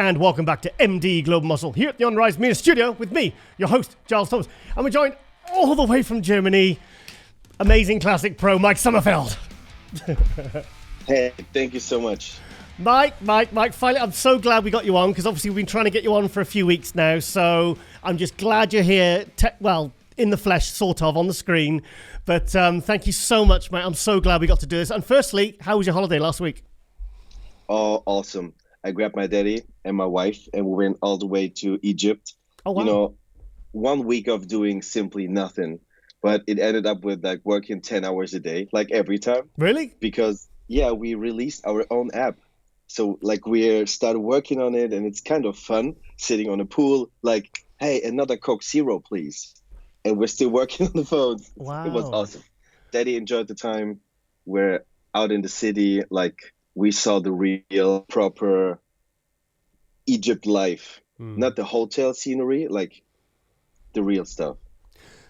and welcome back to MD Global Muscle here at the Unrise Media Studio with me, your host, Giles Thomas. And we're joined all the way from Germany, amazing classic pro, Mike Sommerfeld. Hey, thank you so much. Mike, finally, I'm so glad we got you on because obviously we've been trying to get you on for a few weeks now. So I'm just glad you're here, in the flesh, sort of, on the screen. But thank you so much, mate. I'm so glad we got to do this. And firstly, how was your holiday last week? Oh, awesome. I grabbed my daddy and my wife and we went all the way to Egypt. Oh, wow. You know, 1 week of doing simply nothing. But it ended up with like working 10 hours a day, like every time. Really? Because, yeah, we released our own app. So like we started working on it and it's kind of fun sitting on a pool, like, hey, another Coke Zero, please. And we're still working on the phone. Wow. It was awesome. Daddy enjoyed the time. We're out in the city, like we saw the real, proper Egypt life. Not the hotel scenery, like the real stuff.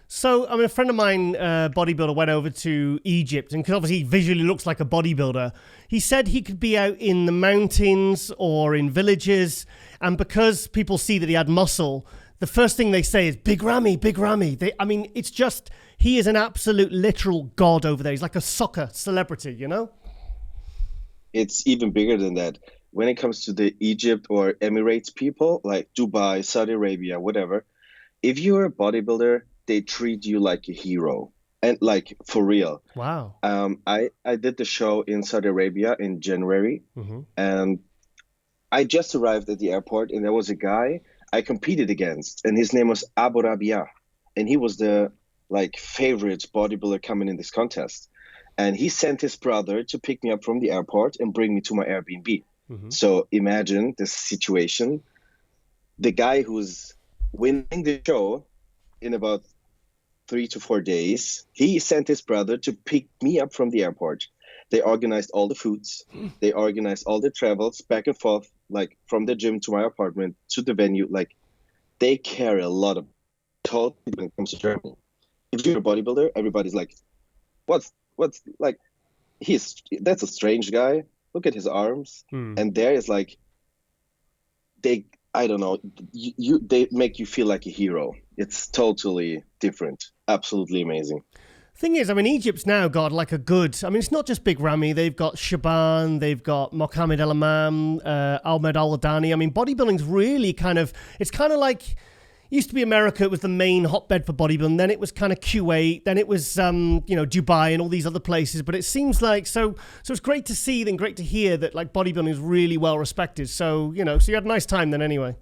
So, I mean, a friend of mine, bodybuilder, went over to Egypt, and because obviously he visually looks like a bodybuilder, he said he could be out in the mountains or in villages, and because people see that he had muscle, the first thing they say is, Big Ramy, Big Ramy. It's just, he is an absolute literal god over there. He's like a soccer celebrity, you know? It's even bigger than that. When it comes to the Egypt or Emirates people, like Dubai, Saudi Arabia, whatever, if you're a bodybuilder, they treat you like a hero, and like for real. Wow. I did the show in Saudi Arabia in January, and I just arrived at the airport, and there was a guy I competed against, and his name was Abu Rabia, and he was the like favorite bodybuilder coming in this contest, and he sent his brother to pick me up from the airport and bring me to my Airbnb. So imagine this situation: the guy who's winning the show in about 3 to 4 days, he sent his brother to pick me up from the airport. They organized all the foods. They organized all the travels back and forth, like from the gym to my apartment to the venue. Like they carry a lot of total when it comes to Germany. If you're a bodybuilder, everybody's like, what's like, that's a strange guy. Look at his arms. And there is like, they make you feel like a hero. It's totally different. Absolutely amazing. Thing is, I mean, Egypt's now got like it's not just Big Ramy. They've got Shaban, they've got Mohamed El Imam, Ahmed Al Adani. I mean, bodybuilding's really it's kind of like, used to be America. It was the main hotbed for bodybuilding. Then it was kind of Kuwait. Then it was, Dubai and all these other places. But it seems like, so it's great to see and great to hear that like bodybuilding is really well respected. So, so you had a nice time then anyway.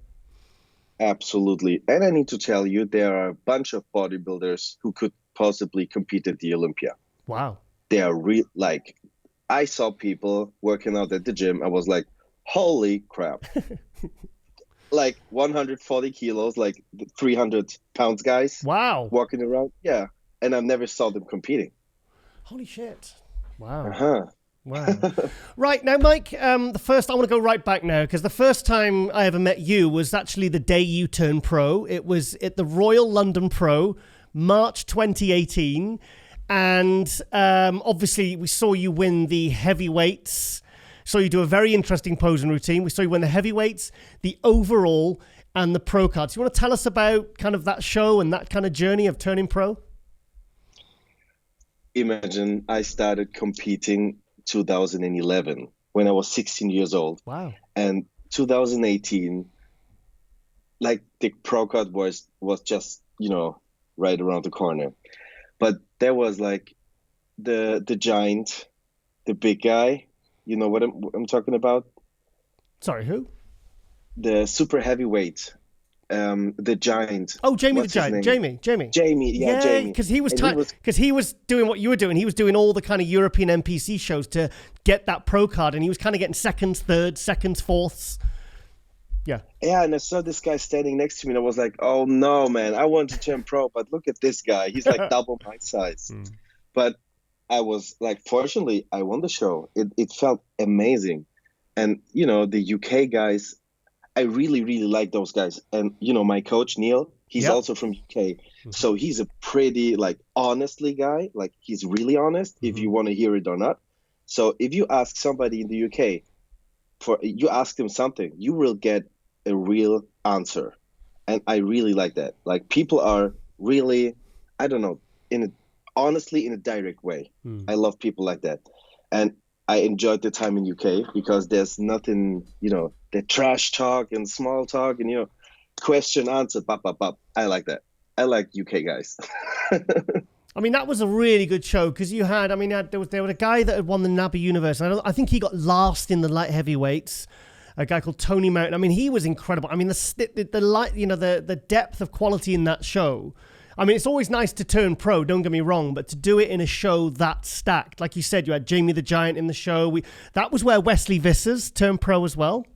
Absolutely. And I need to tell you, there are a bunch of bodybuilders who could possibly compete at the Olympia. Wow. They are like, I saw people working out at the gym. I was like, holy crap. Like 140 kilos, like 300 pounds guys. Wow. Walking around. Yeah. And I never saw them competing. Holy shit. Wow. Uh-huh. Wow. Right, now, Mike, I want to go right back now, because the first time I ever met you was actually the day you turned pro. It was at the Royal London Pro, March 2018. And obviously, we saw you win the heavyweights. So you do a very interesting posing routine. We saw you win the heavyweights, the overall, and the pro cards. You want to tell us about kind of that show and that kind of journey of turning pro? Imagine I started competing 2011 when I was 16 years old. Wow. And 2018, like the pro card was just, right around the corner. But there was like the giant, the big guy. You know what I'm talking about? Sorry, who? The super heavyweight, the giant. Oh, Jamie the Giant. Jamie. Jamie, yeah, Jamie. Because he was doing what you were doing. He was doing all the kind of European NPC shows to get that pro card, and he was kind of getting seconds, thirds, seconds, fourths. Yeah. Yeah, and I saw this guy standing next to me, and I was like, oh no, man, I want to turn pro, but look at this guy. He's like double my size. But I was like, fortunately, I won the show. It felt amazing. And, the UK guys, I really, really like those guys. And, my coach, Neil, he's also from UK. So he's a pretty, like, honestly guy. Like, he's really honest, if you want to hear it or not. So if you ask somebody in the UK, you ask them something, you will get a real answer. And I really like that. Like, people are really, I don't know, honestly, in a direct way. I love people like that. And I enjoyed the time in UK because there's nothing, the trash talk and small talk and, question, answer, bop, bop, bop. I like that. I like UK guys. I mean, that was a really good show because there was a guy that had won the NABBA Universe. And I think he got last in the light heavyweights. A guy called Tony Mountain. I mean, he was incredible. I mean, the depth of quality in that show. I mean, it's always nice to turn pro, don't get me wrong, but to do it in a show that stacked, like you said, you had Jamie the Giant in the show. That was where Wesley Vissers turned pro as well.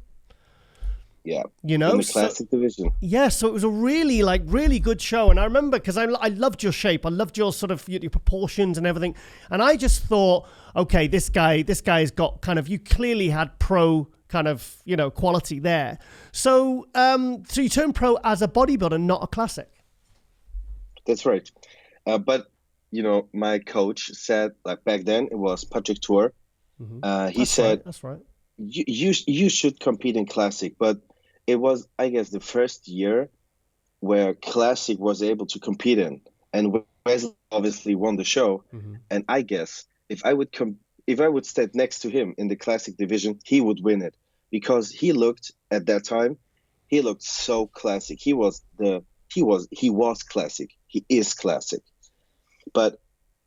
Yeah, in the classic division. Yeah, so it was a really good show. And I remember, because I loved your shape. I loved your sort of your proportions and everything. And I just thought, okay, this guy's got kind of, you clearly had pro kind of, quality there. So so you turned pro as a bodybuilder, not a classic. That's right. But, my coach said, like, back then it was Pt.2. He said, that's right. You should compete in classic. But it was, I guess, the first year where classic was able to compete in. And Wesley obviously won the show. And I guess if I would stand next to him in the classic division, he would win it. Because at that time, he looked so classic. He was classic. He is classic. But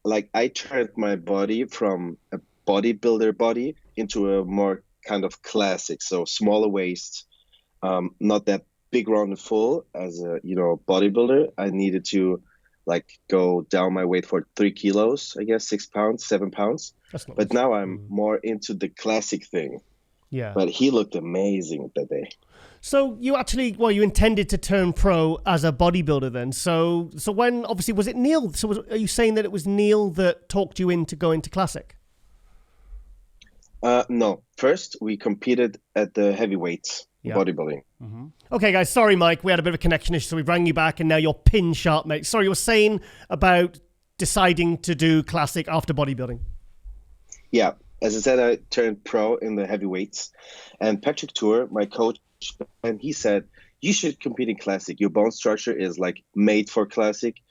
like, I turned my body from a bodybuilder body into a more kind of classic. So smaller waist, not that big round and full as a, bodybuilder. I needed to go down my weight for 3 kilos, I guess, 6 pounds, 7 pounds. But now I'm more into the classic thing. Yeah. But he looked amazing that day. So you actually, you intended to turn pro as a bodybuilder then. So when, obviously, was it Neil? So are you saying that it was Neil that talked you into going to classic? No. First, we competed at the heavyweights bodybuilding. Okay, guys. Sorry, Mike. We had a bit of a connection issue, so we rang you back, and now you're pin sharp, mate. Sorry, you were saying about deciding to do classic after bodybuilding. Yeah. As I said, I turned pro in the heavyweights. And Pt.2, my coach, and he said, you should compete in classic. Your bone structure is made for classic,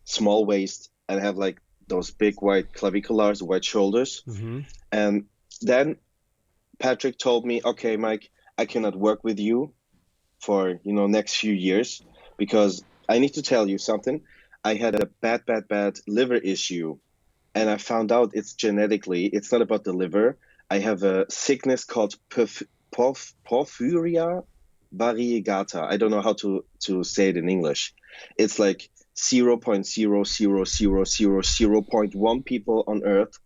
small waist, and have those big white claviculares, white shoulders. And then Patrick told me, okay, Mike, I cannot work with you for, next few years because I need to tell you something. I had a bad liver issue. And I found out it's genetically, it's not about the liver. I have a sickness called porphyria variegata. I don't know how to say it in English. It's 0.00000.1 people on Earth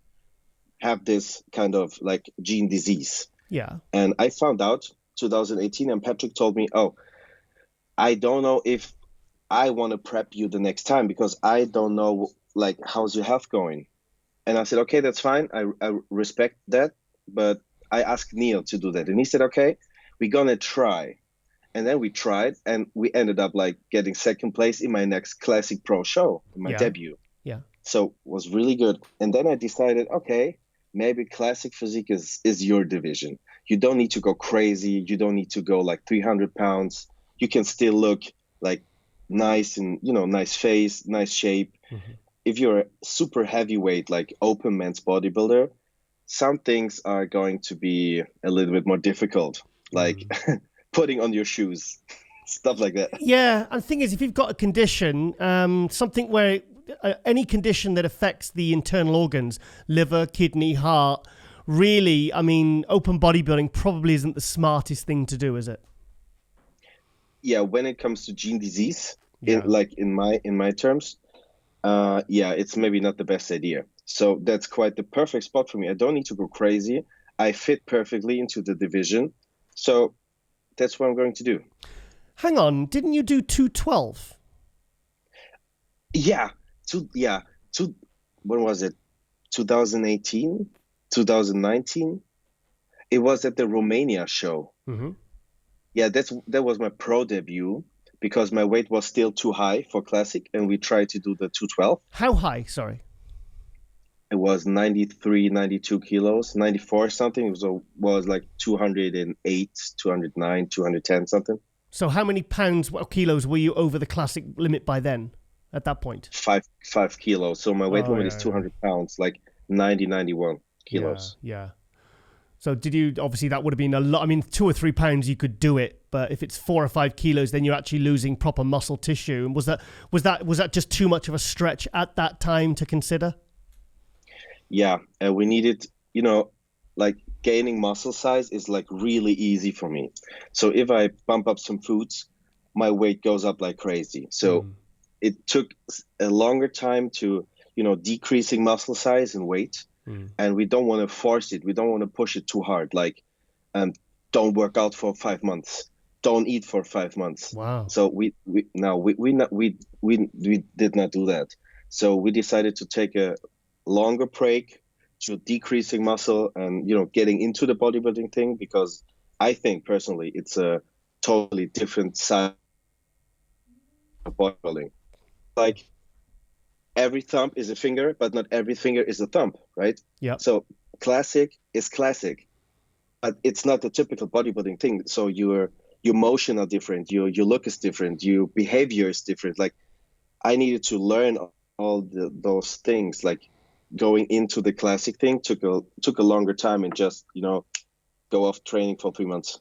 have this kind of gene disease. Yeah. And I found out 2018, and Patrick told me, I don't know if I want to prep you the next time because I don't know how's your health going. And I said, okay, that's fine. I respect that. But I asked Neil to do that. And he said, okay, we're going to try. And then we tried, and we ended up getting second place in my next classic pro show, my debut. Yeah. So it was really good. And then I decided, okay, maybe classic physique is your division. You don't need to go crazy. You don't need to go 300 pounds. You can still look nice and, nice face, nice shape. If you're a super heavyweight, open men's bodybuilder, some things are going to be a little bit more difficult, putting on your shoes, stuff like that. Yeah, and the thing is, if you've got a condition, something where any condition that affects the internal organs, liver, kidney, heart, really, I mean, open bodybuilding probably isn't the smartest thing to do, is it? Yeah, when it comes to gene disease, in my terms, it's maybe not the best idea. So that's quite the perfect spot for me. I don't need to go crazy. I fit perfectly into the division. So that's what I'm going to do. Hang on, didn't you do 212? Yeah. When was it? 2018? 2019? It was at the Romania show. Yeah, that was my pro debut. Because my weight was still too high for classic, and we tried to do the 212. How high? Sorry. It was 93, 92 kilos, 94 something. It was 208, 209, 210 something. So how many pounds or kilos were you over the classic limit by then, at that point? 5 kilos. So my weight limit is 200 pounds, like 91 kilos. Yeah. So did you, obviously that would have been a lot. I mean, 2 or 3 pounds you could do it, but if it's 4 or 5 kilos, then you're actually losing proper muscle tissue. And was that just too much of a stretch at that time to consider? Yeah, and we needed, like gaining muscle size is like really easy for me. So if I bump up some foods, my weight goes up like crazy. So it took a longer time to, decreasing muscle size and weight. And we don't want to force it. We don't want to push it too hard. Like, don't work out for 5 months. Don't eat for 5 months. Wow. So we did not do that. So we decided to take a longer break to decreasing muscle and, getting into the bodybuilding thing, because I think personally it's a totally different side of bodybuilding. Like, every thumb is a finger, but not every finger is a thumb, right? Yeah. So classic is classic, but it's not the typical bodybuilding thing. So your motion are different, your look is different, your behavior is different. Like, I needed to learn all those things. Like, going into the classic thing took a longer time and just go off training for 3 months.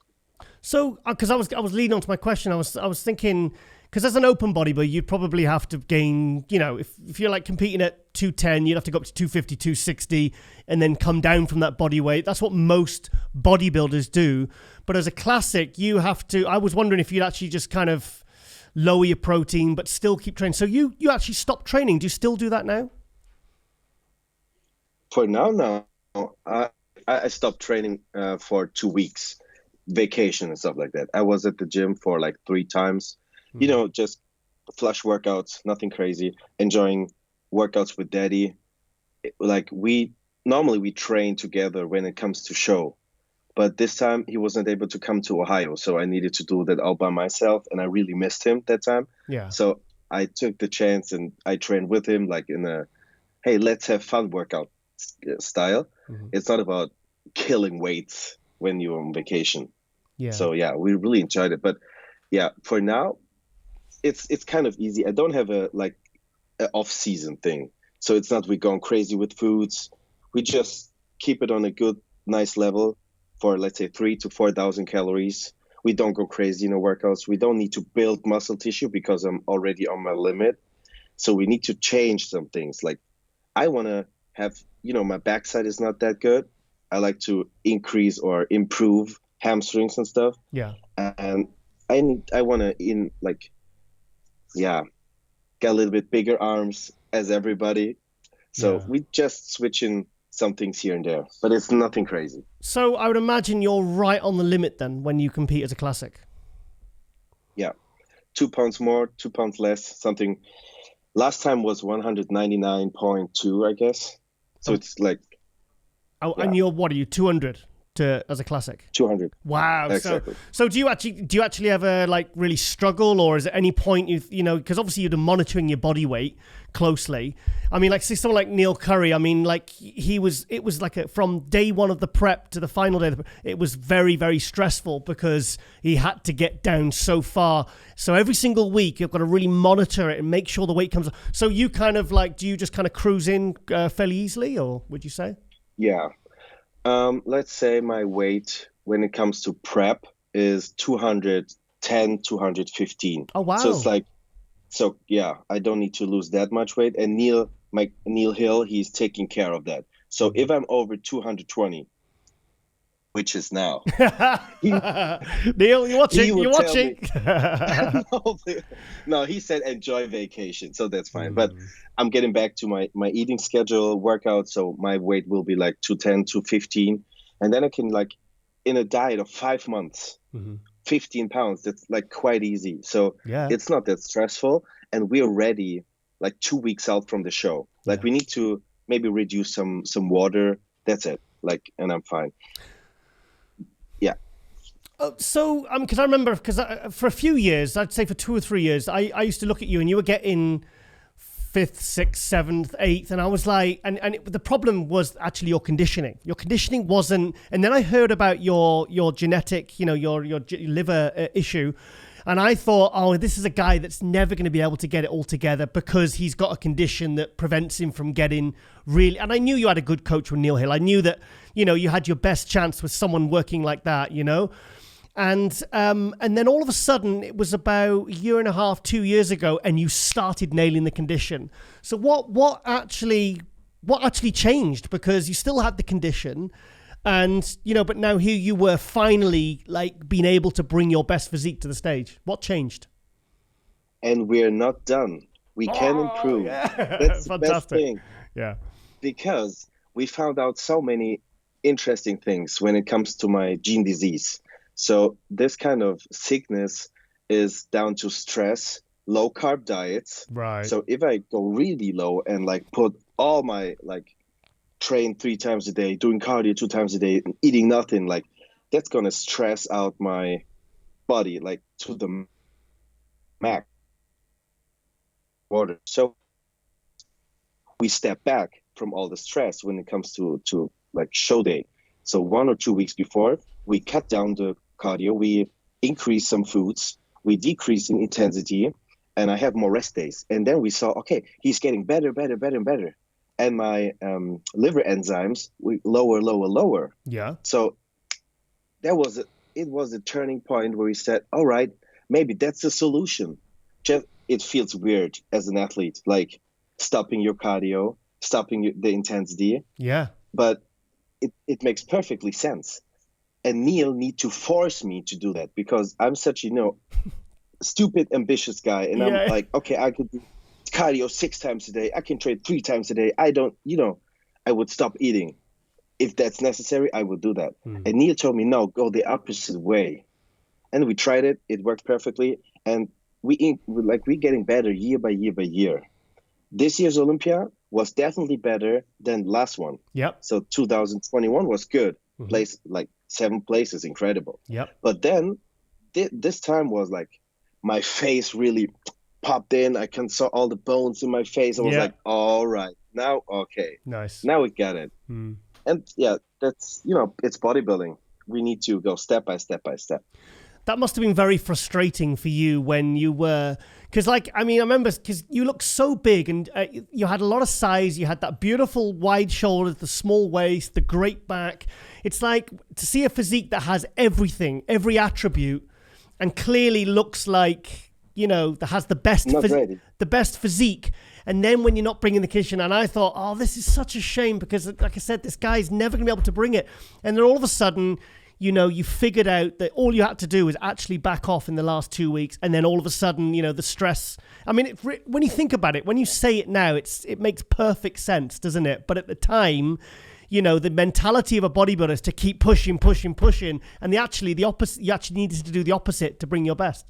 So, because I was leading on to my question, I was thinking, because as an open bodybuilder, you'd probably have to gain, if you're like competing at 210, you'd have to go up to 250, 260, and then come down from that body weight. That's what most bodybuilders do. But as a classic, you have to, I was wondering if you'd actually just kind of lower your protein, but still keep training. So you actually stopped training. Do you still do that now? For now, no. I stopped training for 2 weeks, vacation and stuff like that. I was at the gym for like 3 times. Just flush workouts, nothing crazy, enjoying workouts with daddy. Like, we train together when it comes to show, but this time he wasn't able to come to Ohio. So I needed to do that all by myself. And I really missed him that time. Yeah. So I took the chance and I trained with him, like in a, hey, let's have fun workout style. It's not about killing weights when you're on vacation. Yeah. So yeah, we really enjoyed it. But yeah, for now, it's kind of easy. I don't have an off-season thing. So it's not we going crazy with foods. We just keep it on a good, nice level for, let's say, 3,000 to 4,000 calories. We don't go crazy in the workouts. We don't need to build muscle tissue because I'm already on my limit. So we need to change some things. Like, I want to have, my backside is not that good. I like to increase or improve hamstrings and stuff. Yeah. And I want to get a little bit bigger arms as everybody. So we just switch in some things here and there, but it's nothing crazy. So I would imagine you're right on the limit then when you compete as a classic. Yeah. 2 pounds more, 2 pounds less, something. Last time was 199.2, I guess. So it's like. Oh, yeah. And what are you, 200 as a classic? 200. Wow. Exactly. So do you actually ever like really struggle, or is at any point because obviously you're monitoring your body weight closely. I mean, like, see someone like Neil Curry. I mean, like it was like from day one of the prep to the final day, it was very, very stressful because he had to get down so far. So every single week you've got to really monitor it and make sure the weight comes up. So you kind of like, do you just kind of cruise in fairly easily, or would you say? Yeah. Let's say my weight when it comes to prep is 210, 215. Oh, wow. So it's like, I don't need to lose that much weight. And Neil Hill, he's taking care of that. So if I'm over 220, which is now. Neil, you're watching. You're watching. No, he said enjoy vacation. So that's fine. But I'm getting back to my eating schedule, workout. So my weight will be like 210, 215. And then I can, like, in a diet of 5 months, 15 pounds. That's like quite easy. So it's not that stressful. And we're ready like 2 weeks out from the show. Like we need to maybe reduce some water. That's it. Like, and I'm fine. Yeah. So, because I remember, for a few years, I'd say for 2 or 3 years, I used to look at you and you were getting 5th, 6th, 7th, 8th, and I was like, the problem was actually your conditioning. Your conditioning wasn't, and then I heard about your genetic, your liver issue, And I thought, oh, this is a guy that's never going to be able to get it all together because he's got a condition that prevents him from getting really. And I knew you had a good coach with Neil Hill. I knew that, you had your best chance with someone working like that, And then all of a sudden, it was about a year and a half, 2 years ago, and you started nailing the condition. So what actually changed? Because you still had the condition, and but now here you were finally like being able to bring your best physique to the stage. What changed? And we're not done. We can improve. Yeah. That's the Fantastic. best thing. Yeah. Because we found out so many interesting things when it comes to my gene disease. So this kind of sickness is down to stress, low carb diets. Right. So if I go really low and like put all my train 3 times a day, doing cardio 2 times a day, and eating nothing, like that's gonna stress out my body like to the max. Water. So we step back from all the stress when it comes to like show day. So 1 or 2 weeks before, we cut down the cardio, we increase some foods, we decrease in intensity, and I have more rest days. And then we saw, okay, he's getting better. And my liver enzymes we lower. Yeah. So it was a turning point where we said, all right, maybe that's the solution. Just it feels weird as an athlete, like stopping your cardio, stopping the intensity. Yeah. But it makes perfectly sense. And Neil need to force me to do that because I'm such, stupid, ambitious guy. And I'm like, okay, I could do cardio 6 times a day. I can train 3 times a day. I don't, I would stop eating. If that's necessary, I would do that. And Neil told me, no, go the opposite way. And we tried it. It worked perfectly. And we're getting better year by year by year. This year's Olympia was definitely better than last one. Yep. So 2021 was good. Place like 7th place is incredible. Yep. But then this time was like my face really popped in. I can saw all the bones in my face. I was like, all right, now okay. Nice. Now we get it. And that's it's bodybuilding. We need to go step by step by step. That must have been very frustrating for you when you were, because I remember because you looked so big and you had a lot of size. You had that beautiful wide shoulders, the small waist, the great back. It's like to see a physique that has everything, every attribute, and clearly looks like, that has the best physique. And then when you're not bringing the condition, and I thought, oh, this is such a shame because, like I said, this guy's never going to be able to bring it. And then all of a sudden, you figured out that all you had to do was actually back off in the last 2 weeks. And then all of a sudden, the stress. I mean, when you think about it, when you say it now, it makes perfect sense, doesn't it? But at the time, the mentality of a bodybuilder is to keep pushing. And the opposite, you actually needed to do the opposite to bring your best.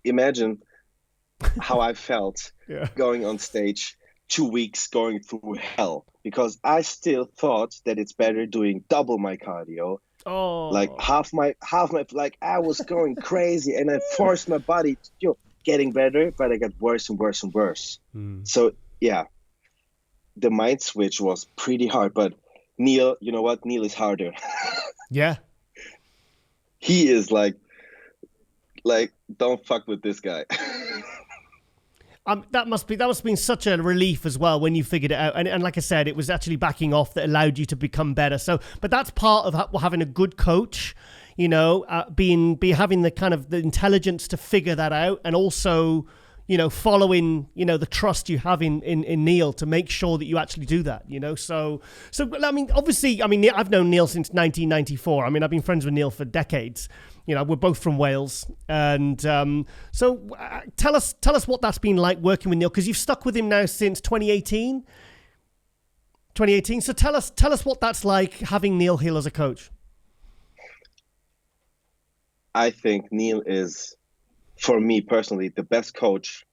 Imagine how I felt going on stage 2 weeks going through hell because I still thought that it's better doing double my cardio. Oh, like half my like I was going crazy and I forced my body to getting better, but I got worse and worse and worse. So the mind switch was pretty hard. But Neil, you know what? Neil is harder. Yeah, he is like don't fuck with this guy. That must have been such a relief as well when you figured it out. And like I said, it was actually backing off that allowed you to become better. So, but that's part of having a good coach, having the kind of the intelligence to figure that out, and also, following, the trust you have in Neil to make sure that you actually do that, So, I mean, obviously, I've known Neil since 1994. I mean, I've been friends with Neil for decades. We're both from Wales. And so tell us what that's been like working with Neil, because you've stuck with him now since 2018. So tell us what that's like having Neil Hill as a coach. I think Neil is, for me personally, the best coach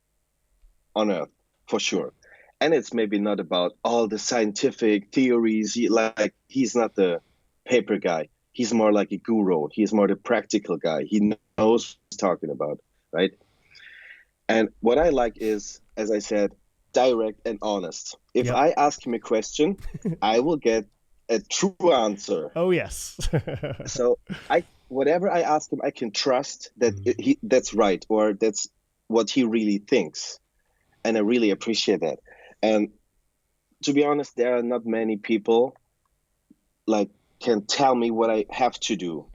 on earth, for sure. And it's maybe not about all the scientific theories. He's not the paper guy. He's more like a guru. He's more the practical guy. He knows what he's talking about, right? And what I like is, as I said, direct and honest. If I ask him a question, I will get a true answer. Oh, yes. So whatever I ask him, I can trust that that's right, or that's what he really thinks. And I really appreciate that. And to be honest, there are not many people like can tell me what I have to do.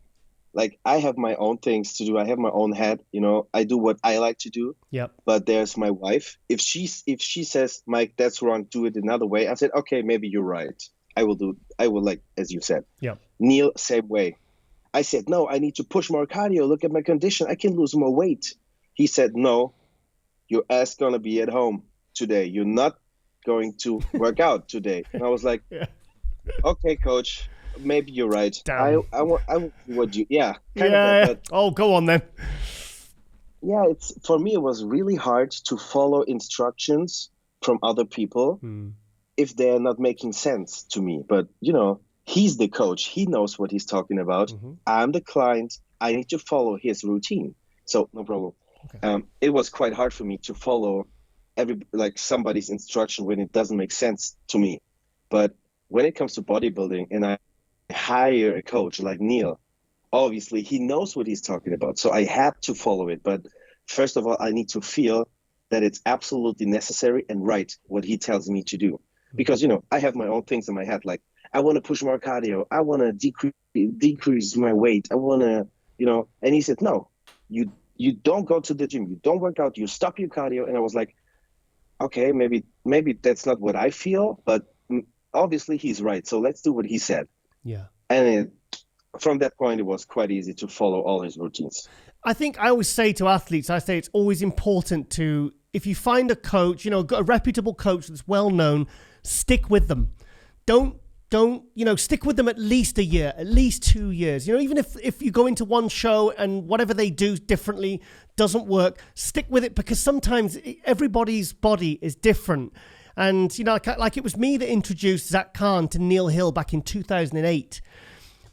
Like, I have my own things to do. I have my own head, I do what I like to do. Yep. But there's my wife. If she says, Mike, that's wrong, do it another way. I said, okay, maybe you're right. I will like, as you said. Yep. Neil, same way. I said, no, I need to push more cardio. Look at my condition. I can lose more weight. He said, no, your ass going to be at home today. You're not going to work out today. And I was like, okay, coach. Maybe you're right. I would you? Yeah. Kind of like oh, go on then. Yeah, for me. It was really hard to follow instructions from other people if they're not making sense to me. But he's the coach. He knows what he's talking about. Mm-hmm. I'm the client. I need to follow his routine. So no problem. Okay. It was quite hard for me to follow somebody's instruction when it doesn't make sense to me. But when it comes to bodybuilding, and I hire a coach like Neil, obviously he knows what he's talking about, so I had to follow it. But first of all, I need to feel that it's absolutely necessary and right what he tells me to do, because I have my own things in my head, like I want to push more cardio, I want to decrease my weight, I want to and he said, no, you don't go to the gym, you don't work out, you stop your cardio. And I was like, okay, maybe that's not what I feel, but obviously he's right, so let's do what he said. Yeah. And from that point, it was quite easy to follow all his routines. I think I always say to athletes, it's always important to, if you find a coach, a reputable coach that's well known, stick with them. Don't stick with them at least a year, at least 2 years. Even if you go into one show and whatever they do differently doesn't work, stick with it, because sometimes everybody's body is different. And, like it was me that introduced Zach Khan to Neil Hill back in 2008,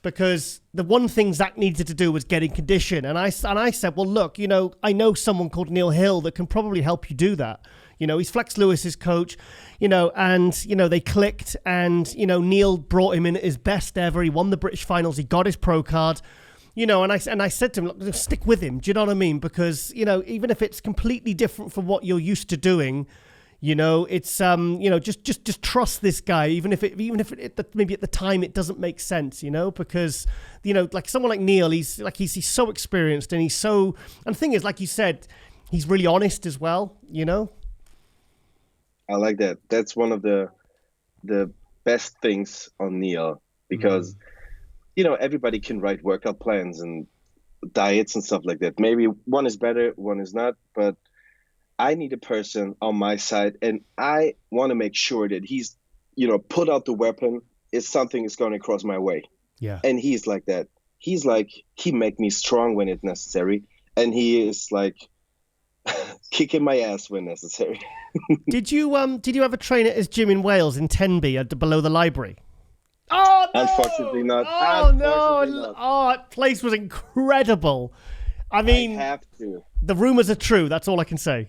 because the one thing Zach needed to do was get in condition. And I said, well, look, I know someone called Neil Hill that can probably help you do that. He's Flex Lewis's coach, and, they clicked, and, Neil brought him in at his best ever. He won the British finals. He got his pro card. And I said to him, look, stick with him. Do you know what I mean? Because, even if it's completely different from what you're used to doing, it's just trust this guy, even if maybe at the time it doesn't make sense, because like someone like Neil, he's so experienced, and and the thing is, like you said, he's really honest as well. I like that. That's one of the best things on Neil, because everybody can write workout plans and diets and stuff like that. Maybe one is better, one is not, but I need a person on my side, and I want to make sure that he's, put out the weapon if something is going to cross my way. Yeah. And he's like that. He's like, he make me strong when it's necessary, and he is like kicking my ass when necessary. Did you ever train at his gym in Wales in Tenby below the library? Oh no! Unfortunately not. Oh no! Oh, that place was incredible. I mean, I have to. The rumors are true. That's all I can say.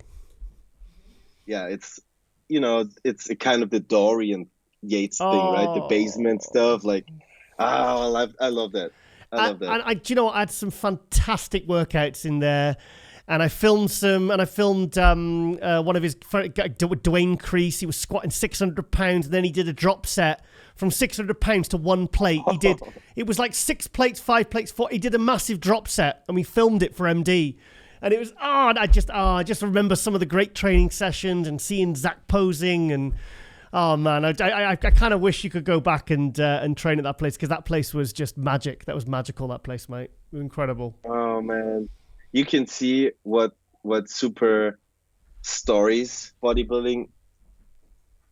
Yeah, it's a kind of the Dorian Yates thing, right? The basement stuff. Like, I love that. I love that. And do you know what? I had some fantastic workouts in there. And I filmed some, and I filmed one of his, Dwayne Crease. He was squatting 600 pounds, and then he did a drop set from 600 pounds to one plate. It was like 6 plates, 5 plates, 4. He did a massive drop set, and we filmed it for MD. And it was, I just remember some of the great training sessions and seeing Zach posing, and oh man, I kind of wish you could go back and train at that place, because that place was just magic. That was magical, that place, mate. It was incredible. Oh man. You can see what super stories bodybuilding,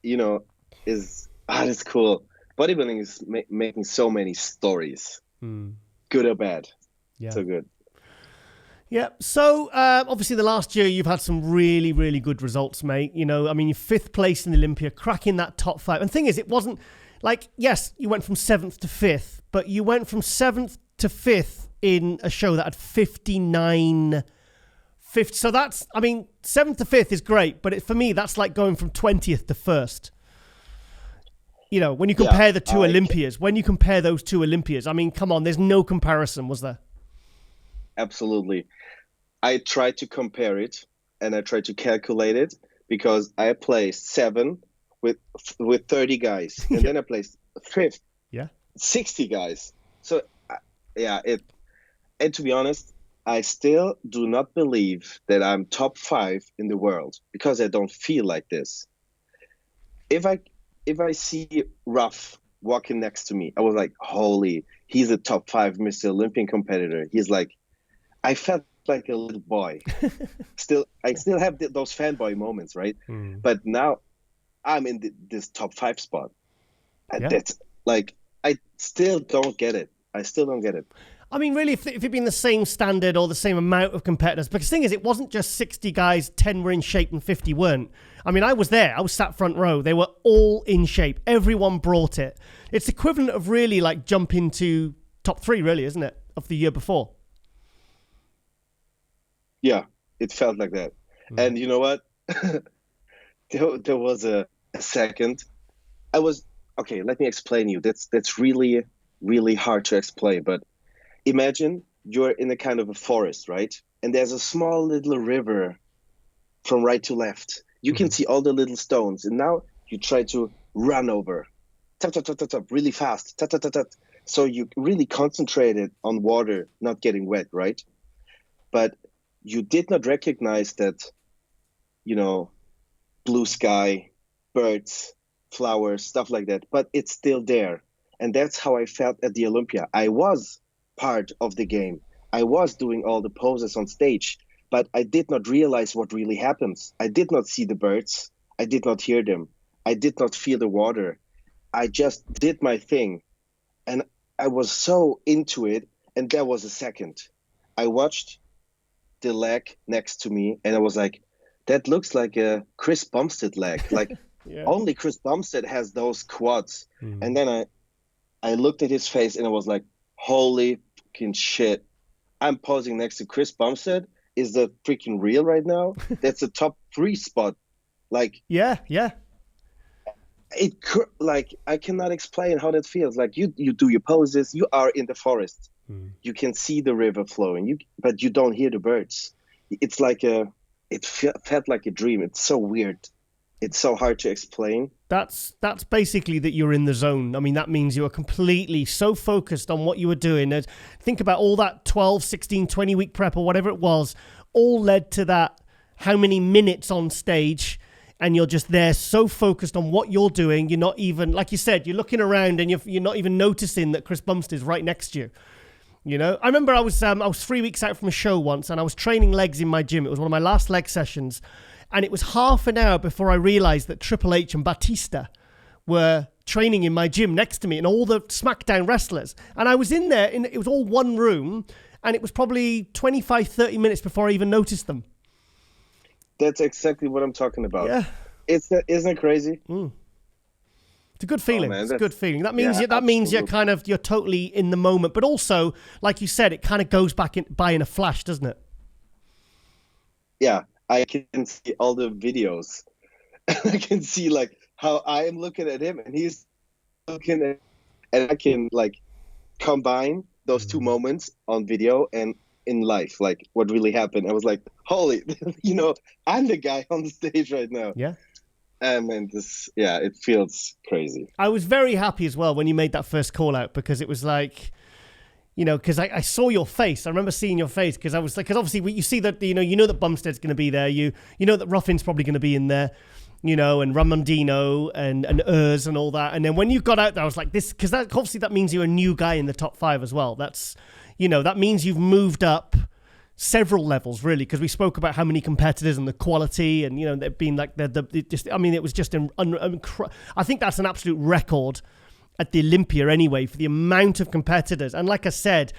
is. It's cool. Bodybuilding is making so many stories, good or bad. Yeah, so good. Yeah. So obviously, the last year you've had some really, really good results, mate. You're 5th place in Olympia, cracking that top 5. And the thing is, it wasn't like, yes, you went from 7th to 5th, but you went from 7th to 5th in a show that had 59 fifth. So that's, 7th to 5th is great, but for me, that's like going from 20th to 1st. When you compare the two Olympias, when you compare those two Olympias, come on, there's no comparison, was there? absolutely. I tried to compare it and I tried to calculate it because I placed 7 with 30 guys, and then I placed 5th, 60 guys. So yeah, and to be honest, I still do not believe that I'm top 5 in the world because I don't feel like this. If I see Ruff walking next to me, I was like, holy, he's a top 5 Mr. Olympian competitor. He's like, I felt like a little boy. I still have those fanboy moments, right? But now I'm in this top 5 spot. That's like, I still don't get it. I mean, really, if it'd been the same standard or the same amount of competitors, because the thing is, it wasn't just 60 guys, 10 were in shape and 50 weren't. I mean, I was there. I was sat front row. They were all in shape. Everyone brought it. It's equivalent of really like jumping to top 3, really, isn't it, of the year before? Yeah, it felt like that. And you know what? there was a second. Okay, let me explain you. That's really, really hard to explain. But imagine you're in a kind of a forest, right? And there's a small little river from right to left. You can see all the little stones. And now you try to run over. Tap, tap, tap, tap, tap, really fast. Tap, tap, tap, tap. So you really concentrated on water not getting wet, right? But you did not recognize that, blue sky, birds, flowers, stuff like that, but it's still there. And that's how I felt at the Olympia. I was part of the game. I was doing all the poses on stage, but I did not realize what really happens. I did not see the birds. I did not hear them. I did not feel the water. I just did my thing. And I was so into it. And there was a second. I watched the leg next to me and I was like, that looks like a Chris Bumstead leg. Like only Chris Bumstead has those quads. And then I looked at his face and I was like, holy fucking shit. I'm posing next to Chris Bumstead. Is that freaking real right now? That's a top 3 spot. Like, yeah. I cannot explain how that feels. Like you do your poses, you are in the forest. You can see the river flowing, but you don't hear the birds. It's like it felt like a dream. It's so weird. It's so hard to explain. That's basically that you're in the zone. I mean, that means you are completely so focused on what you were doing. And think about all that 12, 16, 20 week prep or whatever it was, all led to that how many minutes on stage. And you're just there so focused on what you're doing. You're not even, like you said, you're looking around and you're not even noticing that Chris Bumstead is right next to you. I remember I was 3 weeks out from a show once and I was training legs in my gym. It was one of my last leg sessions. And it was half an hour before I realized that Triple H and Batista were training in my gym next to me and all the SmackDown wrestlers. And I was in there, it was all one room, and it was probably 25, 30 minutes before I even noticed them. That's exactly what I'm talking about. Yeah. Isn't it crazy? It's a good feeling. Man, it's a good feeling. That means you're totally in the moment. But also, like you said, it kind of goes by in a flash, doesn't it? Yeah. I can see all the videos. I can see like how I am looking at him and he's looking at, and I can like combine those 2 moments on video and in life, like what really happened. I was like, holy, I'm the guy on the stage right now. Yeah. And it feels crazy. I was very happy as well when you made that first call out because it was like, because I saw your face. I remember seeing your face because I was like, because obviously you see that, you know that Bumstead's going to be there. You know that Ruffin's probably going to be in there, and Ramondino and Urs and all that. And then when you got out there, I was like, this, because obviously that means you're a new guy in the top 5 as well. That's, that means you've moved up several levels really, because we spoke about how many competitors and the quality and, they've been like, it was just, I think that's an absolute record at the Olympia anyway, for the amount of competitors. And like I said,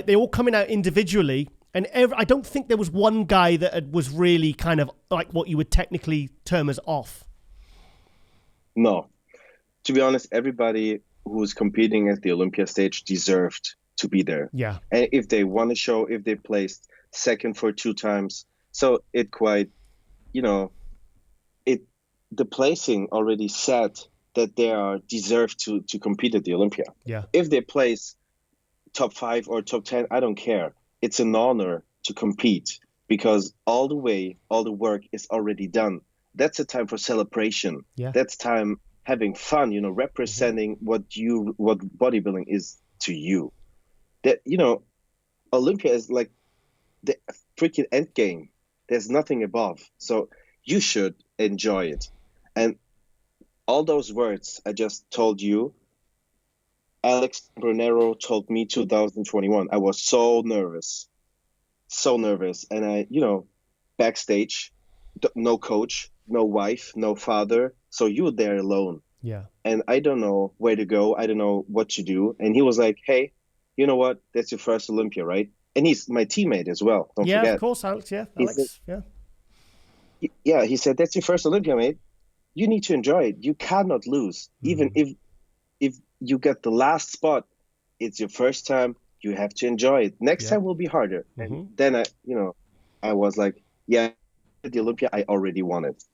they're all coming out individually. And I don't think there was one guy that was really kind of like what you would technically term as off. No. To be honest, everybody who was competing at the Olympia stage deserved to be there. Yeah. And if they won a show, if they placed second for 2 times. So it quite, the placing already said that they are deserved to compete at the Olympia. Yeah. If they place top 5 or top 10, I don't care. it's an honor to compete because all the work is already done. That's a time for celebration. Yeah. That's time having fun, representing what bodybuilding is to you. That, Olympia is like the freaking end game. There's nothing above. So you should enjoy it. And all those words I just told you, Alex Brunero told me 2021. I was so nervous. And I, backstage, no coach, no wife, no father. So you're there alone. Yeah. And I don't know where to go. I don't know what to do. And he was like, hey, you know what? That's your first Olympia, right? And he's my teammate as well. Don't forget. Yeah, of course, Alex. Yeah, Alex. Yeah. He said, that's your first Olympia, mate. You need to enjoy it. You cannot lose. Even if you get the last spot, it's your first time. You have to enjoy it. Next time will be harder. And then I was like, yeah, the Olympia I already won it.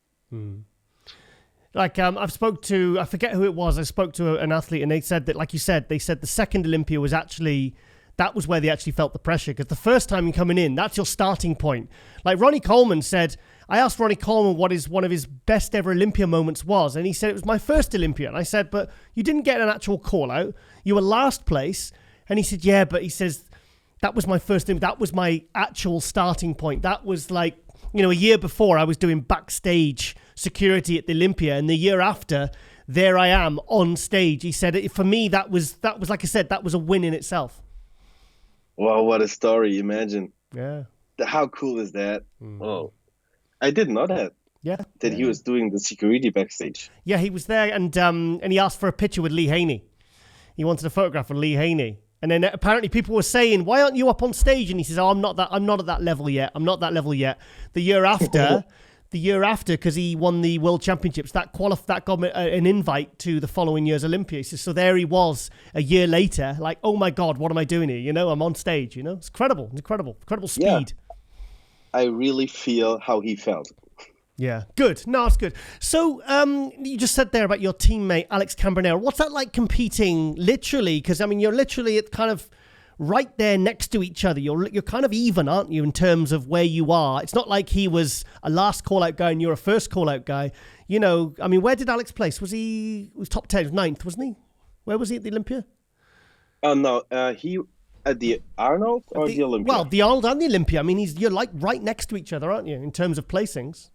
Like I forget who it was. I spoke to an athlete, and they said that, like you said, they said the second Olympia was actually, that was where they actually felt the pressure, because the first time you're coming in, that's your starting point. Like Ronnie Coleman said, I asked Ronnie Coleman what one of his best ever Olympia moments was, and he said it was my first Olympia. And I said, but you didn't get an actual call out. You were last place. And he said, yeah, but he says, that was my first Olympia. That was my actual starting point. That was like, a year before I was doing backstage security at the Olympia, and the year after, there I am on stage. He said, for me, that was like I said, that was a win in itself. Wow, what a story! Imagine. Yeah. How cool is that? Oh, I didn't know that. Yeah. That he was doing the security backstage. Yeah, he was there, and he asked for a picture with Lee Haney. He wanted a photograph with Lee Haney. And then apparently people were saying, why aren't you up on stage? And he says, I'm not at that level yet. The year after, because he won the World Championships, that got him an invite to the following year's Olympia. He says, so there he was a year later, like, oh my God, what am I doing here? I'm on stage, It's incredible speed. Yeah. I really feel how he felt. Yeah, good. No, it's good. So you just said there about your teammate, Alex Cambronero. What's that like competing literally? Because, you're literally at kind of right there next to each other. You're kind of even, aren't you, in terms of where you are? It's not like he was a last call-out guy and you're a first call-out guy. Where did Alex place? He was top 10, ninth, wasn't he? Where was he at the Olympia? Oh, no. He at the Arnold or the Olympia? Well, the Arnold and the Olympia. You're like right next to each other, aren't you, in terms of placings?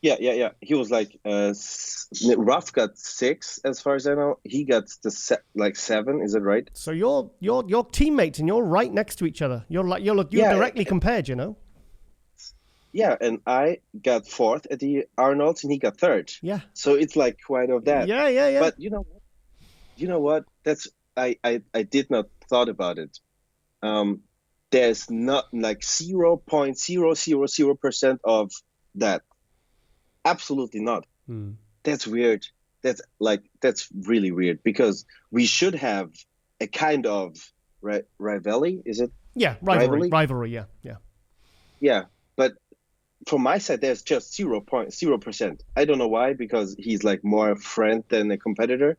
Yeah. He was like, Ruff got 6, as far as I know. He got 7. Is that right? So you're teammates, and you're right next to each other. You're directly compared, Yeah, and I got 4th at the Arnold's, and he got 3rd. Yeah. So it's like quite of that. Yeah. But you know what? That's I did not thought about it. There's not like 0.000% of that. Absolutely not. That's weird. That's really weird, because we should have a kind of rivalry. Is it? Yeah, rivalry. Yeah. Yeah, but from my side, there's just 0.0%. I don't know why, because he's like more a friend than a competitor.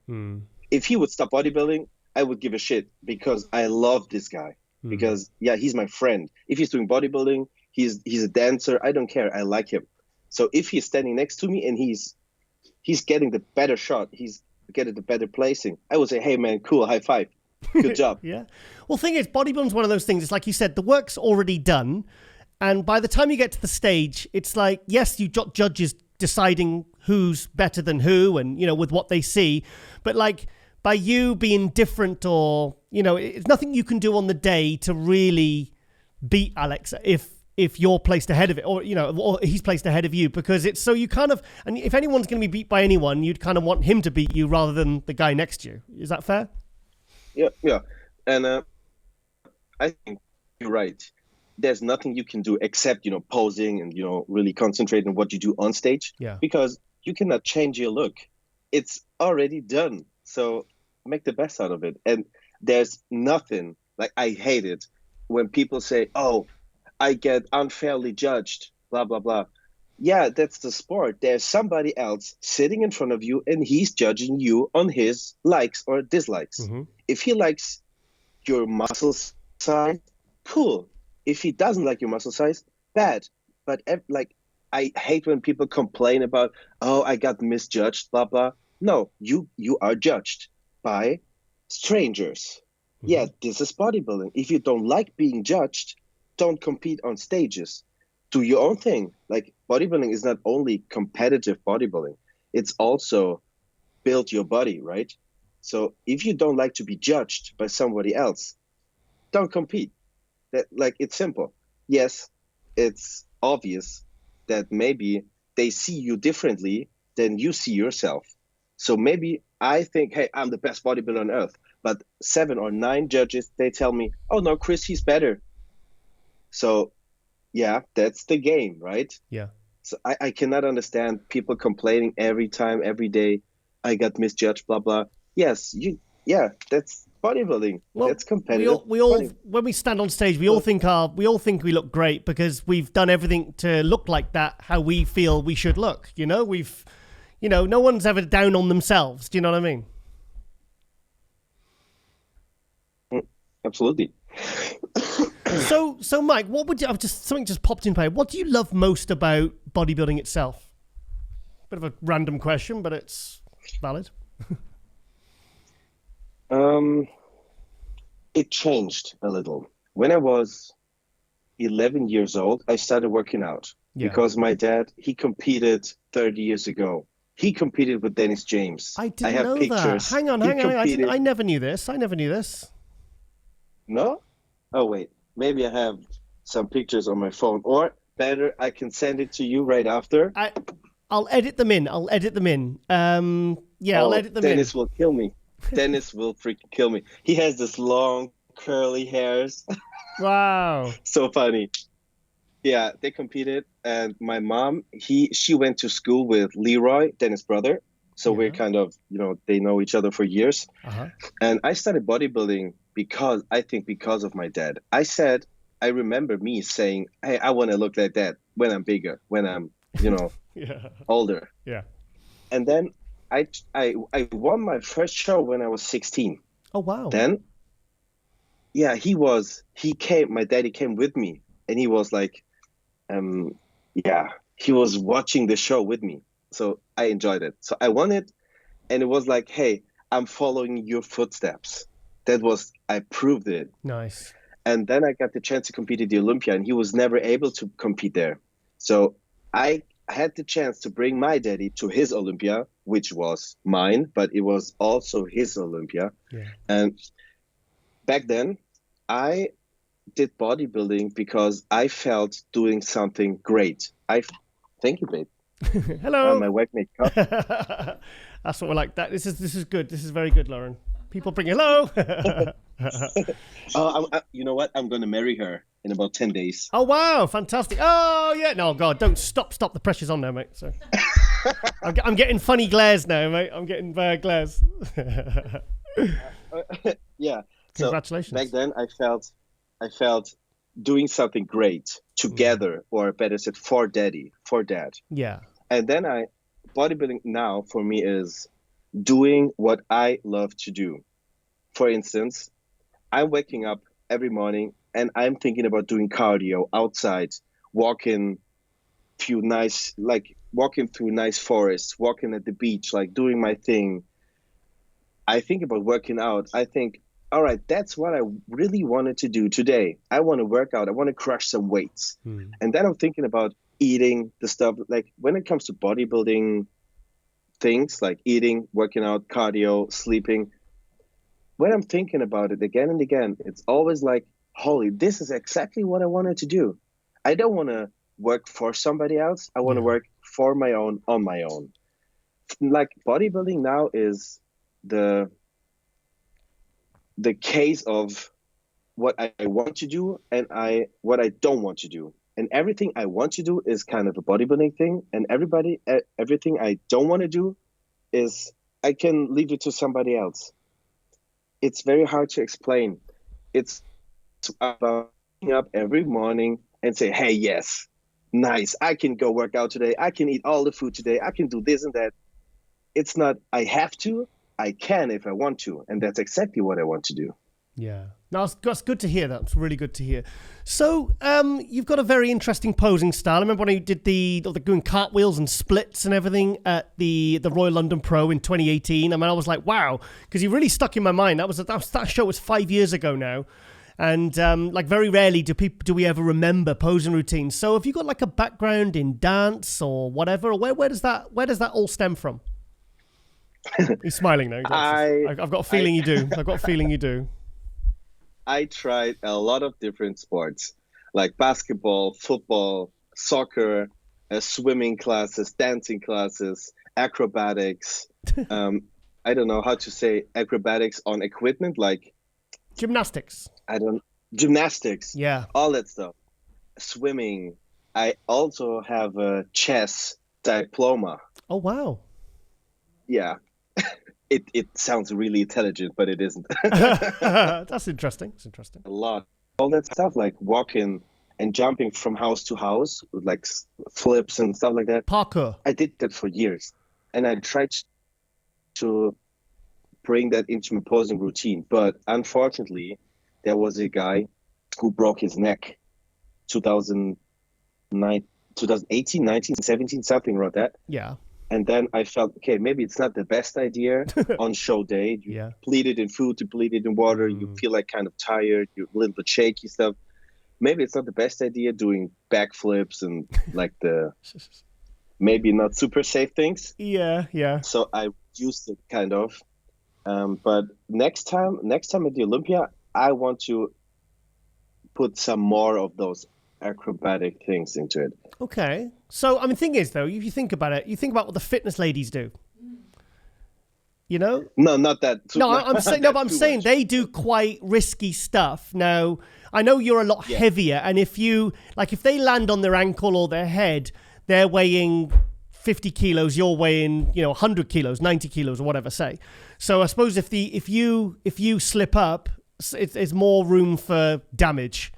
If he would stop bodybuilding, I would give a shit, because I love this guy. Because he's my friend. If he's doing bodybuilding, he's a dancer. I don't care. I like him. So if he's standing next to me and he's getting the better shot, he's getting the better placing, I would say, hey man, cool, high five, good job. Yeah. Well, thing is, bodybuilding's one of those things. It's like you said, the work's already done, and by the time you get to the stage, it's like, yes, you got judges deciding who's better than who, and with what they see, but like by you being different, or it's nothing you can do on the day to really beat Alex if you're placed ahead of it, or he's placed ahead of you, because it's so you kind of, and if anyone's going to be beat by anyone, you'd kind of want him to beat you rather than the guy next to you. Is that fair? Yeah. And I think you're right. There's nothing you can do except posing and really concentrate on what you do on stage. Yeah. Because you cannot change your look. It's already done. So make the best out of it. And there's nothing, like, I hate it when people say, oh, I get unfairly judged, blah, blah, blah. Yeah, that's the sport. There's somebody else sitting in front of you, and he's judging you on his likes or dislikes. If he likes your muscle size, cool. If he doesn't like your muscle size, bad. But like, I hate when people complain about, oh, I got misjudged, blah, blah. No, you are judged by strangers. Yeah, this is bodybuilding. If you don't like being judged, don't compete on stages. Do your own thing. Like, bodybuilding is not only competitive bodybuilding, it's also build your body, right? So if you don't like to be judged by somebody else, don't compete. That, like, it's simple. Yes, it's obvious that maybe they see you differently than you see yourself. So maybe I think, hey, I'm the best bodybuilder on earth, but 7 or 9 judges, they tell me, oh no, Chris, he's better. So yeah, that's the game, right? Yeah. So I cannot understand people complaining every time, every day, I got misjudged, blah, blah. Yes, that's bodybuilding. Well, that's competitive. We all when we stand on stage, we all think we look great because we've done everything to look like that, how we feel we should look. You know, no one's ever down on themselves. Do you know what I mean? Absolutely. So Mike, something just popped in my head. What do you love most about bodybuilding itself? Bit of a random question, but it's valid. It changed a little. When I was 11 years old, I started working out because my dad, he competed 30 years ago. He competed with Dennis James. I have know pictures. That. Hang on. I never knew this. No? Oh, wait. Maybe I have some pictures on my phone. Or better, I can send it to you right after. I'll edit them in. I'll edit them in. I'll edit them Dennis will kill me. Dennis will freaking kill me. He has this long, curly hairs. Wow. So funny. Yeah, they competed. And my mom, she went to school with Leroy, Dennis' brother. So we're kind of, they know each other for years. And I started bodybuilding because of my dad. I remember me saying, hey, I want to look like that when I'm bigger, when I'm, older. Yeah. And then I won my first show when I was 16. Oh, wow. Then, my daddy came with me and he was like, he was watching the show with me. So I enjoyed it. So I won it and it was like, hey, I'm following your footsteps. I proved it. Nice. And then I got the chance to compete at the Olympia and he was never able to compete there. So I had the chance to bring my daddy to his Olympia, which was mine, but it was also his Olympia. Yeah. And back then, I did bodybuilding because I felt doing something great. Thank you, babe. Hello. My wife made cup. That's what we're like. This is good. This is very good, Lauren. People bring hello. You know what? I'm going to marry her in about 10 days. Oh, wow. Fantastic. Oh, yeah. No, God, don't stop. The pressure's on now, mate. So I'm getting funny glares now, mate. I'm getting glares. Yeah. Congratulations. So back then, I felt doing something great together, or better said, for dad. Yeah. And then bodybuilding now for me is doing what I love to do. For instance, I'm waking up every morning and I'm thinking about doing cardio outside, walking through nice forests, walking at the beach, like doing my thing. I think about working out. I think, all right, that's what I really wanted to do today. I want to work out. I want to crush some weights. And then I'm thinking about eating the stuff. Like when it comes to bodybuilding things, like eating, working out, cardio, sleeping, when I'm thinking about it again and again, it's always like, holy, this is exactly what I wanted to do. I don't want to work for somebody else. I want to work for my own, on my own. Like bodybuilding now is the case of what I want to do and what I don't want to do. And everything I want to do is kind of a bodybuilding thing. And everything I don't want to do is I can leave it to somebody else. It's very hard to explain. It's about waking up every morning and say, hey, yes, nice. I can go work out today. I can eat all the food today. I can do this and that. It's not, I have to. I can if I want to. And that's exactly what I want to do. Yeah. No, that's good to hear. That's really good to hear. So, you've got a very interesting posing style. I remember when you did the doing cartwheels and splits and everything at the Royal London Pro in 2018. I mean, I was like, wow, because you really stuck in my mind. That show was 5 years ago now, and like very rarely do we ever remember posing routines. So, have you got like a background in dance or whatever? Or where does that all stem from? He's smiling now. I've got a feeling you do. I've got a feeling you do. I tried a lot of different sports, like basketball, football, soccer, swimming classes, dancing classes, acrobatics. I don't know how to say acrobatics on equipment, like gymnastics. Gymnastics. Yeah. All that stuff. Swimming. I also have a chess diploma. Oh, wow. Yeah. It sounds really intelligent, but it isn't. That's interesting. It's interesting. A lot. All that stuff, like walking and jumping from house to house, with like flips and stuff like that. Parkour. I did that for years. And I tried to bring that into my posing routine. But unfortunately, there was a guy who broke his neck 2018, 19, 17, something around that. Yeah. And then I felt, okay, maybe it's not the best idea on show day. You bleed it in food, you bleed it in water, you feel like kind of tired, you're a little bit shaky stuff. Maybe it's not the best idea doing backflips and like the maybe not super safe things. Yeah. So I used it kind of. But next time at the Olympia, I want to put some more of those acrobatic things into it. Okay. So, I mean, the thing is, though, if you think about it, you think about what the fitness ladies do. You know? No, not that. I'm saying they do quite risky stuff. Now, I know you're a lot heavier, and if they land on their ankle or their head, they're weighing 50 kilos, you're weighing, 100 kilos, 90 kilos, or whatever, say. So I suppose if you slip up, it's more room for damage.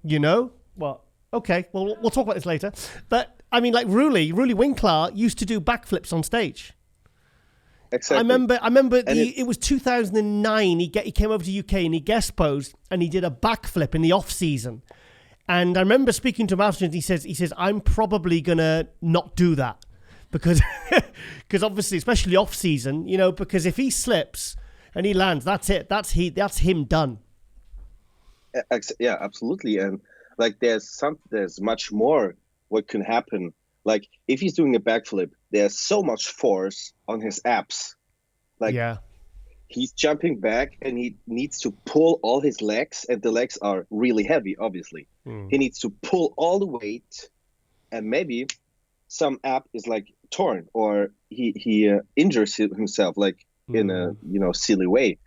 You know? Well, okay. Well, we'll talk about this later. But I mean, like Ruli Winkler used to do backflips on stage. Exactly. I remember it was 2009. He came over to UK and he guest posed and he did a backflip in the off season. And I remember speaking to him afterwards. He says, I'm probably gonna not do that because obviously, especially off season, because if he slips and he lands, that's it. That's him done. Yeah, absolutely. And like there's much more what can happen. Like if he's doing a backflip, there's so much force on his abs. Like he's jumping back and he needs to pull all his legs, and the legs are really heavy, obviously. He needs to pull all the weight, and maybe some ab is like torn, or he injures himself like in a silly way.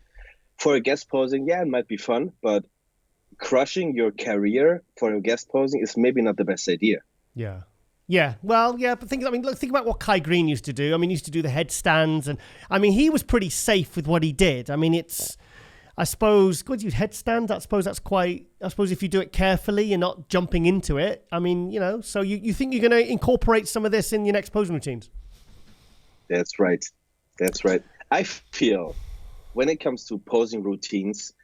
For a guest posing, it might be fun, but crushing your career for a guest posing is maybe not the best idea. Yeah. Well, but think about what Kai Green used to do. I mean, he used to do the headstands, and I mean, he was pretty safe with what he did. I mean, I suppose, good use headstands. I suppose if you do it carefully, you're not jumping into it. I mean, so you think you're going to incorporate some of this in your next posing routines? That's right. I feel when it comes to posing routines,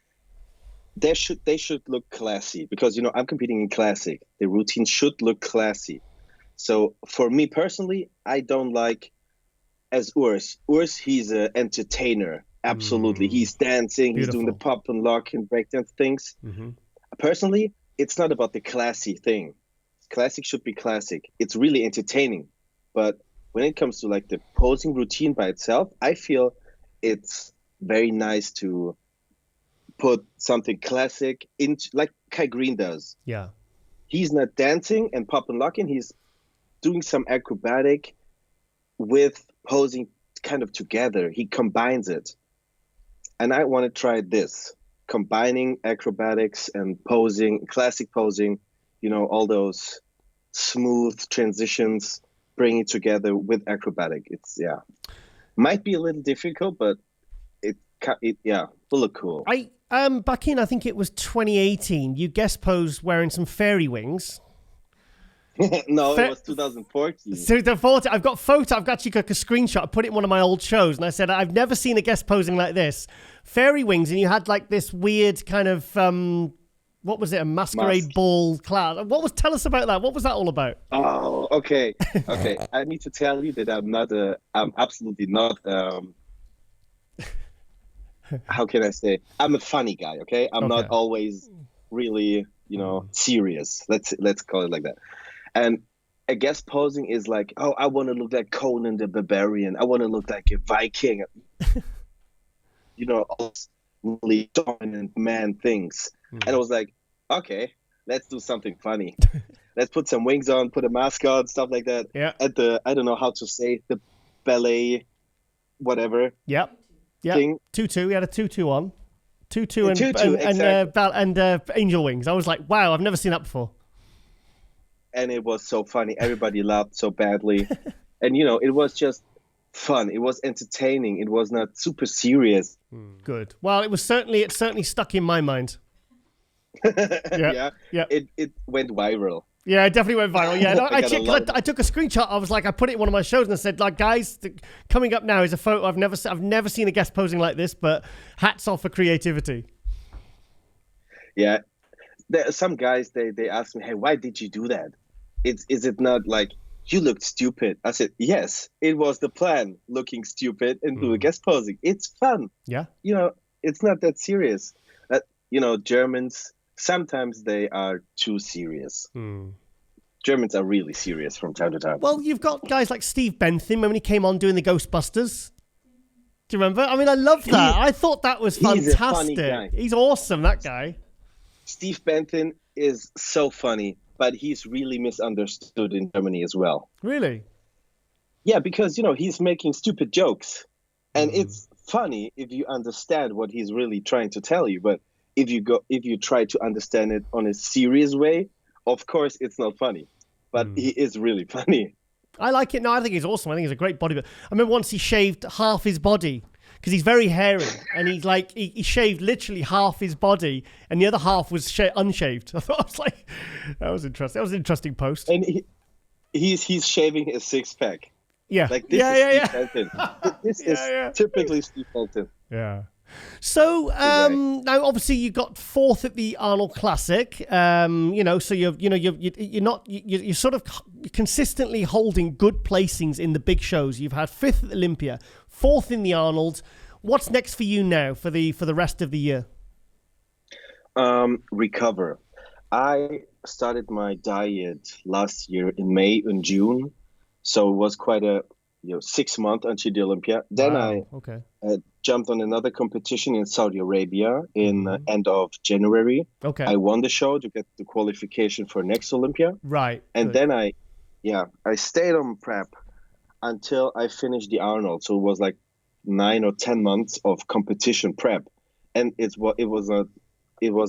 they should look classy, because I'm competing in classic. The routine should look classy. So for me personally, I don't like as Urs. He's an entertainer. Absolutely. He's dancing. Beautiful. He's doing the pop and lock and breakdance things. Personally, it's not about the classy thing. Classic should be classic. It's really entertaining. But when it comes to like the posing routine by itself, I feel it's very nice to put something classic into, like Kai Green does. Yeah. He's not dancing and pop and locking. He's doing some acrobatic with posing kind of together. He combines it. And I want to try this, combining acrobatics and posing, classic posing, all those smooth transitions, bring it together with acrobatic. Might be a little difficult, but it will look cool. Back in, I think it was 2018, you guest posed wearing some fairy wings. No, it was 2014. So the photo, I've got photo. I've actually got a screenshot. I put it in one of my old shows, and I said I've never seen a guest posing like this. Fairy wings, and you had like this weird kind of what was it? A masquerade ball cloud. Tell us about that. What was that all about? Oh, okay. I need to tell you that I'm absolutely not. How can I say? I'm a funny guy. Okay, I'm not always really, serious. Let's call it like that. And I guess posing is like, oh, I want to look like Conan the Barbarian. I want to look like a Viking. All really dominant man things. And I was like, okay, let's do something funny. Let's put some wings on, put a mask on, stuff like that. Yeah. At I don't know how to say, the ballet, whatever. Yep. Thing. 2-2. We had a 2-2 on. 2-2 and 2-2, exactly. and angel wings. I was like, wow, I've never seen that before. And it was so funny. Everybody laughed so badly. And, it was just fun. It was entertaining. It was not super serious. Good. Well, it certainly stuck in my mind. Yeah. It went viral. Yeah, it definitely went viral. Yeah, no, I took a screenshot. I put it in one of my shows and I said, like, guys, coming up now is a photo I've never seen a guest posing like this, but hats off for creativity. Yeah. There are some guys, they ask me, hey, why did you do that? Is it not like you looked stupid? I said, yes, it was the plan, looking stupid and do a guest posing. It's fun. Yeah. It's not that serious. Germans, sometimes they are too serious. Germans are really serious from time to time. Well, you've got guys like Steve Bentham when he came on doing the Ghostbusters. Do you remember? I mean, I love that. I thought that was fantastic. He's a funny guy. He's awesome, that guy. Steve Bentham is so funny, but he's really misunderstood in Germany as well. Really? Yeah, because, he's making stupid jokes. And it's funny if you understand what he's really trying to tell you. But if you try to understand it on a serious way, of course, it's not funny. But he is really funny. I like it. No, I think he's awesome. I think he's a great bodybuilder. I remember once he shaved half his body because he's very hairy, and he's like he shaved literally half his body, and the other half was unshaved. I thought that was interesting. That was an interesting post. And he's shaving his six pack. Yeah, like this is Steve Bentham. This is typically Steve Bentham. Yeah. So now, obviously, you got fourth at the Arnold Classic. So you're sort of consistently holding good placings in the big shows. You've had fifth at Olympia, fourth in the Arnold. What's next for you now for the rest of the year? Recover. I started my diet last year in May and June, so it was quite a 6 months until the Olympia. Then I jumped on another competition in Saudi Arabia in end of January. Okay. I won the show to get the qualification for next Olympia. Right. And then I stayed on prep until I finished the Arnold. So it was like 9 or 10 months of competition prep. And it was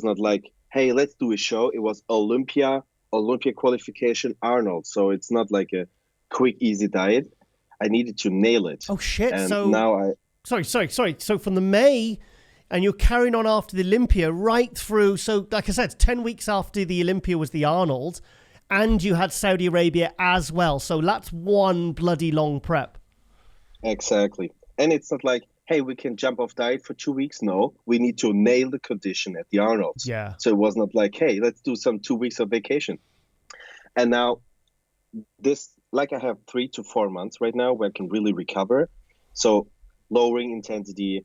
not like, hey, let's do a show. It was Olympia qualification, Arnold. So it's not like a quick, easy diet. I needed to nail it. Oh, shit. And so now Sorry. So from the May, and you're carrying on after the Olympia right through. So like I said, 10 weeks after the Olympia was the Arnold, and you had Saudi Arabia as well. So that's one bloody long prep. Exactly. And it's not like, hey, we can jump off diet for 2 weeks. No, we need to nail the condition at the Arnold. Yeah. So it was not like, hey, let's do some 2 weeks of vacation. And now I have 3 to 4 months right now where I can really recover. So lowering intensity,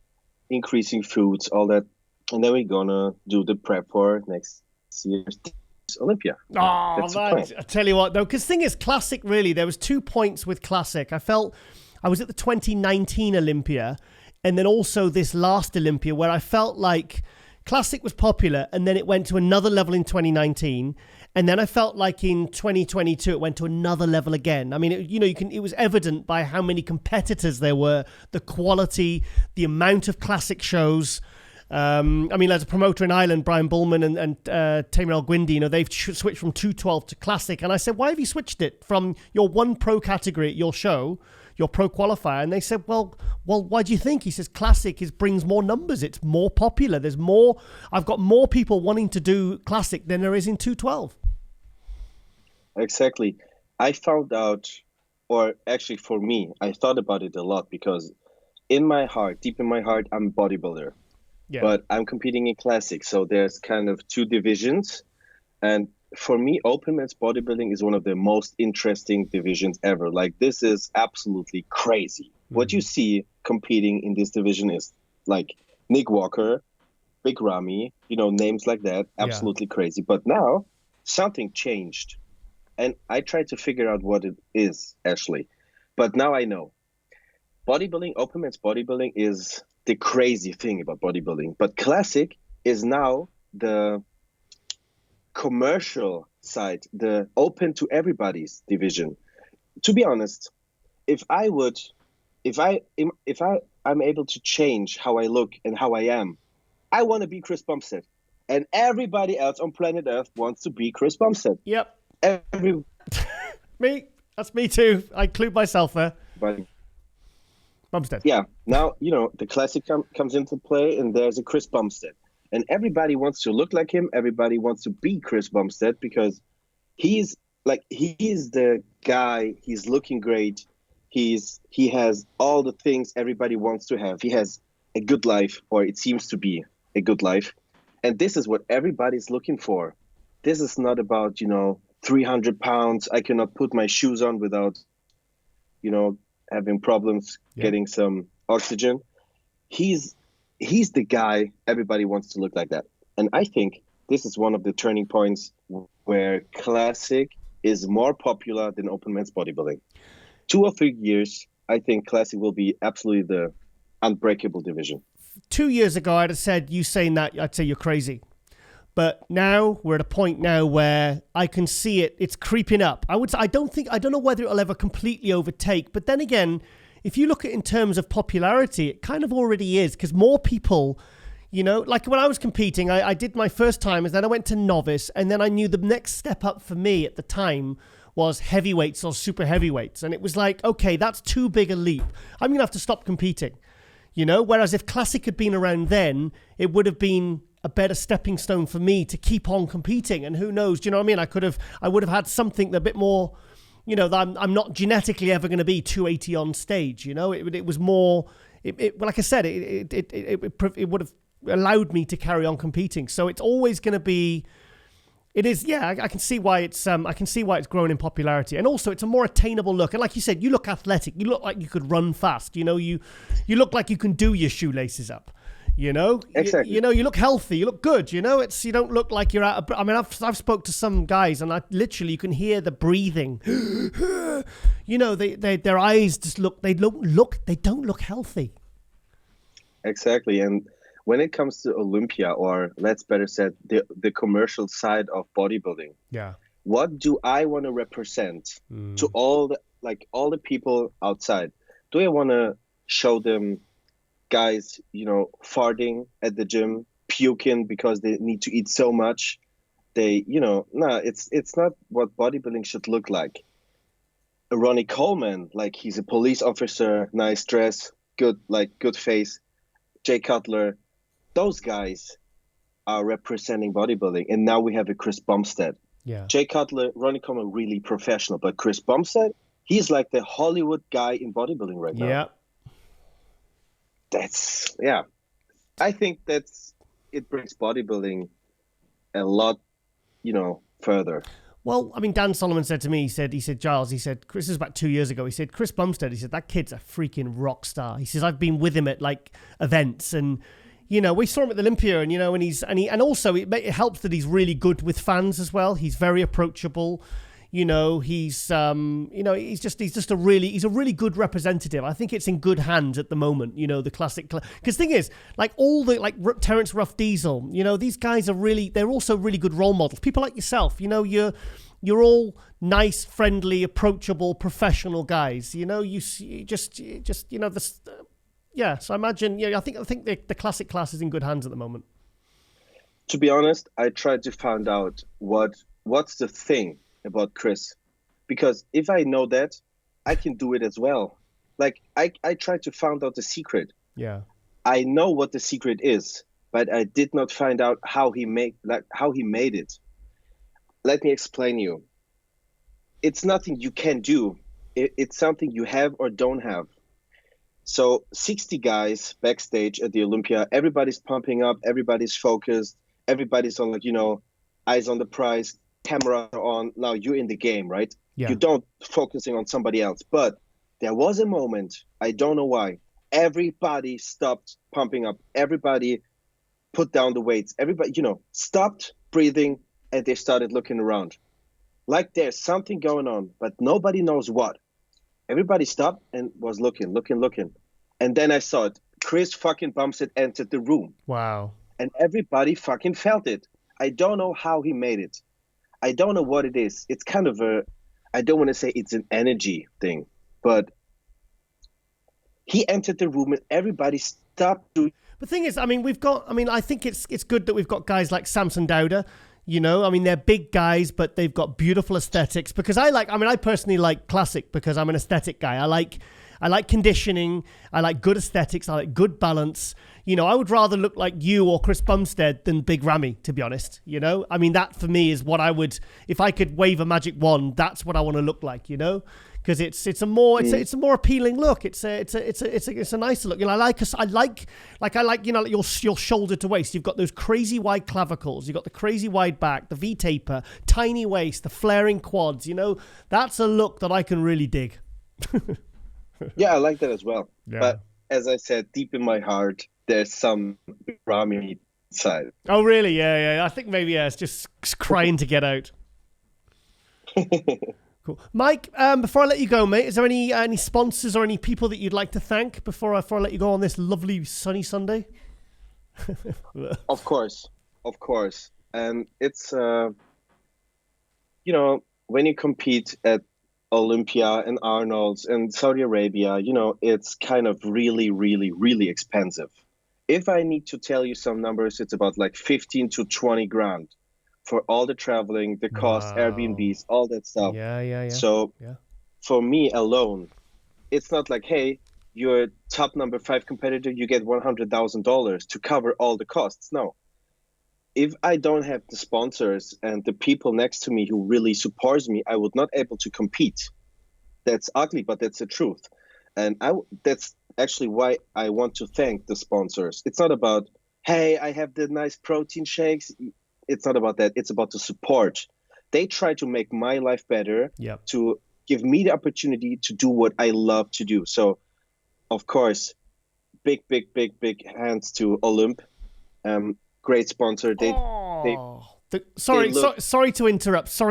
increasing foods, all that. And then we're going to do the prep for next year's Olympia. Oh, I tell you what, though, because thing is, Classic, really, there was 2 points with Classic. I felt I was at the 2019 Olympia and then also this last Olympia where I felt like Classic was popular and then it went to another level in 2019. And then I felt like in 2022, it went to another level again. I mean, it was evident by how many competitors there were, the quality, the amount of Classic shows. I mean, as a promoter in Ireland, Brian Bullman and Tamer El Guindi, they've switched from 212 to Classic. And I said, why have you switched it from your one pro category at your show, your pro qualifier? And they said, well, why do you think? He says, Classic brings more numbers. It's more popular. I've got more people wanting to do Classic than there is in 212. exactly. I found out, or actually for me, I thought about it a lot because in my heart, deep in my heart, I'm a bodybuilder, Yeah. but I'm competing in classic. So there's kind of two divisions. And for me, open men's bodybuilding is one of the most interesting divisions ever. Like, this is absolutely crazy. What you see competing in this division is like Nick Walker, Big Ramy, names like that. Absolutely crazy. But now something changed. And I tried to figure out what it is, actually. But now I know. Bodybuilding, open men's bodybuilding is the crazy thing about bodybuilding. But classic is now the commercial side, the open to everybody's division. To be honest, if I'm able to change how I look and how I am, I want to be Chris Bumstead. And everybody else on planet Earth wants to be Chris Bumstead. Yep. Every Me. That's me too. I include myself there. But Bumstead. yeah, now, the classic comes into play, and there's a Chris Bumstead. And everybody wants to look like him. Everybody wants to be Chris Bumstead because he is the guy. He's looking great. He has all the things everybody wants to have. He has a good life, or it seems to be a good life. And this is what everybody's looking for. This is not about, 300 pounds. I cannot put my shoes on without, having problems getting some oxygen. He's the guy everybody wants to look like that. And I think this is one of the turning points where classic is more popular than open men's bodybuilding. 2 or 3 years, I think classic will be absolutely the unbreakable division. 2 years ago, I'd have said, you saying that, I'd say you're crazy. But now we're at a point now where I can see it's creeping up. I don't know whether it'll ever completely overtake. But then again, if you look at it in terms of popularity, it kind of already is, because more people, like when I was competing, I did my first time, and then I went to novice, and then I knew the next step up for me at the time was heavyweights or super heavyweights. And it was like, okay, that's too big a leap. I'm going to have to stop competing, whereas if classic had been around then, it would have been a better stepping stone for me to keep on competing. And who knows, do you know what I mean? I would have had something a bit more, that I'm not genetically ever going to be 280 on stage. It was more, like I said, it would have allowed me to carry on competing. So it's always going to be, it is, yeah, I can see why it's grown in popularity. And also it's a more attainable look. And like you said, you look athletic, you look like you could run fast, you look like you can do your shoelaces up. Exactly. You look healthy, you look good, you don't look like you're out of, I've spoke to some guys, and you can hear the breathing. Their eyes just they don't look healthy. Exactly. And when it comes to Olympia, or let's better said, the commercial side of bodybuilding, what do I want to represent to all the people outside? Do I want to show them guys, farting at the gym, puking because they need to eat so much? It's not what bodybuilding should look like. Ronnie Coleman, like, he's a police officer, nice dress, good face. Jay Cutler, those guys are representing bodybuilding. And now we have a Chris Bumstead. Yeah. Jay Cutler, Ronnie Coleman, really professional, but Chris Bumstead, he's like the Hollywood guy in bodybuilding right now. Yeah. I think it brings bodybuilding a lot, further. Well, Dan Solomon said to me, he said, Giles, Chris, this is about 2 years ago. He said, Chris Bumstead, that kid's a freaking rock star. He says, I've been with him at like events, and, we saw him at the Olympia, and, and also it helps that he's really good with fans as well. He's very approachable. He's just a really good representative. I think it's in good hands at the moment, the classic, because thing is, like all the, like Terrence Ruff Diesel, these guys they're also really good role models. People like yourself, you're all nice, friendly, approachable, professional guys, so I imagine, I think the classic class is in good hands at the moment. To be honest, I tried to find out what's the thing about Chris, because if I know that, I can do it as well. Like, I tried to find out the secret. Yeah, I know what the secret is, but I did not find out how he made it. Let me explain you. it's nothing you can do. It's something you have or don't have. So 60 guys backstage at the Olympia, everybody's pumping up, everybody's focused, everybody's on, like, you know, eyes on the prize, camera on. Now you're in the game, right? Yeah. You don't focusing on somebody else. But there was a moment, I don't know why, everybody stopped pumping up. Everybody put down the weights. Everybody, you know, stopped breathing, and they started looking around. Like there's something going on, but nobody knows what. Everybody stopped and was looking. And then I saw it. Chris fucking Bumstead entered the room. Wow. And everybody fucking felt it. I don't know how he made it. I don't know what it is. It's kind of I don't want to say it's an energy thing, but he entered the room and everybody stopped doing. The thing is, I mean, I think it's good that we've got guys like Samson Dowda. You know, I mean, they're big guys, but they've got beautiful aesthetics. Because I personally like classic because I'm an aesthetic guy. I like conditioning. I like good aesthetics. I like good balance. You know, I would rather look like you or Chris Bumstead than Big Ramy, to be honest. You know, I mean, that for me is what I would, if I could wave a magic wand, that's what I want to look like, you know? Because it's a more appealing look. It's a nicer look. You know, I like you know, your shoulder to waist. You've got those crazy wide clavicles. You've got the crazy wide back, the V taper, tiny waist, the flaring quads. You know, that's a look that I can really dig. Yeah, I like that as well. Yeah. But as I said, deep in my heart, there's some Ramy side. Oh, really? Yeah. I think maybe it's just crying to get out. Cool. Mike, before I let you go, mate, is there any sponsors or any people that you'd like to thank before I let you go on this lovely sunny Sunday? Of course. And it's, you know, when you compete at Olympia and Arnold's and Saudi Arabia, you know, it's kind of really, really, really expensive. If I need to tell you some numbers, it's about like 15 to 20 grand. For all the traveling, the cost, wow. Airbnbs, all that stuff. Yeah. So for me alone, it's not like, hey, you're a top number 5 competitor, you get $100,000 to cover all the costs. No. If I don't have the sponsors and the people next to me who really supports me, I would not able to compete. That's ugly, but that's the truth. And that's actually why I want to thank the sponsors. It's not about, hey, I have the nice protein shakes. It's not about that. It's about the support. They try to make my life better, to give me the opportunity to do what I love to do. So, of course, big hands to Olymp. Great sponsor. Sorry to interrupt.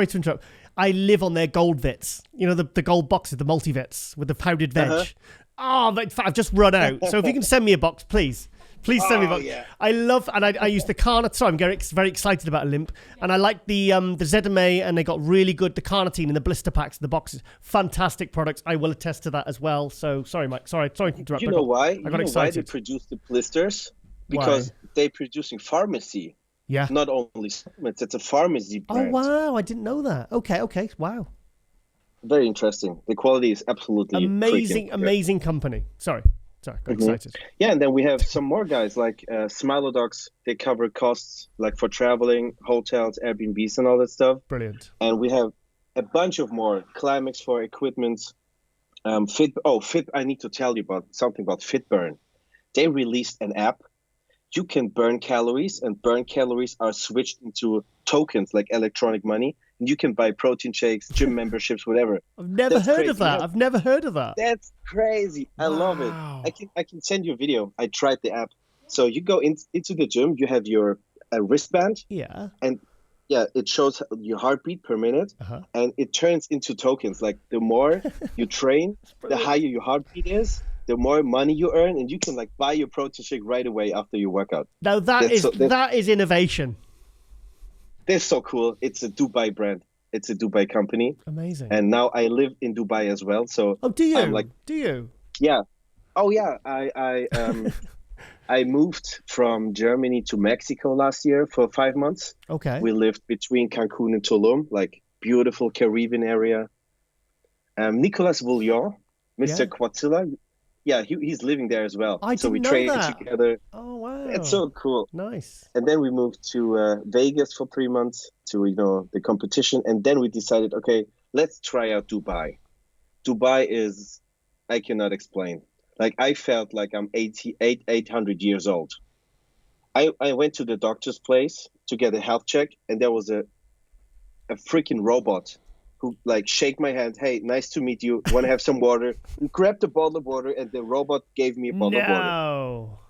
I live on their gold vits. You know, the gold boxes, the multi-vits with the powdered veg. Oh, I've just run out. So if you can send me a box, please. Please send me a box. Yeah. I love, and I use the carnitine. Sorry, I'm very excited about Olymp. And I like the ZMA, and they got really good, the carnitine in the blister packs, the boxes. Fantastic products. I will attest to that as well. So sorry, Mike. Sorry to interrupt. You know why? I got excited. Why they produce the blisters? Because they're producing pharmacy. Yeah. Not only supplements, it's a pharmacy brand. Oh, wow. I didn't know that. Okay. Wow. Very interesting. The quality is absolutely amazing company. Sorry, got excited. Yeah, and then we have some more guys like Smilodocs. They cover costs like for traveling, hotels, Airbnbs, and all that stuff. Brilliant. And we have a bunch of more. Climax for equipment. Fit. I need to tell you about something about FitBurn. They released an app. You can burn calories, and burn calories are switched into tokens like electronic money. And you can buy protein shakes, gym memberships, whatever. I've never heard of that. That's crazy. I love it. I can send you a video. I tried the app. So you go into the gym. You have your wristband. Yeah. And it shows your heartbeat per minute, and it turns into tokens. Like the more you train, the higher your heartbeat is. The more money you earn, and you can like buy your protein shake right away after your workout. Now that is innovation. That's so cool. It's a Dubai brand. It's a Dubai company. Amazing. And now I live in Dubai as well. So do you? Do you? Yeah. Oh yeah. I moved from Germany to Mexico last year for 5 months. Okay. We lived between Cancun and Tulum, like beautiful Caribbean area. Nicolas Vouillon, Mr. Quatzilla. Yeah, he's living there as well. So we trained together. Oh, wow. It's so cool. Nice. And then we moved to Vegas for 3 months to, the competition. And then we decided, okay, let's try out Dubai. Dubai is, I cannot explain. Like, I felt like I'm 800 years old. I went to the doctor's place to get a health check, and there was a freaking robot who like shake my hand. Hey, nice to meet you. Want to have some water? And grabbed a bottle of water, and the robot gave me a bottle of water. No.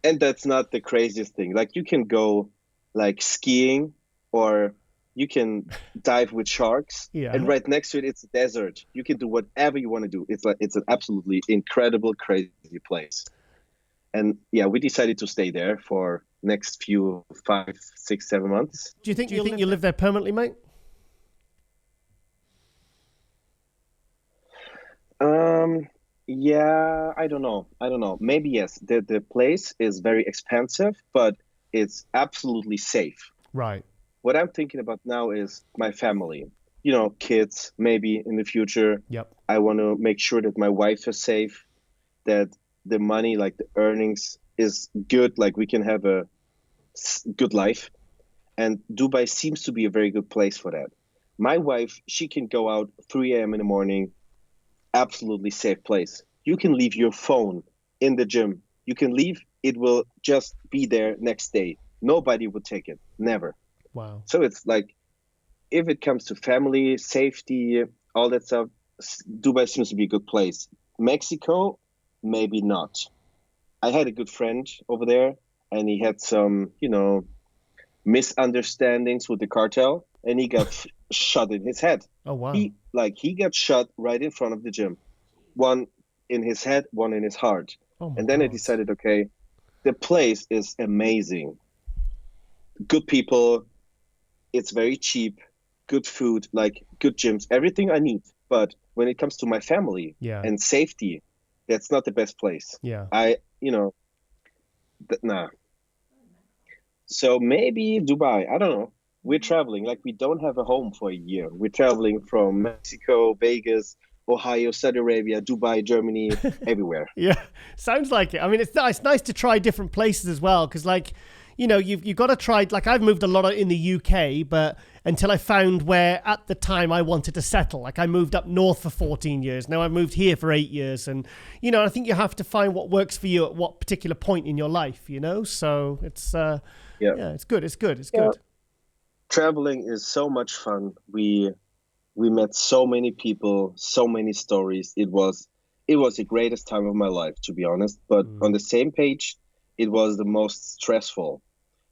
And that's not the craziest thing. Like, you can go like skiing, or you can dive with sharks. Yeah. And right next to it, it's a desert. You can do whatever you want to do. It's an absolutely incredible, crazy place. And yeah, we decided to stay there for next few 5, 6, 7 months. Do you think you'll live there permanently, mate? Yeah, I don't know. Maybe yes. The place is very expensive, but it's absolutely safe. Right. What I'm thinking about now is my family. You know, kids, maybe in the future. Yep. I want to make sure that my wife is safe, that the money, like the earnings, is good, like we can have a good life. And Dubai seems to be a very good place for that. My wife, she can go out 3 a.m. in the morning, absolutely safe place. You can leave your phone in the gym. You can leave, it will just be there next day. Nobody would take it, never. Wow. So it's like, if it comes to family, safety, all that stuff, Dubai seems to be a good place. Mexico, maybe not. I had a good friend over there, and he had some, misunderstandings with the cartel, and he got shot in his head. Oh, wow. He got shot right in front of the gym. One in his head, one in his heart. Oh, and then God. I decided, okay, the place is amazing. Good people. It's very cheap. Good food, like good gyms, everything I need. But when it comes to my family and safety, that's not the best place. Yeah. Nah. So maybe Dubai, I don't know. We're traveling, like we don't have a home for a year. We're traveling from Mexico, Vegas, Ohio, Saudi Arabia, Dubai, Germany, everywhere. Yeah, sounds like it. I mean, it's nice to try different places as well, because you've got to try, like I've moved a lot in the UK, but until I found where at the time I wanted to settle. Like I moved up north for 14 years. Now I've moved here for 8 years. And, I think you have to find what works for you at what particular point in your life, So it's, it's good. It's good. Traveling is so much fun. We met so many people, so many stories. It was the greatest time of my life, to be honest. But on the same page, it was the most stressful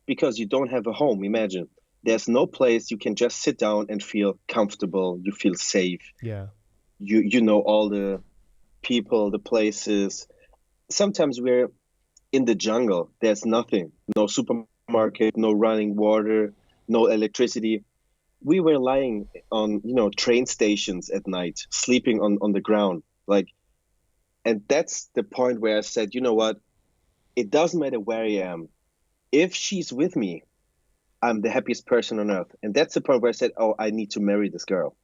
because you don't have a home. Imagine there's no place you can just sit down and feel comfortable. You feel safe. Yeah. You know all the people, the places. Sometimes we're in the jungle. There's nothing. No supermarket, no running water, no electricity. We were lying on, train stations at night, sleeping on the ground. And that's the point where I said, you know what? It doesn't matter where I am. If she's with me, I'm the happiest person on earth. And that's the point where I said, oh, I need to marry this girl.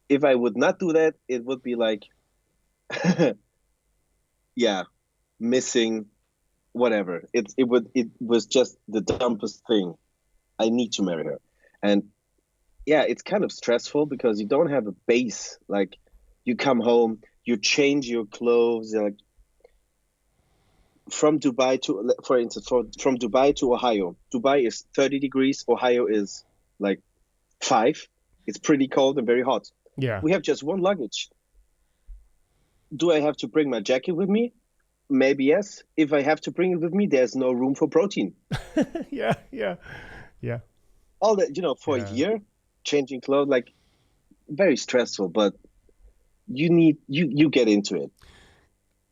If I would not do that, it would be like, missing whatever. It was just the dumbest thing. I need to marry her. And it's kind of stressful because you don't have a base. Like you come home, you change your clothes, like from Dubai to, for instance, from Dubai to Ohio. Dubai is 30 degrees. Ohio is like 5. It's pretty cold and very hot. Yeah. We have just one luggage. Do I have to bring my jacket with me? Maybe yes. If I have to bring it with me, there's no room for protein. Yeah. All that, for a year, changing clothes, like very stressful, but you get into it.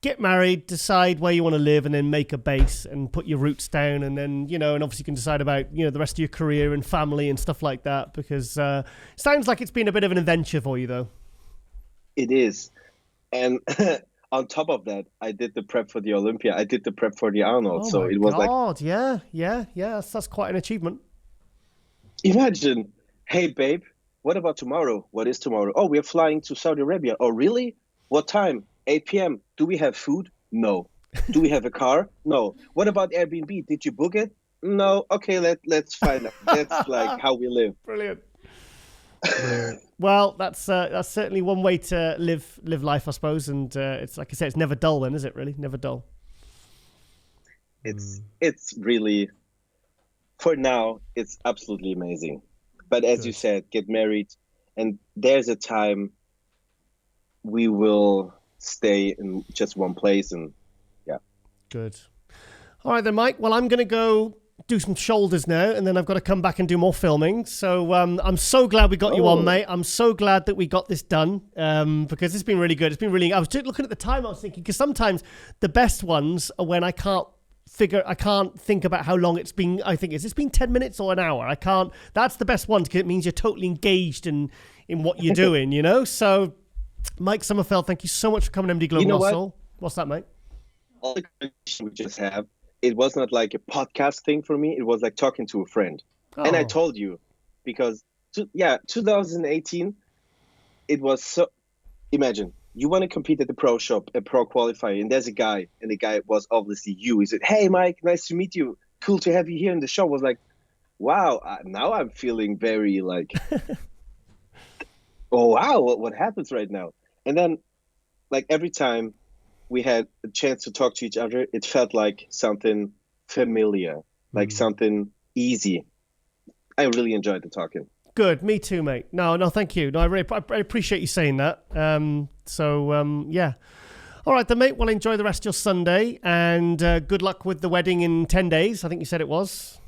Get married, decide where you want to live, and then make a base and put your roots down. And then, and obviously you can decide about, the rest of your career and family and stuff like that, because it sounds like it's been a bit of an adventure for you, though. It is. And on top of that, I did the prep for the Olympia. I did the prep for the Arnold. So it was God. Yeah. That's quite an achievement. Imagine, hey, babe, what about tomorrow? What is tomorrow? Oh, we're flying to Saudi Arabia. Oh, really? What time? 8 p.m. Do we have food? No. Do we have a car? No. What about Airbnb? Did you book it? No. Okay, let's find out. That's like how we live. Brilliant. Brilliant. Well, that's certainly one way to live life, I suppose. And it's like I say, it's never dull then, is it really? Never dull. It's really, for now, it's absolutely amazing. But as you said, get married, and there's a time we will stay in just one place, and yeah. Good. All right then, Mike. Well, I'm going to go do some shoulders now, and then I've got to come back and do more filming. So I'm so glad we got you on, mate. I'm so glad that we got this done because it's been really good. It's been really. I was just looking at the time. I was thinking because sometimes the best ones are when I can't think about how long it's been. I think it's been 10 minutes or an hour. I can't. That's the best ones because it means you're totally engaged in what you're doing. You know. So, Mike Sommerfeld, thank you so much for coming to MD Global Muscle. What's that, mate? All the conversation we just have. It was not like a podcast thing for me. It was like talking to a friend. Oh. And I told you because, 2018, it was so. Imagine you want to compete at the pro shop, a pro qualifier, and there's a guy, and the guy was obviously you. He said, "Hey, Mike, nice to meet you. Cool to have you here in the show." I was like, wow, now I'm feeling very like, oh, wow, what happens right now? And then, like, every time we had a chance to talk to each other, it felt like something familiar, like something easy. I really enjoyed the talking. Good, me too, mate. No, thank you. No, I appreciate you saying that. Yeah. All right then, mate. Well, enjoy the rest of your Sunday, and good luck with the wedding in 10 days. I think you said it was.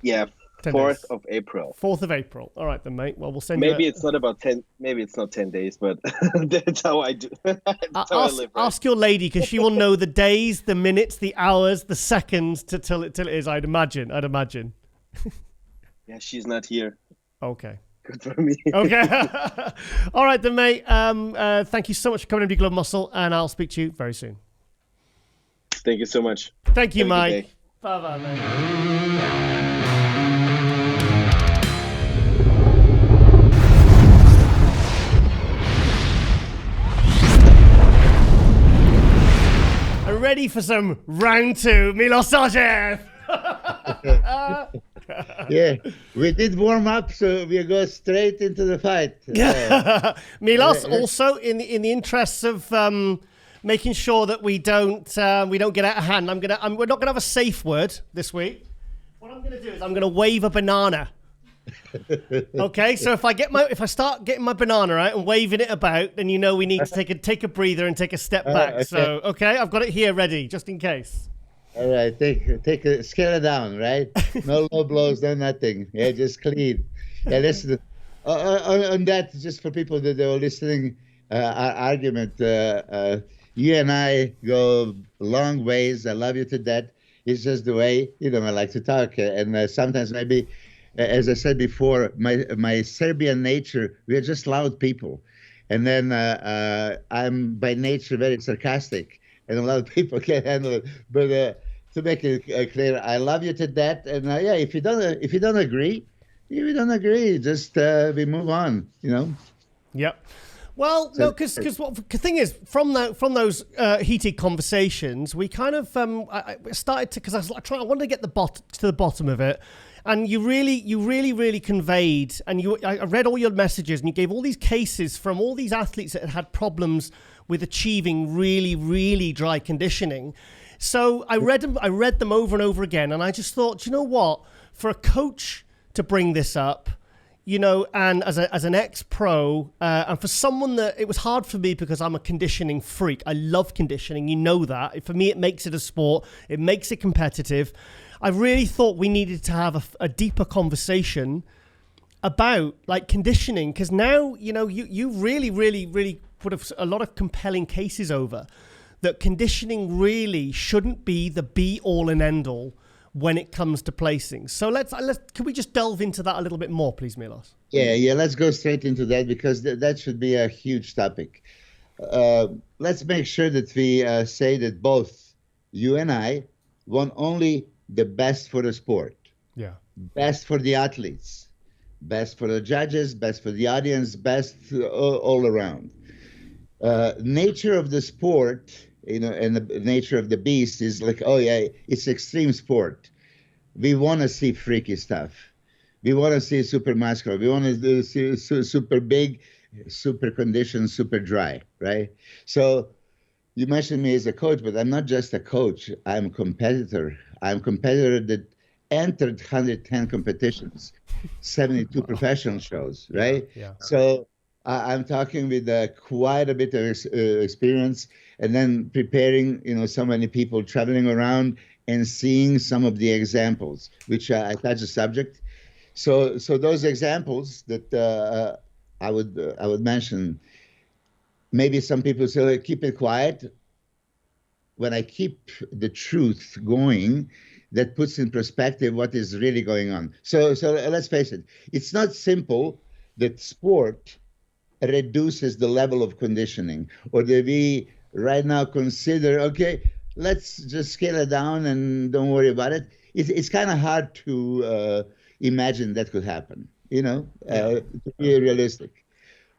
Yeah, 4th of April. 4th of April. All right then, mate. Well, we'll send maybe you. It's not about 10. Maybe it's not 10 days, but that's how I do. I live, right? Ask your lady because she will know the days, the minutes, the hours, the seconds till it is. I'd imagine. Yeah, she's not here. Okay. Good for me. Okay. All right then, mate. Thank you so much for coming to Global Muscle, and I'll speak to you very soon. Thank you so much. Thank you, Mike. Bye-bye, mate. Ready for some round 2, Milos Sarcev. Yeah, we did warm up, so we go straight into the fight. Milos, also in the interests of making sure that we don't get out of hand, we're not gonna have a safe word this week. What I'm gonna do is I'm gonna wave a banana. Okay, so if I start getting my banana out and waving it about, then you know we need to take a breather and take a step back. Okay. So okay, I've got it here ready just in case. All right, scale it down, right? No low blows, no nothing. Yeah, just clean. Yeah, listen. On that, just for people that are listening, our argument. You and I go long ways. I love you to death. It's just the way I like to talk, and sometimes maybe. As I said before, my Serbian nature, we are just loud people. And then I'm by nature very sarcastic, and a lot of people can't handle it. But to make it clear, I love you to death. And if you don't agree, we don't agree. Just we move on, Yep. Well, no, because the thing is, from those heated conversations, we kind of I started to, because I wanted to get to the bottom of it. And you really conveyed, and I read all your messages, and you gave all these cases from all these athletes that had problems with achieving really, really dry conditioning. So I read them over and over again, and I just thought, you know what? For a coach to bring this up, and as an ex-pro, and for someone that it was hard for me because I'm a conditioning freak. I love conditioning, you know that. For me, it makes it a sport. It makes it competitive. I really thought we needed to have a deeper conversation about like conditioning, because now, you really put a lot of compelling cases over that conditioning really shouldn't be the be all and end all when it comes to placing. So can we just delve into that a little bit more, please, Milos? Yeah, let's go straight into that, because that should be a huge topic. Let's make sure that we say that both you and I want only the best for the sport. Yeah. Best for the athletes, best for the judges, best for the audience, best all around. Nature of the sport, and the nature of the beast is like, it's extreme sport. We want to see freaky stuff. We want to see super muscular. We want to see super big, super conditioned, super dry, right? So you mentioned me as a coach, but I'm not just a coach. I'm a competitor. I'm a competitor that entered 110 competitions, 72 professional shows, right? Yeah. So I'm talking with quite a bit of experience, and then preparing, so many people, traveling around and seeing some of the examples, which I touch the subject. So those examples that I would mention. Maybe some people say, keep it quiet. When I keep the truth going, that puts in perspective what is really going on. So let's face it. It's not simple that sport reduces the level of conditioning, or that we right now consider, okay, let's just scale it down and don't worry about it. It's kind of hard to imagine that could happen, to be realistic.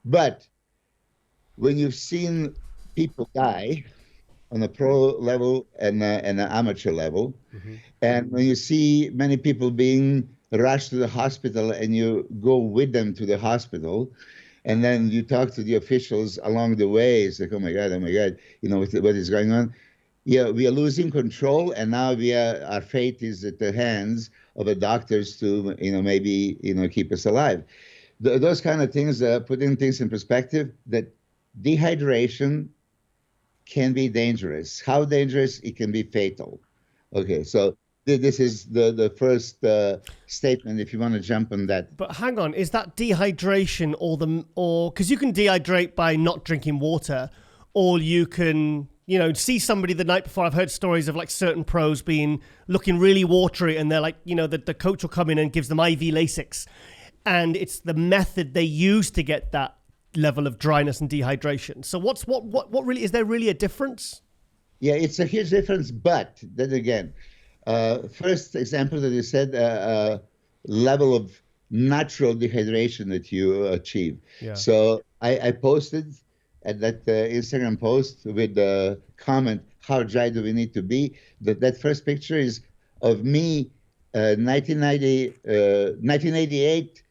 But when you've seen people die on a pro level and an amateur level, and when you see many people being rushed to the hospital and you go with them to the hospital, and then you talk to the officials along the way, it's like, oh my God, what is going on? Yeah, we are losing control, and now our fate is at the hands of the doctors to, maybe, keep us alive. Those kind of things, putting things in perspective, that dehydration can be dangerous. How dangerous? It can be fatal. Okay, so this is the first statement, if you want to jump on that. But hang on, is that dehydration or because you can dehydrate by not drinking water, or you can, see somebody the night before. I've heard stories of like certain pros looking really watery, and they're like, the coach will come in and gives them IV Lasix, and it's the method they use to get that level of dryness and dehydration. So what really, is there really a difference? Yeah, it's a huge difference, but then again, first example that you said, level of natural dehydration that you achieve. Yeah. So I posted at that Instagram post with the comment, how dry do we need to be? That first picture is of me, 1988,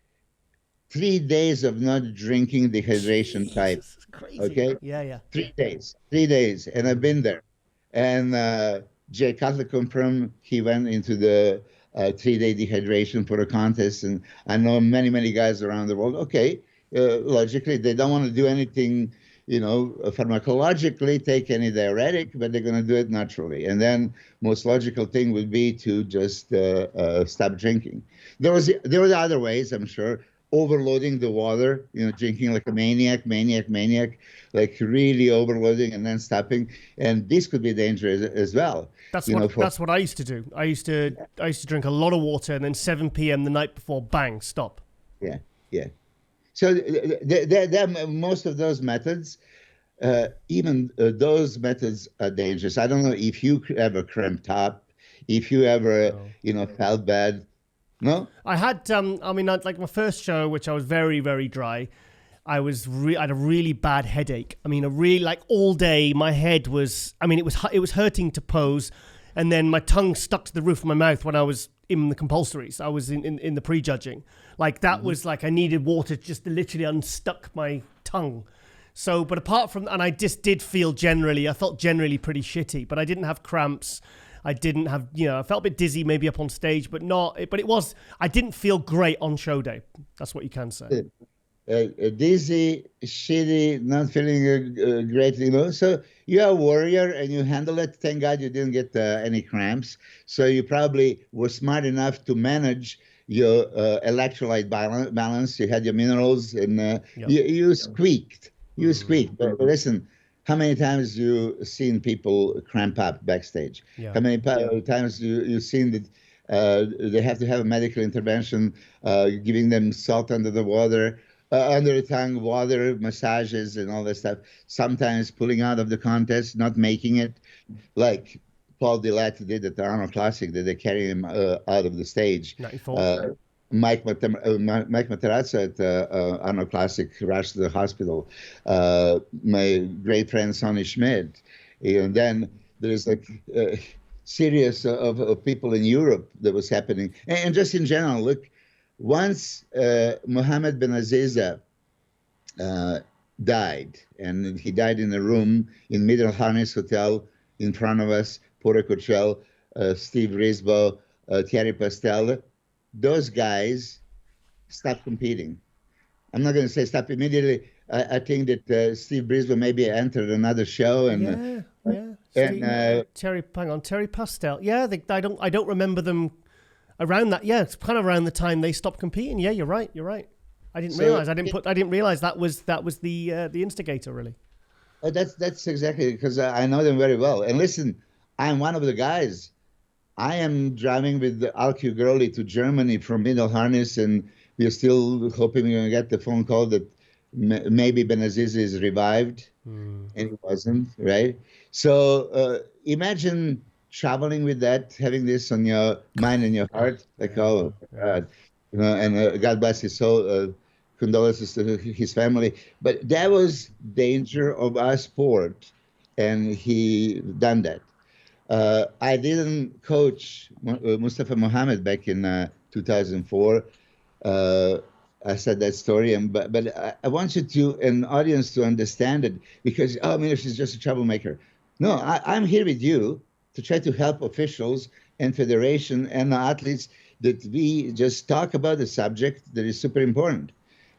3 days of not drinking dehydration type. Crazy. Okay? Yeah. 3 days. 3 days. And I've been there. And Jay Cutler confirmed he went into the 3-day dehydration for a contest. And I know many, many guys around the world. Okay, logically, they don't want to do anything, pharmacologically, take any diuretic, but they're going to do it naturally. And then most logical thing would be to just stop drinking. There were other ways, I'm sure. Overloading the water, drinking like a maniac, like really overloading and then stopping, and this could be dangerous as well. That's what I used to do. I used to drink a lot of water, and then 7 p.m. the night before, bang, stop. Yeah. So most of those methods, even those methods are dangerous. I don't know if you ever cramped up, if you ever felt bad. No, I had. Like my first show, which I was very, very dry. I had a really bad headache. All day, my head was. It was hurting to pose, and then my tongue stuck to the roof of my mouth when I was in the compulsories. I was in the prejudging. Like that was like I needed water just to literally unstuck my tongue. So, but apart from, and I just did feel I felt generally pretty shitty, but I didn't have cramps. I didn't have, I felt a bit dizzy maybe up on stage, but I didn't feel great on show day. That's what you can say. Dizzy, shitty, not feeling great, So you're a warrior and you handle it. Thank God you didn't get any cramps. So you probably were smart enough to manage your electrolyte balance. You had your minerals and you squeaked. You squeaked. But listen, how many times you seen people cramp up backstage? Yeah. How many times you've seen that they have to have a medical intervention, giving them salt under the water, under the tongue, water, massages, and all that stuff. Sometimes pulling out of the contest, not making it, like Paul Dillette did at the Arnold Classic, that they carry him out of the stage. 94. Mike Materazzo at Arnold Classic rushed to the hospital. My great friend Sonny Schmidt. And then there's like a series of people in Europe that was happening. And just in general, look, once Mohammed Ben Aziza died, and he died in a room in Middle Harness Hotel in front of us, Porter Cochelle, Steve Risbo, Thierry Pastel. Those guys stopped competing. I'm not going to say stop immediately. I think that Steve Brisbane maybe entered another show, and Terry Pastel. Yeah, I don't remember them around that. Yeah, it's kind of around the time they stopped competing. Yeah, you're right. I didn't realize. I didn't realize that was the instigator, really. That's exactly, because I know them very well. And listen, I'm one of the guys. I am driving with Alki Gurley to Germany from Middle Harness, and we're still hoping we're going to get the phone call that maybe Ben Aziz is revived, and he wasn't, right? So imagine traveling with that, having this on your mind and your heart, like, oh, God. You know, and God bless his soul, condolences to his family. But that was danger of our sport, and he done that. I didn't coach Mustafa Mohammed back in 2004. I said that story, but I want you to, an audience, to understand it, because, oh, Milos is just a troublemaker. No, I'm here with you to try to help officials and federation and athletes that we just talk about the subject that is super important.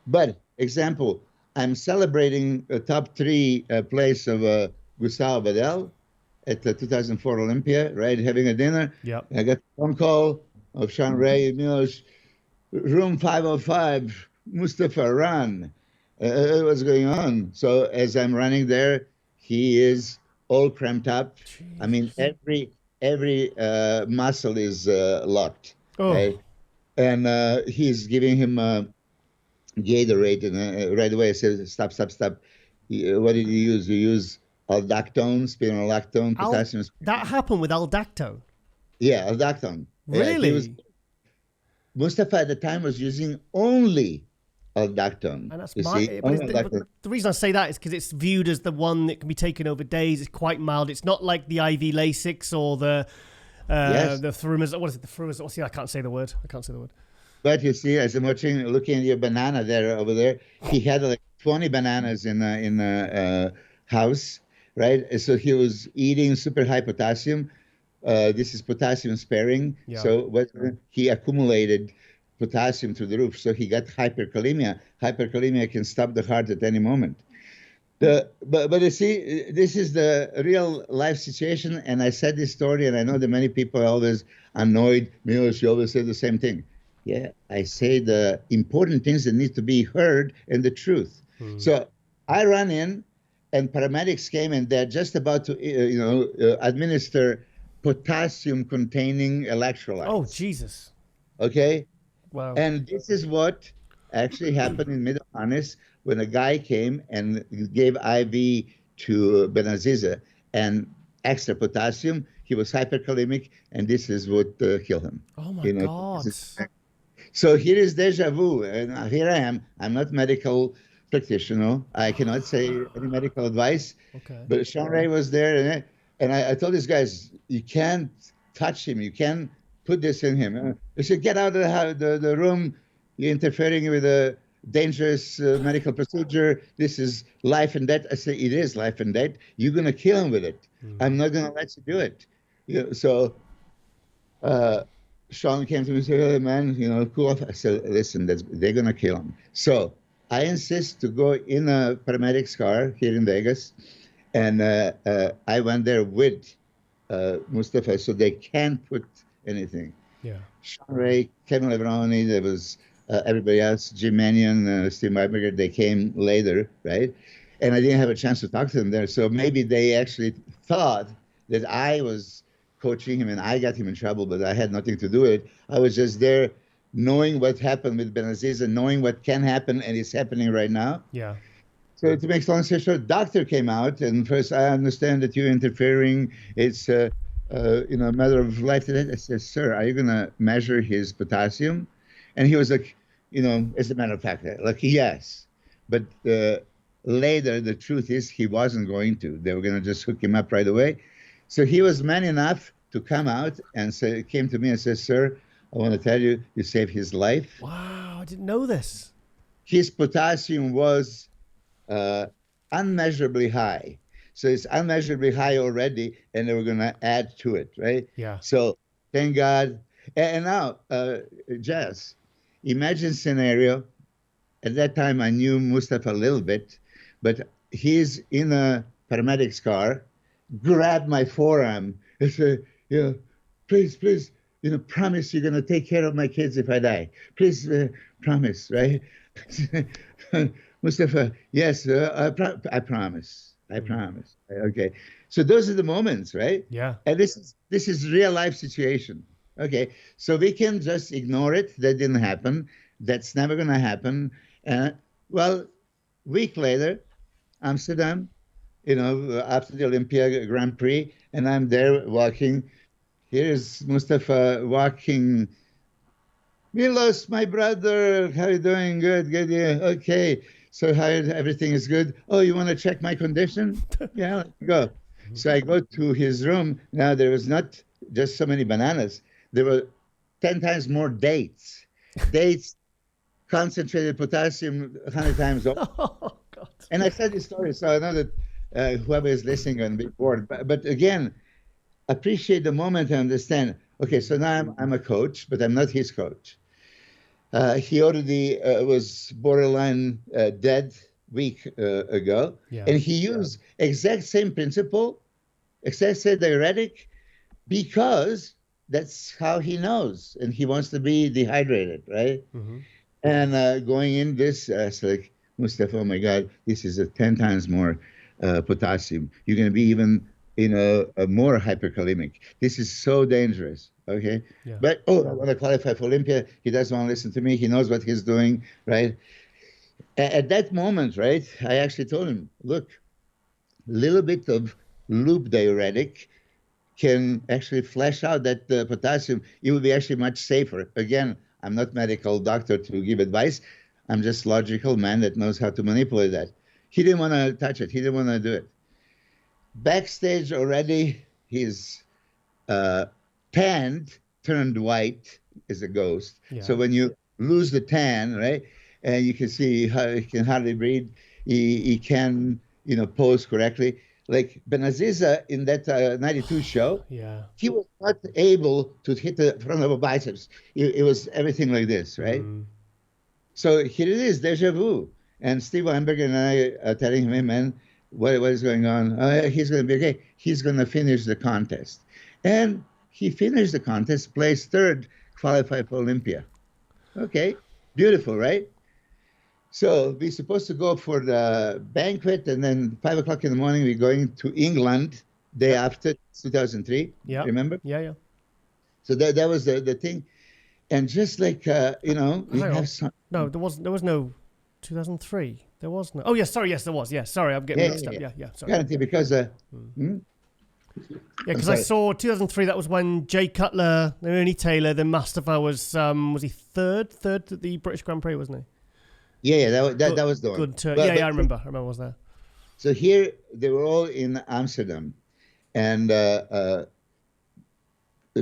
But, example, I'm celebrating a top 3 place of Gustavo Badel at the 2004 Olympia, right, having a dinner. Yep. I got a phone call of Sean Ray, Milos, room 505, Mustafa, run. What's going on? So as I'm running there, he is all cramped up. Jeez. I mean, every muscle is locked. Oh. Right? And he's giving him Gatorade, and right away I said, stop. What did you use? You use aldactone, spironolactone, potassium. That happened with aldactone? Yeah, aldactone. Really? Mustafa at the time was using only aldactone. And that's the reason I say that is because it's viewed as the one that can be taken over days. It's quite mild. It's not like the IV Lasix or the Thrumas. What is it? The Thrumas. See, I can't say the word. But you see, as I'm looking at your banana over there, he had like 20 bananas in the house, right? So he was eating super high potassium. This is potassium sparing. Yeah. So he accumulated potassium through the roof. So he got hyperkalemia. Hyperkalemia can stop the heart at any moment. But you see, this is the real life situation. And I said this story, and I know that many people are always annoyed. Milos, you always say the same thing. Yeah, I say the important things that need to be heard and the truth. Mm-hmm. So I ran in, and paramedics came, and they're just about to, administer potassium-containing electrolytes. Oh, Jesus. Okay? Wow. And this is what actually happened in Middle Harness when a guy came and gave IV to Ben Aziza and extra potassium. He was hyperkalemic, and this is what killed him. Oh, my God. So here is deja vu, and here I am. I'm not medical practitioner. I cannot say any medical advice. Okay. But Sean Ray was there, and I told these guys, you can't touch him. You can't put this in him. They said, get out of the room. You're interfering with a dangerous medical procedure. This is life and death. I said, it is life and death. You're going to kill him with it. Mm-hmm. I'm not going to let you do it. So Sean came to me and said, hey, man, cool off. I said, listen, they're going to kill him. So I insist to go in a paramedic's car here in Vegas. And I went there with Mustafa, so they can't put anything. Yeah. Sean Ray, Kevin Levroni, there was everybody else, Jim Mannion, Steve Meiberger, they came later, right? And I didn't have a chance to talk to them there. So maybe they actually thought that I was coaching him and I got him in trouble, but I had nothing to do with it. I was just there knowing what happened with Ben Aziz and knowing what can happen, and it's happening right now. Yeah. So to make long story short, doctor came out, and first, I understand that you're interfering. It's a matter of life. I said, sir, are you going to measure his potassium? And he was like, as a matter of fact, like, yes. But later, the truth is he wasn't going to. They were going to just hook him up right away. So he was man enough to come out and came to me and said, sir, I want to tell you, you saved his life. Wow, I didn't know this. His potassium was unmeasurably high. So it's unmeasurably high already, and they were going to add to it, right? Yeah. So thank God. And now, Jess, imagine scenario. At that time, I knew Mustafa a little bit, but he's in a paramedic's car, grabbed my forearm and said, please, promise you're going to take care of my kids if I die. Please, promise, right? Mustafa, yes, I promise. I promise. Okay. So those are the moments, right? Yeah. And this is real life situation. Okay. So we can just ignore it. That didn't happen. That's never going to happen. Well, week later, Amsterdam, after the Olympia Grand Prix, and I'm there walking. Here's Mustafa walking. Milos, my brother, how you doing? Good, yeah. Okay. So how everything is good? Oh, you want to check my condition? Yeah, let's go. So I go to his room. Now there was not just so many bananas. There were 10 times more dates. Dates, concentrated potassium 100 times over. Oh, God. And I said this story, so I know that whoever is listening on be bored. But again, appreciate the moment and understand. Okay, so now I'm a coach, but I'm not his coach. He already was borderline dead week ago, and he used exact same principle, exact same diuretic, because that's how he knows, and he wants to be dehydrated, right? Mm-hmm. And going in this, it's like, Mustafa, oh my God, this is 10 times more potassium. You're going to be even, more hyperkalemic. This is so dangerous. Okay. Yeah. But, I want to qualify for Olympia. He doesn't want to listen to me. He knows what he's doing. Right. At that moment, right, I actually told him, look, a little bit of loop diuretic can actually flush out that potassium. It will be actually much safer. Again, I'm not medical doctor to give advice. I'm just logical man that knows how to manipulate that. He didn't want to touch it. He didn't want to do it. Backstage already, his tan turned white as a ghost. Yeah. So when you lose the tan, right, and you can see how he can hardly breathe, he can, pose correctly. Like Benaziza in that 92 show, he was not able to hit the front of a biceps. It was everything like this, right? Mm. So here it is, deja vu. And Steve Weinberger and I are telling him, hey, man, what is going on? He's going to be okay. He's going to finish the contest. And he finished the contest, placed third, qualified for Olympia. Okay, beautiful, right? So we're supposed to go for the banquet, and then 5 o'clock in the morning, we're going to England, day after, 2003. Yeah. Remember? Yeah. So that was the thing. And just like, we have some... No, there was no 2003. There was no... Oh, yes, sorry, yes, there was. Yeah, sorry, I'm getting mixed up. Yeah, sorry. Guarantee, because... Yeah, because I saw 2003, that was when Jay Cutler, then Ernie Taylor, then Mustafa was he third at the British Grand Prix, wasn't he? Yeah, that was the one. Good turn. I remember I was there. So here, they were all in Amsterdam. And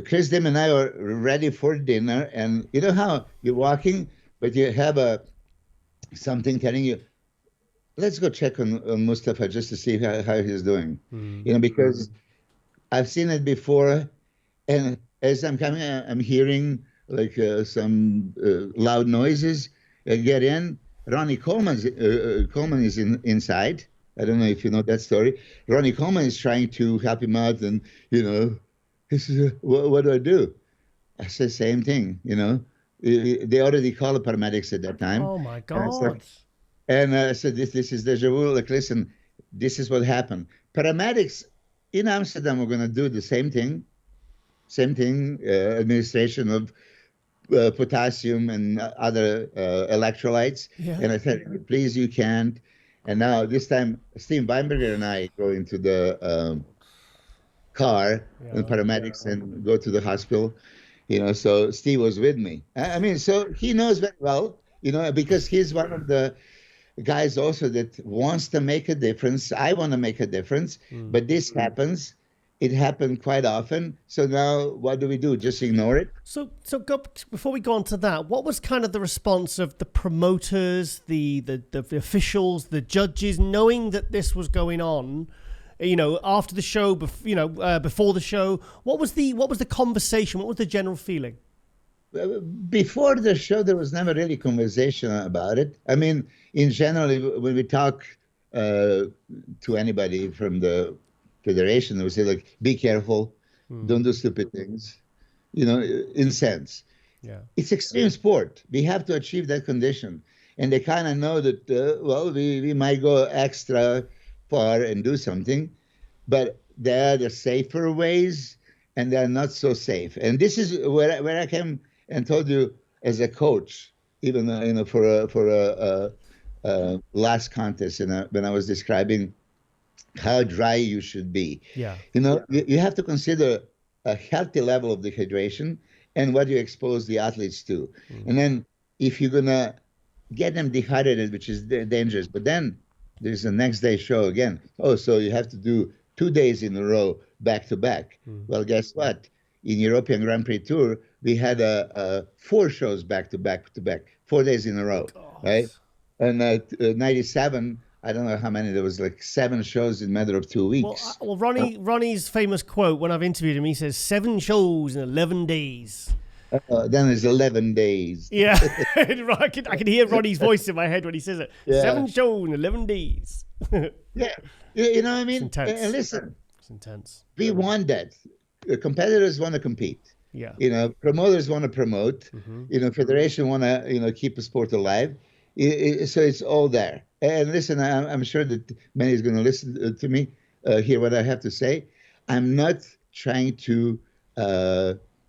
Chris Dim and I were ready for dinner. And you know how you're walking, but you have something telling you, let's go check on Mustafa just to see how he's doing. Mm. Because I've seen it before. And as I'm coming, I'm hearing like some loud noises. I get in. Ronnie Coleman is inside. I don't know if you know that story. Ronnie Coleman is trying to help him out, and he says, "What do I do?" I said, "Same thing." They already called the paramedics at that time. Oh my God! And I said, "This is deja vu. Like, listen, this is what happened." Paramedics in Amsterdam are going to do the same thing. Administration of potassium and other electrolytes. Yeah. And I said, please, you can't. And now this time, Steve Weinberger and I go into the car and paramedics and go to the hospital. So Steve was with me. I mean, so he knows very well, because he's one of the guys also that wants to make a difference. I want to make a difference, but this happens it happened quite often. So now what do we do? Just ignore it? So before we go on to that, what was kind of the response of the promoters, the officials, the judges, knowing that this was going on? You know, after the show, before the show, what was the conversation? What was the general feeling? Before the show, there was never really conversation about it. I mean, in general, when we talk to anybody from the federation, we say, like, be careful, don't do stupid things, you know, in sense. Yeah. It's extreme sport. We have to achieve that condition. And they kind of know that, we might go extra far and do something, but there are the safer ways and they're not so safe. And this is where I came and told you as a coach, even for a last contest, when I was describing how dry you should be. Yeah. You know, you have to consider a healthy level of dehydration and what you expose the athletes to. And then if you're gonna get them dehydrated, which is dangerous, but then there's the next day show again. Oh, so you have to do 2 days in a row, back to back. Well, guess what? In European Grand Prix Tour, we had 4 shows back to back, 4 days in a row, right? And 97, I don't know how many, there was like 7 shows in a matter of 2 weeks. Well, Ronnie's famous quote when I've interviewed him, he says, 7 shows in 11 days. Then it's 11 days. Yeah, I can hear Ronnie's voice in my head when he says it. Yeah. 7 shows in 11 days. Yeah, you know what I mean? It's intense. And listen, it's intense. we want that. Competitors want to compete. Yeah. You know, promoters want to promote. You know, federation want to, keep a sport alive. So it's all there. And listen, I'm sure that many is going to listen to me, hear what I have to say. I'm not trying to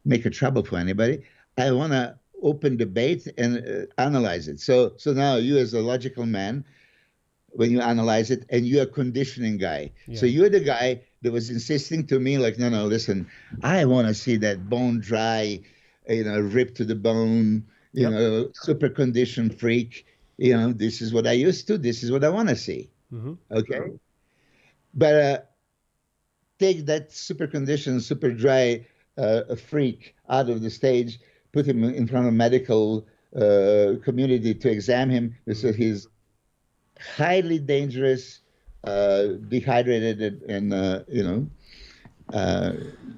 make a trouble for anybody. I want to open debate and analyze it. So now you, as a logical man, when you analyze it, and you're a conditioning guy. Yeah. So you're the guy that was insisting to me, like, no, listen, I want to see that bone dry, ripped to the bone, super conditioned freak. This is what I used to. This is what I want to see. Okay? But take that super conditioned, super dry freak out of the stage, put him in front of medical community to examine him. So he's highly dangerous, dehydrated, and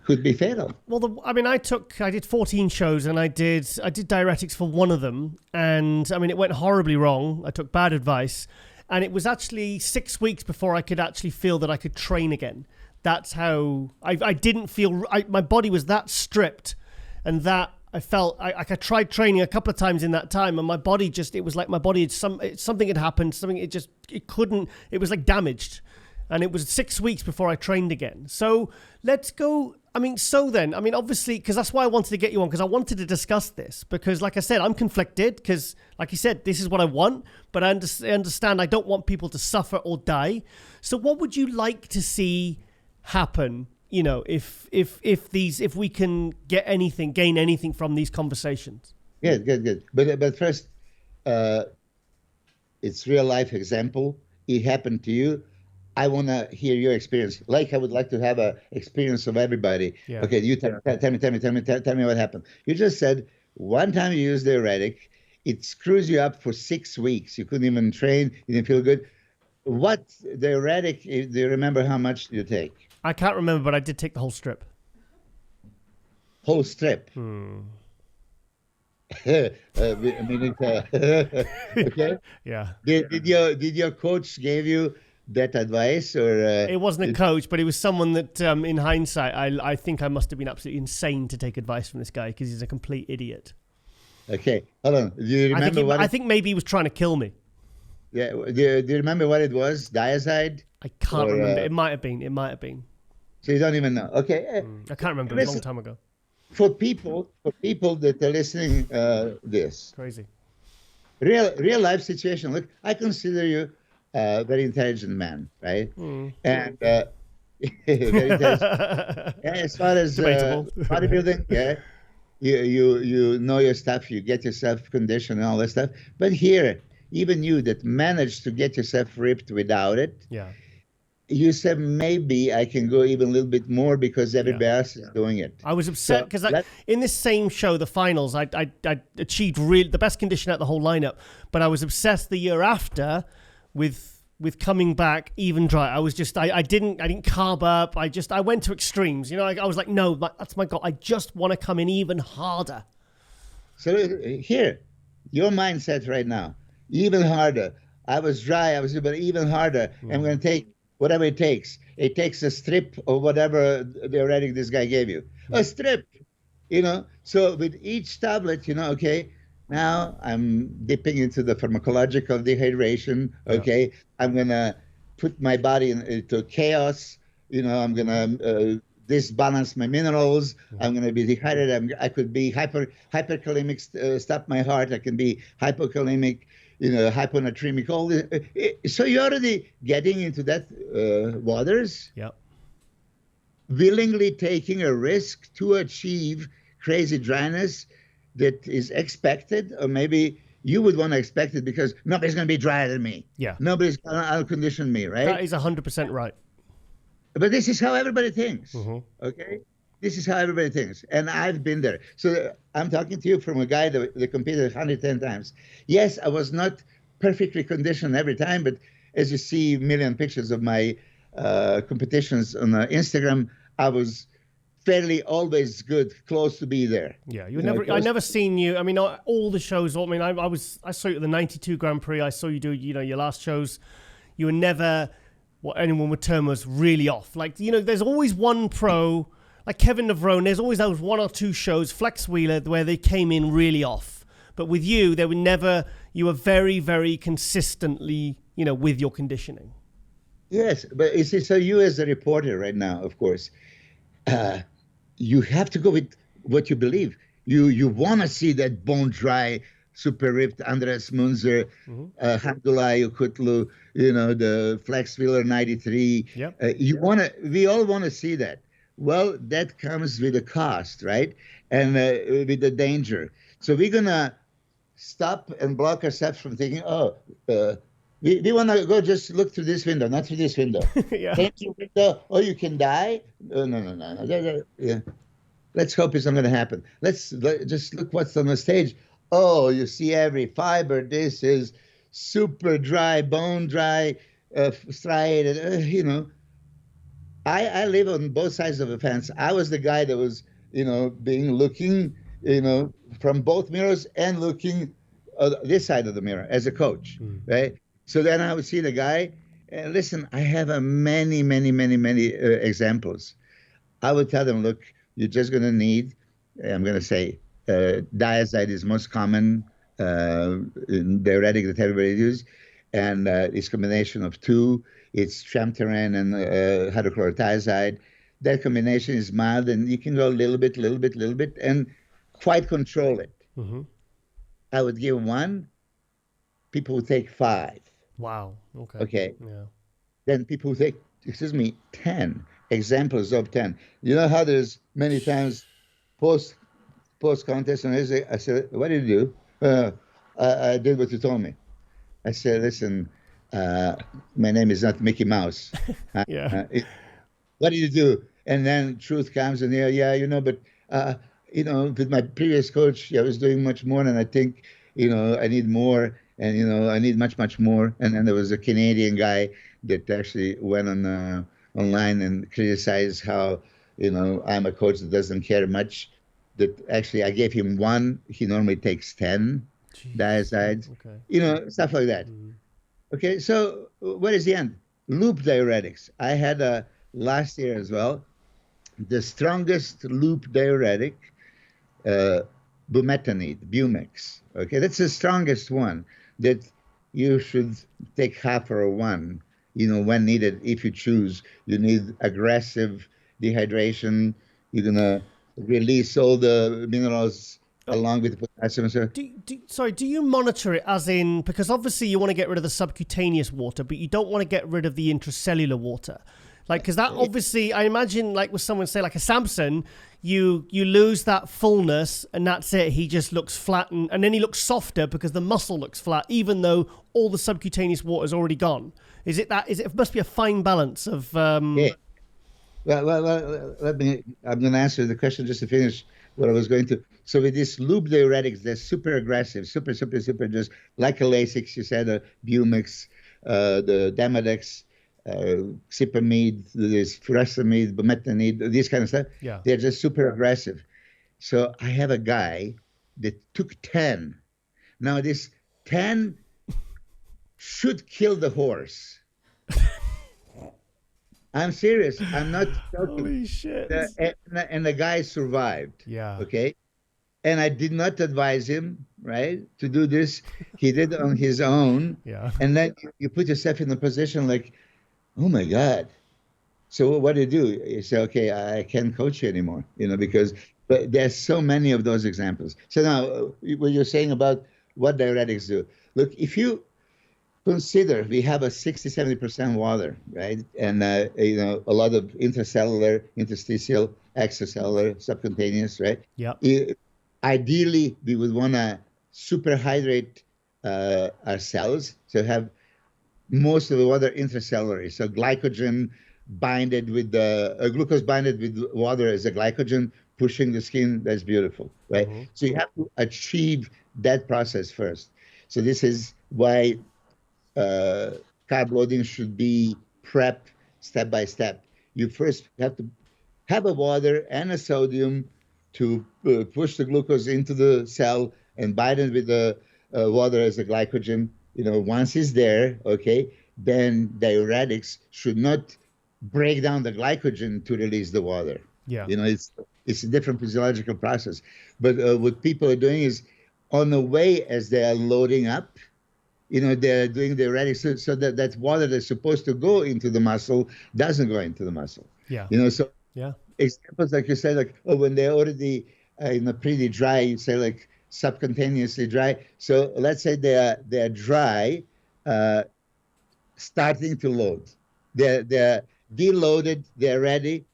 could be fatal. Well, I did 14 shows, and I did diuretics for one of them, and it went horribly wrong. I took bad advice, and it was actually 6 weeks before I could actually feel that I could train again. That's how I didn't feel. My body was that stripped, and that I felt I tried training a couple of times in that time, and my body it was like my body had something had happened. It couldn't. It was like damaged, and it was 6 weeks before I trained again. So let's go. Obviously, because that's why I wanted to get you on, because I wanted to discuss this. Because, like I said, I'm conflicted. Because, like you said, this is what I want, but I understand I don't want people to suffer or die. So, what would you like to see happen? If we can gain anything from these conversations. Good. But first, it's real life example. It happened to you. I want to hear your experience. Like I would like to have a experience of everybody. Yeah. Okay, you tell me what happened. You just said one time you used diuretic, it screws you up for 6 weeks. You couldn't even train. You didn't feel good. What diuretic? Do you remember how much you take? I can't remember, but I did take the whole strip. Whole strip? Okay. Yeah. Did your coach give you that advice, or? It wasn't a coach, but it was someone that, in hindsight, I think I must have been absolutely insane to take advice from this guy, because he's a complete idiot. Okay, hold on. Do you remember I think maybe he was trying to kill me. Yeah. Do you remember what it was? Diazide? I can't remember. It might have been. So you don't even know. Okay. I can't remember. It was a long time ago. For people that are listening, this crazy real life situation. Look, I consider you a very intelligent man, right? And very intelligent. As far as bodybuilding, yeah, you know your stuff. You get yourself conditioned and all that stuff. But here, even you that managed to get yourself ripped without it, yeah, you said maybe I can go even a little bit more because everybody else is doing it. I was upset because in this same show, the finals, I achieved the best condition out the whole lineup, but I was obsessed the year after with coming back even dry. I was just I didn't carb up. I went to extremes. I was like, no, that's my goal. I just want to come in even harder. So here, your mindset right now, even harder. I was dry. But even harder. I'm going to take whatever it takes. It takes a strip or whatever theoretic this guy gave you. A strip, So with each tablet, okay, now I'm dipping into the pharmacological dehydration, okay? I'm going to put my body into chaos. I'm going to disbalance my minerals. I'm going to be dehydrated. I could be hyperkalemic, stop my heart. I can be hypokalemic. Hyponatremic, all this. So you're already getting into that waters. Yep. Willingly taking a risk to achieve crazy dryness that is expected, or maybe you would want to expect it because nobody's going to be drier than me. Yeah. Nobody's going to out-condition me, right? That is 100% right. But this is how everybody thinks, okay? This is how everybody thinks, and I've been there. So I'm talking to you from a guy that competed 110 times. Yes, I was not perfectly conditioned every time, but as you see a million pictures of my competitions on Instagram, I was fairly always good, close to be there. Yeah, I never seen you. I mean, all the shows. I mean, I saw you at the '92 Grand Prix. I saw you do, your last shows. You were never what anyone would term as really off. Like, there's always one pro. Like Kevin Navrone, there's always those one or two shows, Flex Wheeler, where they came in really off. But with you, you were very, very consistently, with your conditioning. Yes, but you see, so you as a reporter right now, of course, you have to go with what you believe. You want to see that bone dry, super ripped Andres Munzer, Hamdullah Yukutlu, the Flex Wheeler 93. Yep. We all want to see that. Well, that comes with a cost, right? And with the danger. So we're going to stop and block ourselves from thinking, we want to go just look through this window, not through this window. Yeah. Window, you can die? No. Yeah. Let's hope it's not going to happen. Let's just look what's on the stage. Oh, you see every fiber. This is super dry, bone dry, striated, I live on both sides of the fence. I was the guy that was, looking, from both mirrors and looking this side of the mirror as a coach, right? So then I would see the guy, and listen, I have many examples. I would tell them, look, you're just going to need, I'm going to say, diazide is most common diuretic that everybody uses, and it's combination of two. It's tramtaran and hydrochlorothiazide. That combination is mild, and you can go a little bit, and quite control it. I would give 1. People would take 5. Wow. Okay. Okay. Yeah. Then people would take, 10. Examples of 10. You know how there's many times post contest, and I said, "What did you do?" I did what you told me. I said, "Listen. My name is not Mickey Mouse." Yeah. What do you do? And then truth comes, and but with my previous coach, I was doing much more, and I think, I need more, and I need much more. And then there was a Canadian guy that actually went on online and criticized how, I'm a coach that doesn't care much. That actually I gave him 1. He normally takes 10 diazides. Okay. Stuff like that. Okay, so what is the end? Loop diuretics. I had last year as well, the strongest loop diuretic, bumetanide, Bumex. Okay, that's the strongest one that you should take half or 1, when needed. If you choose, you need aggressive dehydration. You're going to release all the minerals along with the potassium. Do you monitor it as in, because obviously you want to get rid of the subcutaneous water, but you don't want to get rid of the intracellular water. Like, because that obviously, I imagine, like with someone say like a Samson, you lose that fullness and that's it. He just looks flat and then he looks softer because the muscle looks flat, even though all the subcutaneous water is already gone. Is it that? It must be a fine balance of. Yeah. Well, I'm going to answer the question just to finish what I was going to. So with these loop diuretics, they're super aggressive, super, just like a Lasix, you said, a Bumix, the Demodex, Cipamide, there's furosemide, bumetanide, these kind of stuff. Yeah. They're just super aggressive. So I have a guy that took 10. Now this 10 should kill the horse. I'm serious. I'm not joking. Holy shit. And the guy survived. Yeah. Okay. And I did not advise him, right, to do this. He did it on his own. Yeah. And then you put yourself in a position like, oh my God. So what do? You say, okay, I can't coach you anymore, but there's so many of those examples. So now what you're saying about what diuretics do. Look, if you consider we have a 60-70% water, right? And, a lot of intracellular, interstitial, extracellular, subcutaneous, right? Yeah. Ideally, we would want to superhydrate our cells, so have most of the water intracellular. So glycogen binded with glucose binded with water as a glycogen, pushing the skin. That's beautiful, right? Mm-hmm. So you have to achieve that process first. So this is why carb loading should be prep step by step. You first have to have a water and a sodium to push the glucose into the cell and bind it with the water as a glycogen. Once it's there, okay, then diuretics should not break down the glycogen to release the water. Yeah. It's a different physiological process. But what people are doing is on the way as they are loading up, they're doing diuretics so that water that's supposed to go into the muscle doesn't go into the muscle. Yeah. So yeah. Examples like you said, like, when they're already pretty dry, you say like subcutaneously dry. So let's say they're dry, starting to load. They're deloaded, they're ready,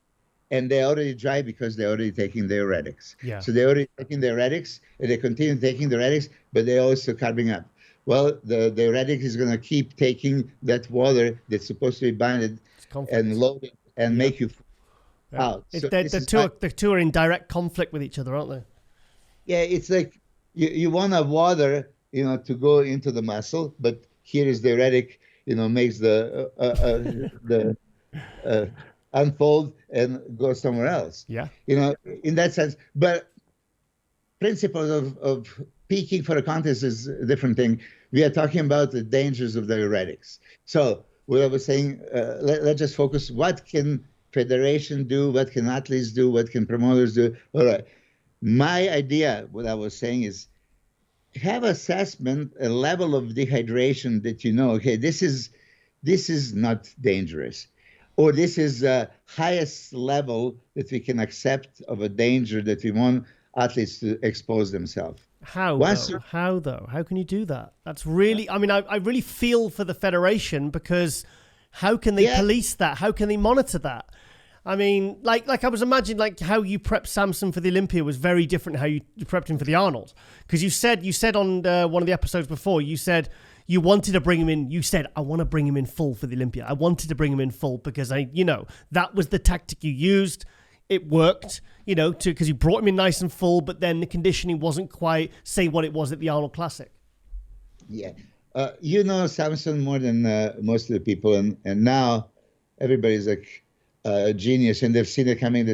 and they're already dry because they're already taking diuretics. Yeah. So they're already taking diuretics, and they continue taking diuretics, but they're also carbing up. Well, the diuretic is going to keep taking that water that's supposed to be binded and loaded and make you out. So the two are in direct conflict with each other, aren't they? Yeah, it's like you want a water, to go into the muscle, but here is diuretic, makes the unfold and go somewhere else. Yeah. In that sense. But principles of peaking for a contest is a different thing. We are talking about the dangers of diuretics. So what I was saying, let's just focus. What can federation do? What can athletes do? What can promoters do? All right. My idea, what I was saying is, have assessment, a level of dehydration that okay, this is not dangerous, or this is the highest level that we can accept of a danger that we want athletes to expose themselves. How though? How can you do that? That's really, I really feel for the federation, because how can they police that? How can they monitor that? Like I was imagining, like how you prepped Samson for the Olympia was very different how you prepped him for the Arnold. Because you said on one of the episodes before, you said you wanted to bring him in. You said, I want to bring him in full for the Olympia. I wanted to bring him in full because that was the tactic you used. It worked, because you brought him in nice and full, but then the conditioning wasn't quite, say, what it was at the Arnold Classic. Yeah. Samson more than most of the people. And now everybody's like a genius, and they've seen it coming.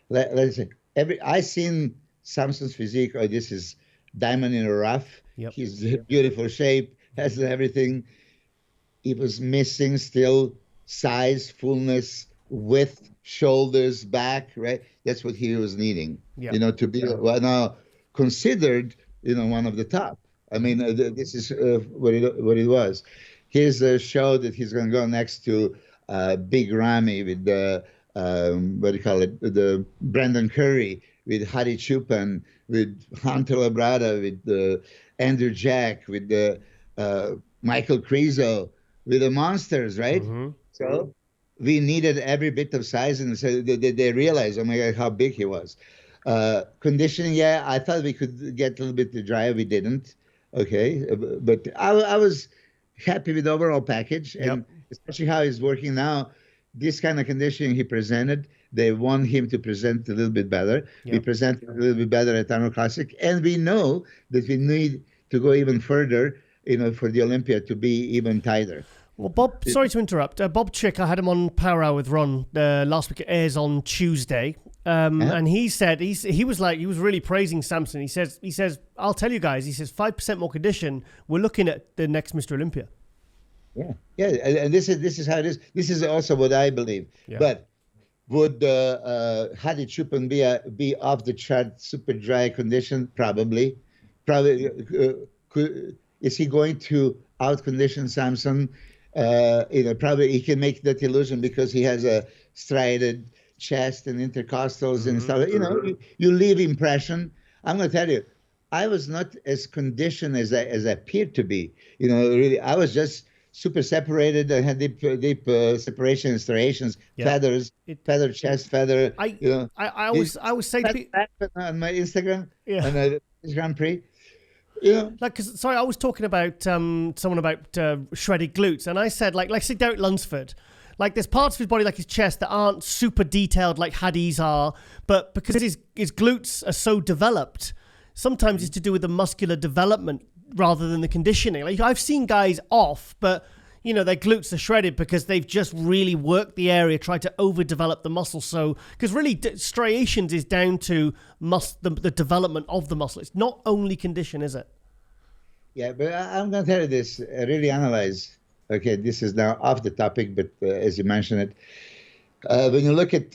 Let's say, I seen Samson's physique. Oh, this is diamond in the rough. Yep. He's in beautiful shape, has everything. He was missing still size, fullness, width, shoulders, back, right? That's what he was needing, to be now considered, one of the top. This is what it was. Here's a show that he's going to go next to Big Ramy with the, the Brandon Curry, with Hari Chupan, with Hunter Labrada, with Andrew Jack, with the Michael Krizo, with the monsters, right? Mm-hmm. So we needed every bit of size, and so they realized, oh my God, how big he was. Conditioning, yeah, I thought we could get a little bit drier. We didn't. Okay, but I was happy with the overall package, and especially how he's working now. This kind of conditioning he presented, they want him to present a little bit better. We presented a little bit better at Arnold Classic, and we know that we need to go even further, for the Olympia to be even tighter. Well, Bob, sorry to interrupt. Bob Chick, I had him on Power Hour with Ron last week. It airs on Tuesday. And he said, he was really praising Samson. He says, I'll tell you guys, he says 5% more condition. We're looking at the next Mr. Olympia. Yeah. And this is how it is. This is also what I believe. Yeah. But would Hadi Chupin be off the chart, super dry condition? Probably. Is he going to out condition Samson? Probably he can make that illusion because he has a striated chest and intercostals and stuff. You leave impression. I'm going to tell you, I was not as conditioned as I appeared to be. Really, I was just super separated. I had deep separation, striations, feathers, feather chest, feather. I always say to people on my Instagram, on the Grand Prix. Sorry, I was talking about someone about shredded glutes, and I said like say Derek Lunsford. Like there's parts of his body, like his chest, that aren't super detailed like Hadi's are, but because his glutes are so developed, sometimes it's to do with the muscular development rather than the conditioning. Like I've seen guys off, but their glutes are shredded because they've just really worked the area, tried to overdevelop the muscle. So, because really striations is down to the development of the muscle. It's not only condition, is it? Yeah, but I'm going to tell you this. Really analyze. Okay, this is now off the topic, but as you mentioned it, when you look at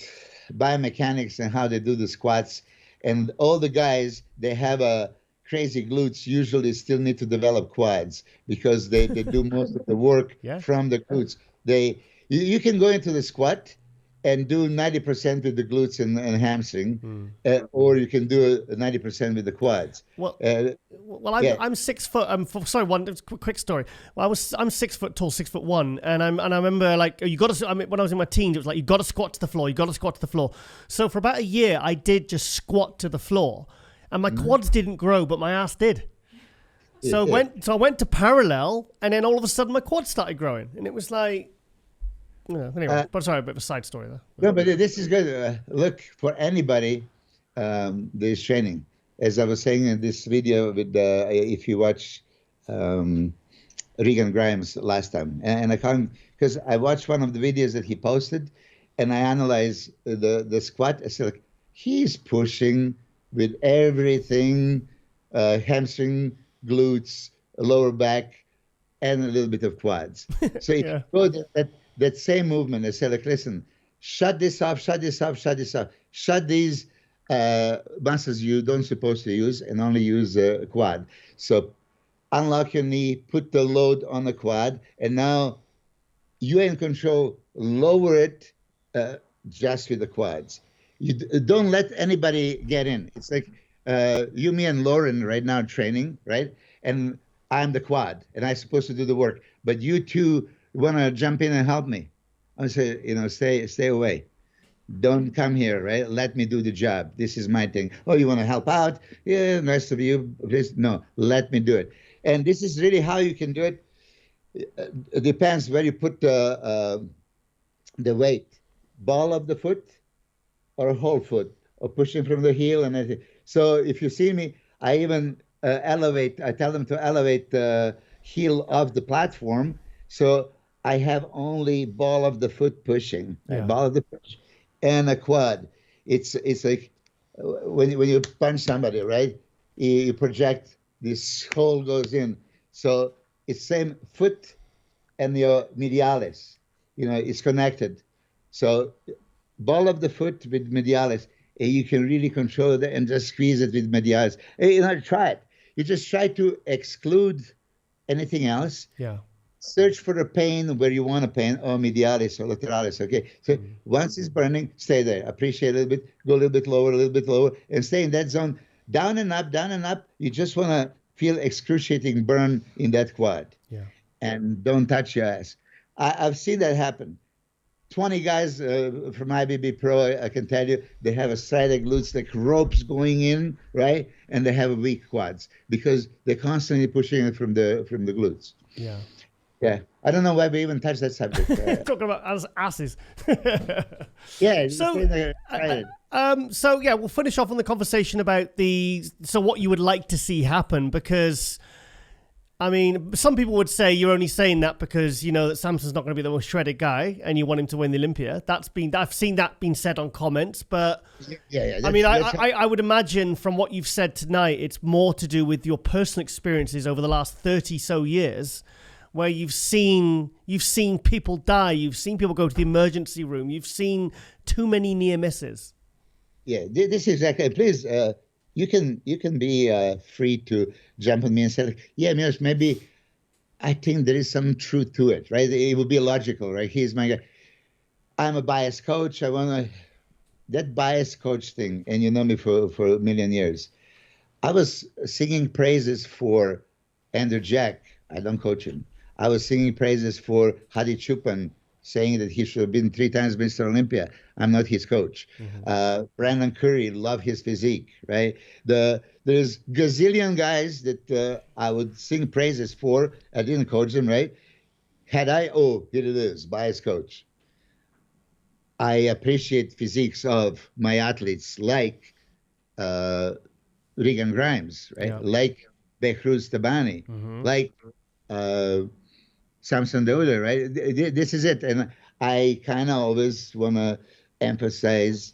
biomechanics and how they do the squats, and all the guys, they have a crazy glutes, usually still need to develop quads because they do most of the work from the glutes. You can go into the squat and do 90% with the glutes and hamstring, or you can do 90% with the quads. I'm 6 foot. Sorry, one quick story. Well, I'm 6 foot tall, 6'1", and I remember like you got to. When I was in my teens, it was like you got to squat to the floor. You got to squat to the floor. So for about a year, I did just squat to the floor, and my quads didn't grow, but my ass did. So I went to parallel, and then all of a sudden my quads started growing, and it was like. Anyway, but sorry, a bit of a side story there. No, but this is good. Look, for anybody, there's training. As I was saying in this video, with if you watch Regan Grimes last time, and I can't, because I watched one of the videos that he posted, and I analyzed the squat. I said, like, he's pushing with everything, hamstring, glutes, lower back, and a little bit of quads. So if you go that same movement, I said, like, listen, shut this off, shut this off, shut this off. Shut these muscles you don't supposed to use and only use quad. So unlock your knee, put the load on the quad, and now you're in control. Lower it just with the quads. You don't let anybody get in. It's like you, me, and Lauren right now training, right? And I'm the quad, and I'm supposed to do the work. But you two want to jump in and help me. I say, stay away. Don't come here, right? Let me do the job. This is my thing. Oh, you want to help out? Yeah, the rest of you, please. No, let me do it. And this is really how you can do it. It depends where you put the weight. Ball of the foot or whole foot, or pushing from the heel and everything. So if you see me, I even elevate. I tell them to elevate the heel of the platform. So I have only ball of the foot pushing, ball of the push, and a quad. It's like when you punch somebody, right? You project, this hole goes in. So it's same foot and your medialis, it's connected. So ball of the foot with medialis, you can really control it and just squeeze it with medialis. Try it. You just try to exclude anything else. Yeah. Search for the pain where you want a pain, or medialis or lateralis. Okay. So once it's burning, stay there. Appreciate a little bit, go a little bit lower, and stay in that zone. Down and up, down and up. You just want to feel excruciating burn in that quad. Yeah. And don't touch your ass. I've seen that happen. 20 guys from IBB Pro, I can tell you, they have a striated glutes like ropes going in, right? And they have weak quads because they're constantly pushing it from the glutes. Yeah. Yeah. I don't know why we even touched that subject. Talking about asses. Yeah. So yeah, we'll finish off on the conversation about what you would like to see happen, because I mean, some people would say you're only saying that because you know that Samson's not going to be the most shredded guy and you want him to win the Olympia. I've seen that being said on comments, but yeah. I mean, I would imagine from what you've said tonight, it's more to do with your personal experiences over the last 30 so years, where you've seen people die, you've seen people go to the emergency room, you've seen too many near misses. Yeah, this is exactly. Please, you can be free to jump on me and say, yeah, Milos, maybe I think there is some truth to it, right? It would be logical, right? He's my guy. I'm a biased coach. I want to that biased coach thing, and you know me for a million years. I was singing praises for Andrew Jack. I don't coach him. I was singing praises for Hadi Chupan, saying that he should have been 3 times Mr. Olympia. I'm not his coach. Mm-hmm. Brandon Curry, love his physique, right? There's gazillion guys that I would sing praises for. I didn't coach them, right? Here it is, biased coach. I appreciate physiques of my athletes like Regan Grimes, right? Yeah. Like Behruz Tabani, mm-hmm. like Samson Dauda, right? This is it. And I kind of always want to emphasize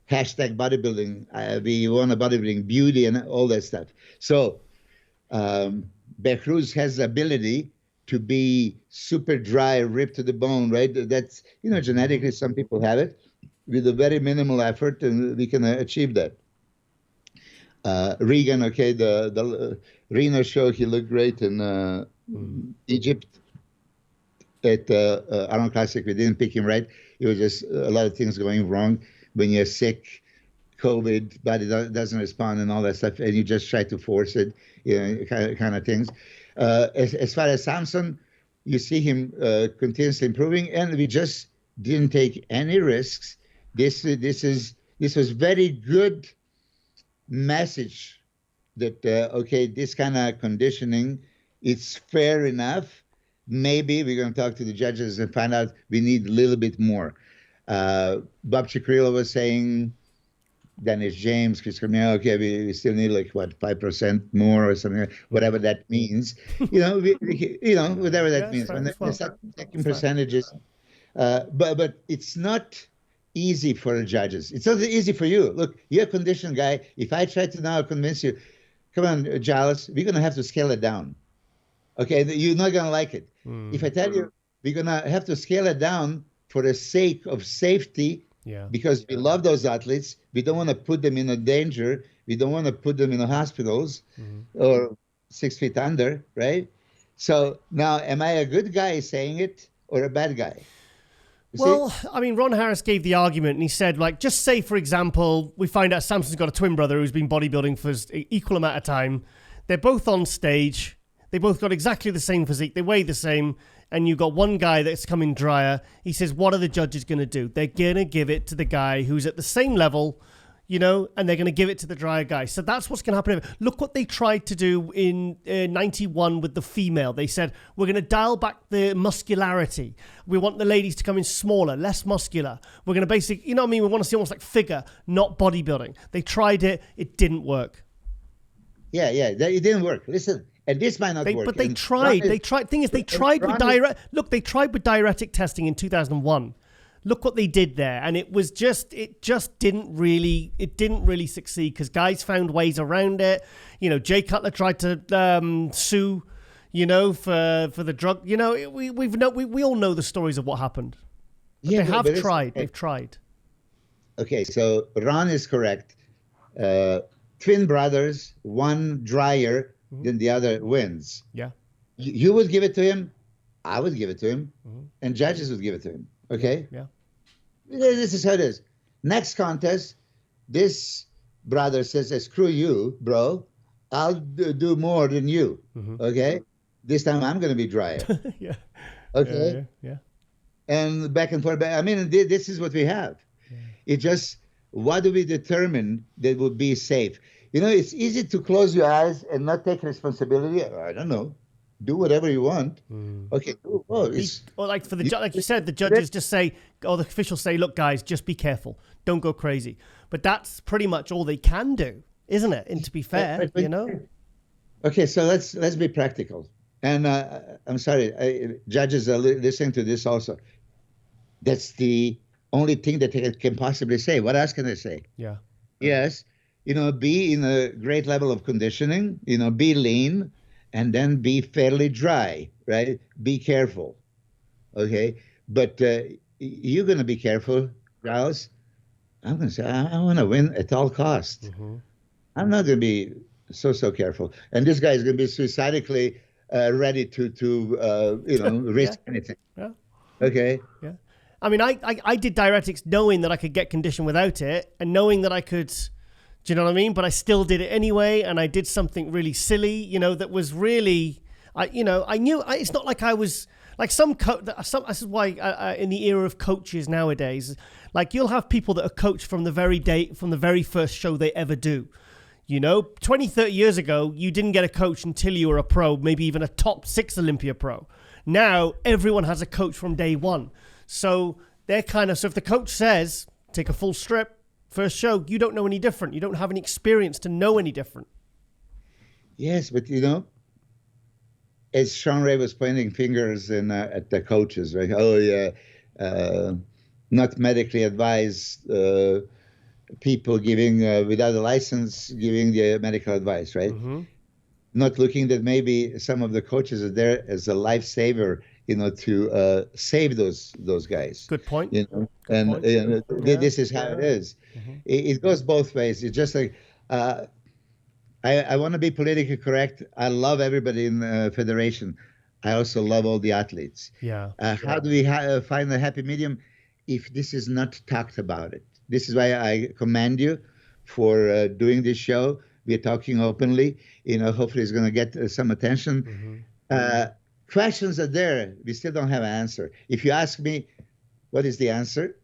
#bodybuilding. We want a bodybuilding beauty and all that stuff. So Behruz has the ability to be super dry, ripped to the bone, right? That's, genetically some people have it with a very minimal effort, and we can achieve that. Regan, okay, the Reno show, he looked great in Egypt. At Arnold Classic, we didn't pick him right. It was just a lot of things going wrong. When you're sick, COVID, body doesn't respond and all that stuff, and you just try to force it, kind of things. As far as Samson, you see him continuously improving, and we just didn't take any risks. This was very good message that okay, this kind of conditioning, it's fair enough. Maybe we're going to talk to the judges and find out we need a little bit more. Bob Chikrila was saying, Dennis James, Chris Bumstead, okay, we still need 5% more or something, whatever that means. Whatever that means. When they're taking percentages. But it's not easy for the judges. It's not easy for you. Look, you're a conditioned guy. If I try to now convince you, come on, Giles, we're going to have to scale it down. Okay, you're not going to like it. If I tell you we're going to have to scale it down for the sake of safety, because we love those athletes, we don't want to put them in a danger, we don't want to put them in the hospitals or 6 feet under, right? So now, am I a good guy saying it or a bad guy? Well, I mean, Ron Harris gave the argument, and he said, just say, for example, we find out Samson's got a twin brother who's been bodybuilding for an equal amount of time. They're both on stage. They both got exactly the same physique. They weigh the same. And you've got one guy that's coming drier. He says, what are the judges going to do? They're going to give it to the guy who's at the same level, and they're going to give it to the drier guy. So that's what's going to happen. Look what they tried to do in 91 with the female. They said, we're going to dial back the muscularity. We want the ladies to come in smaller, less muscular. We're going to basically, we want to see almost like figure, not bodybuilding. They tried it. It didn't work. Yeah, it didn't work. Listen. And this might not work. But they tried. Thing is, they tried with diuretic testing in 2001. Look what they did there, and it just didn't really succeed because guys found ways around it. Jay Cutler tried to sue, for the drug. We all know the stories of what happened. But they have tried. They've tried. Okay, so Ron is correct. Twin brothers, one drier. Then the other wins. Yeah. You would give it to him. I would give it to him. And judges would give it to him. Okay? Yeah. This is how it is. Next contest, this brother says, screw you, bro. I'll do more than you. Okay? This time I'm going to be drier. Yeah. Okay? Yeah. and back and forth. I mean, this is what we have. Yeah. It just, what do we determine that would be safe? You know, it's easy to close your eyes and not take responsibility. I don't know. Do whatever you want. Okay. Or like for the like you said, the judges just say, or the officials say, look, guys, just be careful. Don't go crazy. But that's pretty much all they can do, isn't it? And to be fair, you know. Okay, so let's be practical. And I'm sorry, judges are listening to this also. That's the only thing that they can possibly say. What else can they say? Yeah. Yes, you know, be in a great level of conditioning, you know, be lean, and then be fairly dry, right? Be careful, okay? But you're going to be careful, Giles. I'm going to say, I want to win at all costs. I'm not going to be so careful. And this guy is going to be suicidically ready to you know, risk anything. Yeah. Okay? Yeah. I mean, I did diuretics knowing that I could get condition without it and knowing that I could... Do you know what I mean? But I still did it anyway, and I did something really silly, you know, that was really, I knew, it's not like I was, like this is why in the era of coaches nowadays, like you'll have people that are coached from the very first show they ever do. You know, 20, 30 years ago, you didn't get a coach until you were a pro, maybe even a top 6 Olympia pro. Now, everyone has a coach from day one. So they're so if the coach says, take a full strip, first show, you don't know any different. You don't have any experience to know any different. Yes, but you know, as Sean Ray was pointing fingers at the coaches, right? Oh yeah, not medically advised people giving without a license, giving the medical advice, right? Not looking that maybe some of the coaches are there as a lifesaver, you know, to save those guys. Good point. You know, and this is how it is. It goes both ways. It's just like I want to be politically correct. I love everybody in the federation. I also love all the athletes. Yeah. How do we find a happy medium if this is not talked about it? This is why I commend you for doing this show. We're talking openly. You know, hopefully it's going to get some attention. Questions are there. We still don't have an answer. If you ask me, what is the answer?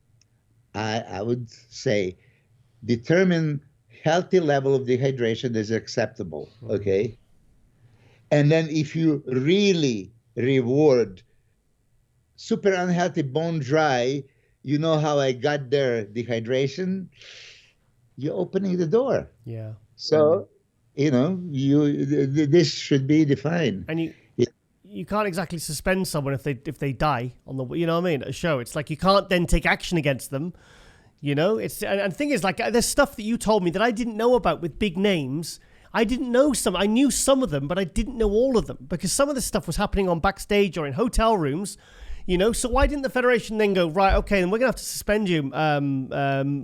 I would say determine healthy level of dehydration is acceptable, okay? And then if you really reward super unhealthy bone dry, you know how I got there, dehydration, you're opening the door. Yeah. So, you know, this should be defined. And you can't exactly suspend someone if they die on the, you know what I mean, at a show. It's like you can't then take action against them. You know, and the thing is, like, there's stuff that you told me that I didn't know about with big names. I didn't know some. I knew some of them, but I didn't know all of them because some of this stuff was happening on backstage or in hotel rooms. You know, so why didn't the federation then go, right, okay, then we're going to have to suspend you,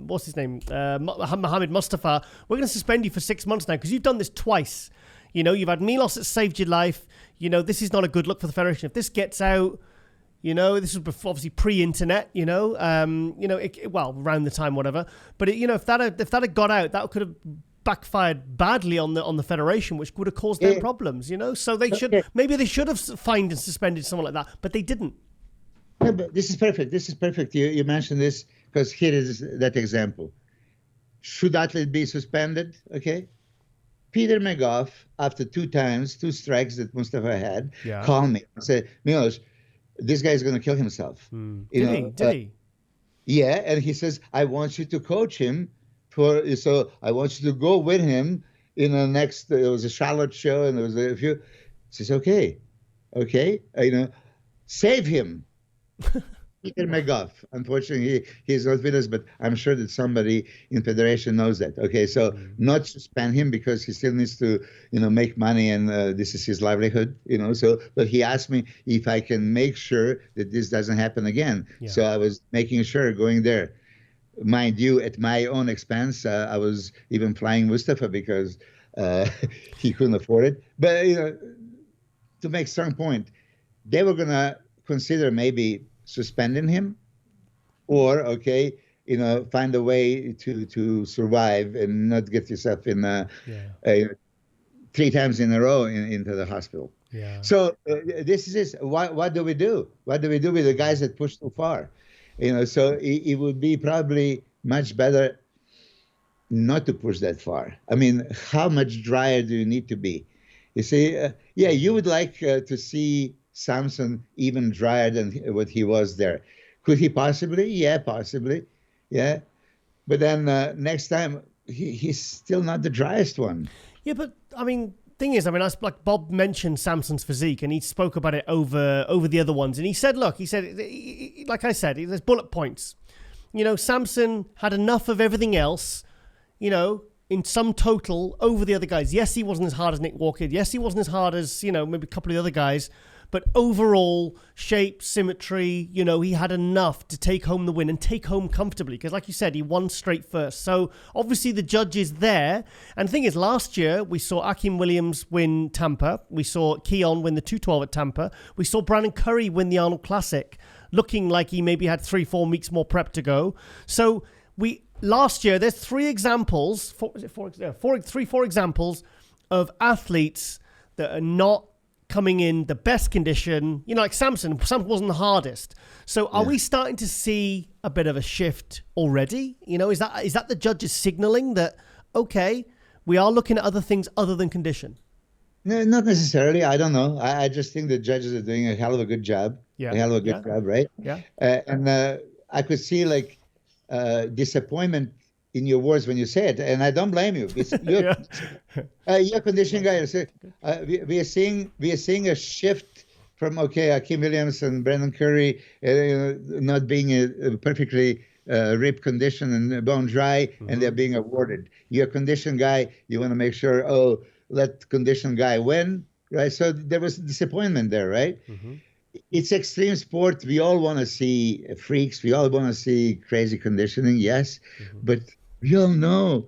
what's his name, Mohammed Mustafa, we're going to suspend you for 6 months now because you've done this twice. You know, you've had Milos that saved your life. You know, this is not a good look for the federation. If this gets out, you know, this was before, obviously pre-internet, you know, well, around the time, whatever. But, you know, if that had got out, that could have backfired badly on the federation, which would have caused them problems, you know. So maybe they should have fined and suspended someone like that, but they didn't. Yeah, but this is perfect. This is perfect. You mentioned this because here is that example. Should athlete be suspended? Okay. Peter McGough, after 2 strikes that Mustafa had, called me and said, Milos, this guy is going to kill himself. Did he? Yeah, and he says, I want you to coach him. So I want you to go with him in the next, there was a Charlotte show and there was a few. He says, okay, you know, save him. Peter McGough. Unfortunately, he's not with us, but I'm sure that somebody in Federation knows that. Okay, so not suspend him because he still needs to, you know, make money and this is his livelihood, you know. So, but he asked me if I can make sure that this doesn't happen again. Yeah. So I was making sure going there. Mind you, at my own expense, I was even flying Mustafa because he couldn't afford it. But, you know, to make a strong point, they were going to consider maybe suspending him or, okay, you know, find a way to survive and not get yourself in 3 times in a row into the hospital. Yeah. So this is this. What do we do? What do we do with the guys that push too far? So it would be probably much better not to push that far. I mean, how much drier do you need to be? You see, you would like to see Samson even drier than what he was there. Could he possibly? Yeah, possibly. Yeah. But then next time, he's still not the driest one. Yeah, but I mean, thing is, like Bob mentioned Samson's physique, and he spoke about it over the other ones, and he said, look, like I said, there's bullet points. Samson had enough of everything else, in sum total over the other guys. Yes, he wasn't as hard as Nick Walker. Yes, he wasn't as hard as, maybe a couple of the other guys. But overall, shape, symmetry, he had enough to take home the win and take home comfortably. Because like you said, he won straight first. So obviously the judge is there. And the thing is, last year, we saw Akeem Williams win Tampa. We saw Keon win the 212 at Tampa. We saw Brandon Curry win the Arnold Classic, looking like he maybe had 3-4 weeks more prep to go. So last year, there's 3 examples, 4 examples of athletes that are not coming in the best condition, like Samson wasn't the hardest. So are we starting to see a bit of a shift already? Is that the judges signaling that, okay, we are looking at other things other than condition? No, not necessarily. I don't know. I just think the judges are doing a hell of a good job. Yeah. A hell of a good job, right? Yeah. And I could see disappointment in your words when you say it, and I don't blame you. You're conditioning guy. We are seeing a shift from Akeem Williams and Brandon Curry not being a perfectly ripped condition and bone dry, and they're being awarded. You're a condition guy. You want to make sure, let condition guy win, right? So there was disappointment there, right? Mm-hmm. It's extreme sport. We all want to see freaks. We all want to see crazy conditioning, yes, but we all know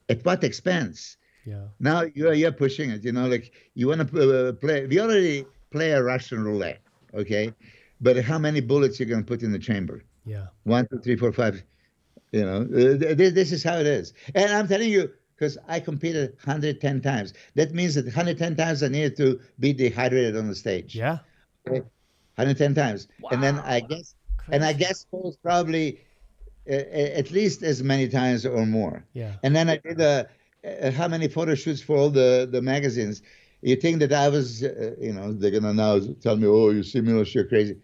at what expense. Yeah. Now you're pushing it. You want to play. We already play a Russian roulette, okay? But how many bullets you're going to put in the chamber? Yeah. 1, 2, 3, 4, 5. This is how it is. And I'm telling you, because I competed 110 times. That means that 110 times I needed to be dehydrated on the stage. Yeah. Okay? 110 times. Wow. And then I guess probably at least as many times or more. Yeah. And then I did how many photo shoots for all the magazines. You think that I was, they're going to now tell me, oh, you see Milos, you're crazy.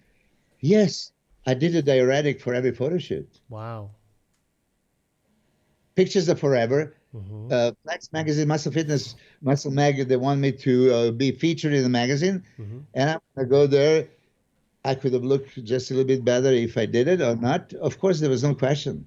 Yes, I did a diuretic for every photo shoot. Wow. Pictures are forever. Mm-hmm. Flex magazine, Muscle Fitness, Muscle Mag, they want me to be featured in the magazine. Mm-hmm. And I'm going to go there. I could have looked just a little bit better if I did it or not. Of course, there was no question.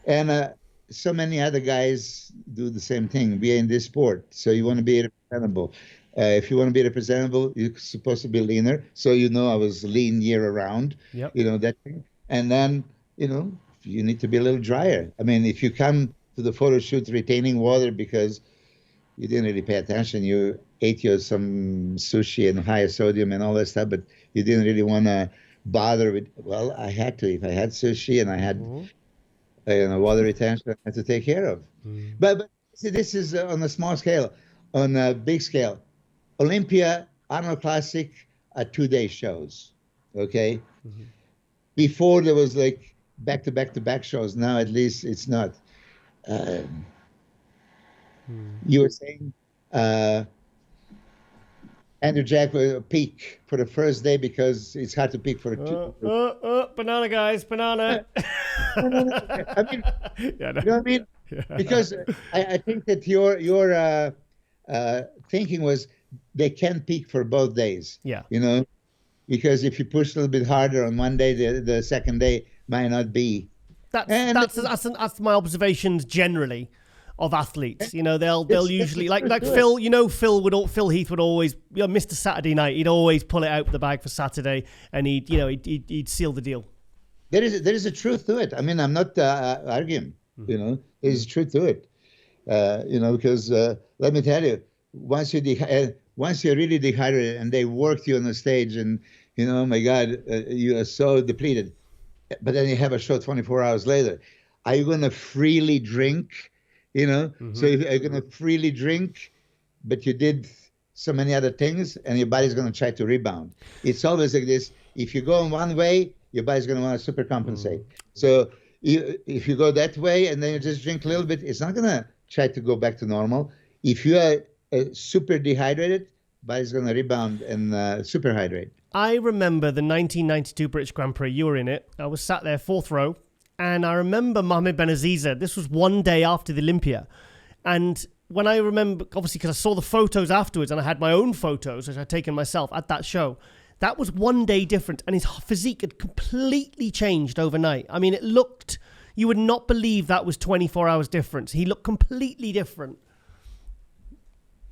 And so many other guys do the same thing. We are in this sport, so you want to be representable. If you want to be representable, you're supposed to be leaner. So I was lean year round. Yep. That thing. And then you need to be a little drier. I mean, if you come to the photo shoot retaining water because you didn't really pay attention, you ate some sushi and higher sodium and all that stuff, but you didn't really want to bother with. Well, I had to. If I had sushi and I had water retention, I had to take care of. Mm-hmm. But see, this is on a small scale. On a big scale, Olympia, Arnold Classic are 2-day shows. Okay. Mm-hmm. Before there was back-to-back shows. Now at least it's not. You were saying Andrew Jack will peak for the first day because it's hard to peak for banana, guys, banana. I mean, you know what I mean? Yeah. Because I think that your thinking was they can peak for both days. Yeah. Because if you push a little bit harder on one day, the second day might not be. That's my observations generally of athletes. They'll usually like Phil. Phil Heath would always, Mr. Saturday Night. He'd always pull it out of the bag for Saturday, and he'd seal the deal. There is a truth to it. I mean, I'm not arguing. There's a truth to it. Because let me tell you, once you're really dehydrated and they worked you on the stage, and oh my God, you are so depleted. But then you have a show 24 hours later. Are you going to freely drink? Mm-hmm. So if you're going to freely drink, but you did so many other things, and your body's going to try to rebound. It's always like this. If you go in one way, your body's going to want to super compensate. So if you go that way and then you just drink a little bit, it's not going to try to go back to normal. If you are super dehydrated, body's going to rebound and super hydrate. I remember the 1992 British Grand Prix. You were in it. I was sat there, fourth row. And I remember Mohamed Benaziza. This was one day after the Olympia. And when I remember, obviously, because I saw the photos afterwards and I had my own photos, which I'd taken myself at that show, that was one day different. And his physique had completely changed overnight. I mean, it looked, you would not believe that was 24 hours difference. He looked completely different.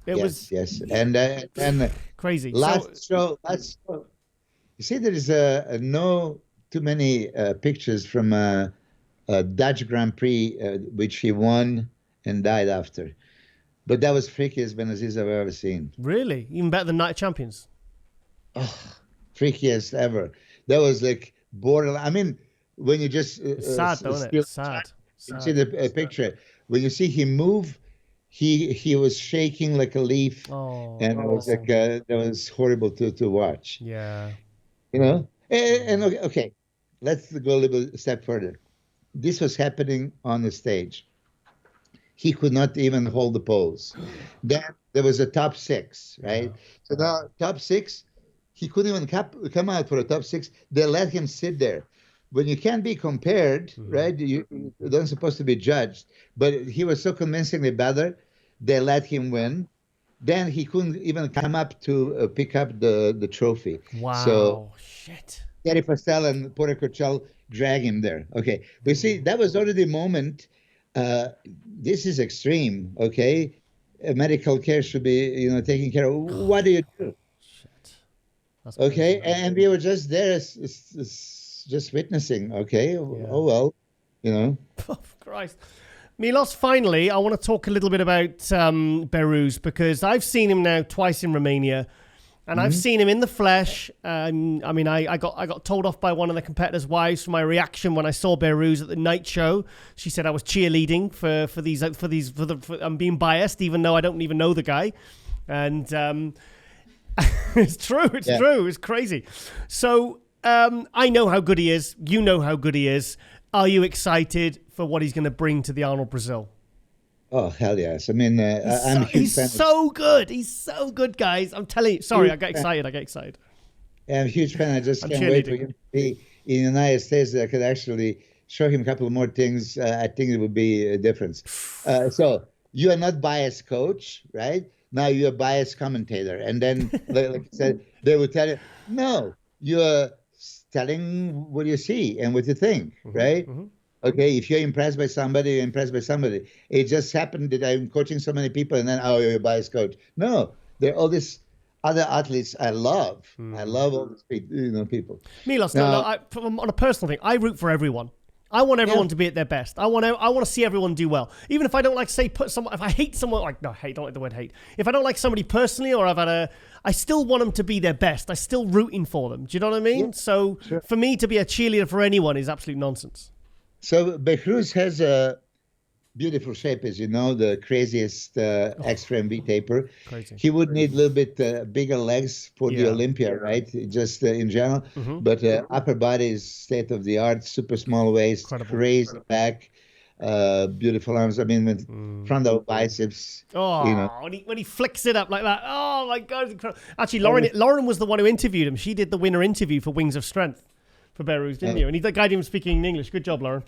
Yes. And crazy. Last show. You see, there is no too many pictures from a Dutch Grand Prix, which he won and died after. But that was freakiest Benaziza I've ever seen. Really? Even better than Night of Champions? Oh, freakiest ever. That was like borderline. I mean, when you just... sad, though, isn't it? Sad. You see the picture. When you see him move, he was shaking like a leaf. And it was like, that was horrible to watch. Yeah. You know? And okay, let's go a little step further. This was happening on the stage. He could not even hold the pose. Then there was a top 6, right? So now top 6, he couldn't even come out for a top 6. They let him sit there. When you can't be compared, right? You're not supposed to be judged. But he was so convincingly better, they let him win. Then he couldn't even come up to pick up the trophy. Wow. So, shit. Gary Pastel and Porter Cochelle drag him there. Okay. But see, that was already the moment. This is extreme, okay? Medical care should be, taken care of. What do you do? Shit. That's okay. crazy. And we were just there just witnessing. Okay. Yeah. Oh, well, Oh, Christ. Milos, finally, I want to talk a little bit about Behrooz, because I've seen him now twice in Romania, and I've seen him in the flesh. I mean, I got told off by one of the competitors' wives for my reaction when I saw Behrooz at the night show. She said I was cheerleading for I'm being biased, even though I don't even know the guy, and it's true. It's true. It's crazy. So I know how good he is. You know how good he is. Are you excited for what he's going to bring to the Arnold Brazil? Oh, hell yes. I mean, I'm a huge fan. He's so good. He's so good, guys. I'm telling you. Sorry, I get excited. I'm a huge fan. I just can't wait for him to be in the United States. I could actually show him a couple more things. I think it would be a difference. So you are not biased coach, right? Now you're a biased commentator. And then, like I said, they would tell you, no, you're telling what you see and what you think, right? Okay, if you're impressed by somebody, you're impressed by somebody. It just happened that I'm coaching so many people and then, oh, you're a biased coach. No, there are all these other athletes I love. I love all these people. Milos, on a personal thing, I root for everyone. I want everyone to be at their best. I want to see everyone do well. Even if I don't like, if I hate someone, don't like the word hate. If I don't like somebody personally, or I still want them to be their best. I'm still rooting for them. Do you know what I mean? Yeah, so for me to be a cheerleader for anyone is absolute nonsense. So Behrooz has a beautiful shape, as you know, the craziest extra MV taper. Crazy. He would need a little bit bigger legs for the Olympia, right? Just in general. But upper body is state of the art, super small waist, crazy back, beautiful arms. I mean, with frontal biceps. Oh, when he flicks it up like that. Oh my God, it's incredible. Actually, Lauren was the one who interviewed him. She did the winner interview for Wings of Strength for Behrooz, didn't you? And the guy didn't speak in English. Good job, Lauren.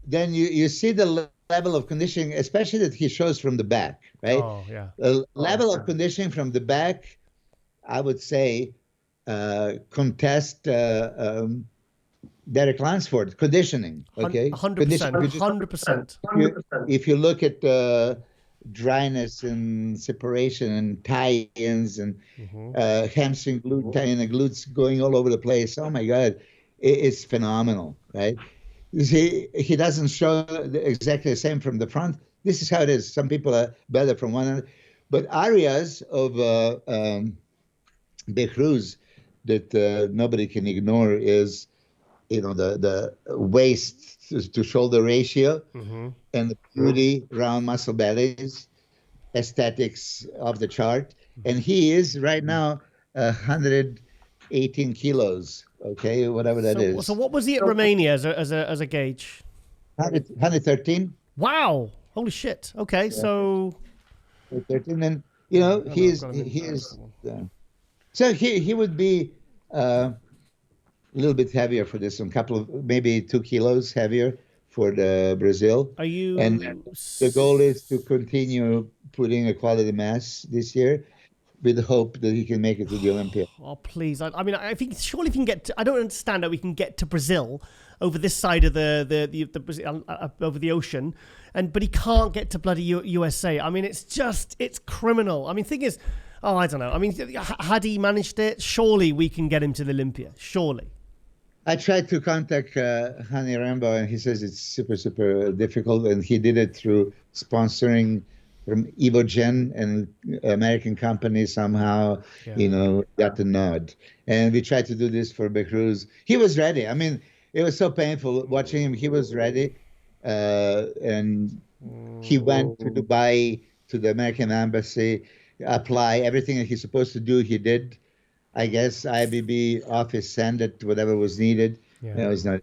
Then you see the level of conditioning, especially that he shows from the back, right? Oh, yeah. Level of conditioning from the back, I would say, contest Derek Lansford conditioning, okay? 100%. If you look at dryness and separation and tie-ins and hamstring glute tie-in and glutes going all over the place, oh my God, it's phenomenal, right? You see, he doesn't show exactly the same from the front. This is how it is. Some people are better from one another. But areas of Behrooz that nobody can ignore is, the waist to shoulder ratio and the beauty round muscle bellies. aesthetics of the chart. And he is right now 118 kilos. Okay, whatever that is. So what was he at Romania as a gauge? 113. Wow! Holy shit! Okay, so 13, and he is. So he would be a little bit heavier for this one, maybe 2 kilos heavier for the Brazil. Are you? And the goal is to continue putting a quality mass this year, with the hope that he can make it to the Olympia. Oh, please. I mean, I think surely if we can get to, I don't understand how we can get to Brazil over this side of the over the ocean, but he can't get to bloody USA. I mean, it's criminal. I mean, thing is, I don't know. I mean, had he managed it, surely we can get him to the Olympia. Surely. I tried to contact Hani Rambo, and he says it's super, super difficult, and he did it through sponsoring from Evogen, and American company somehow, got the nod. And we tried to do this for Becruz. He was ready. I mean, it was so painful watching him. He was ready. And he went to Dubai, to the American embassy, apply everything that he's supposed to do. He did. I guess IBB office sent it, whatever was needed. Yeah. It was not.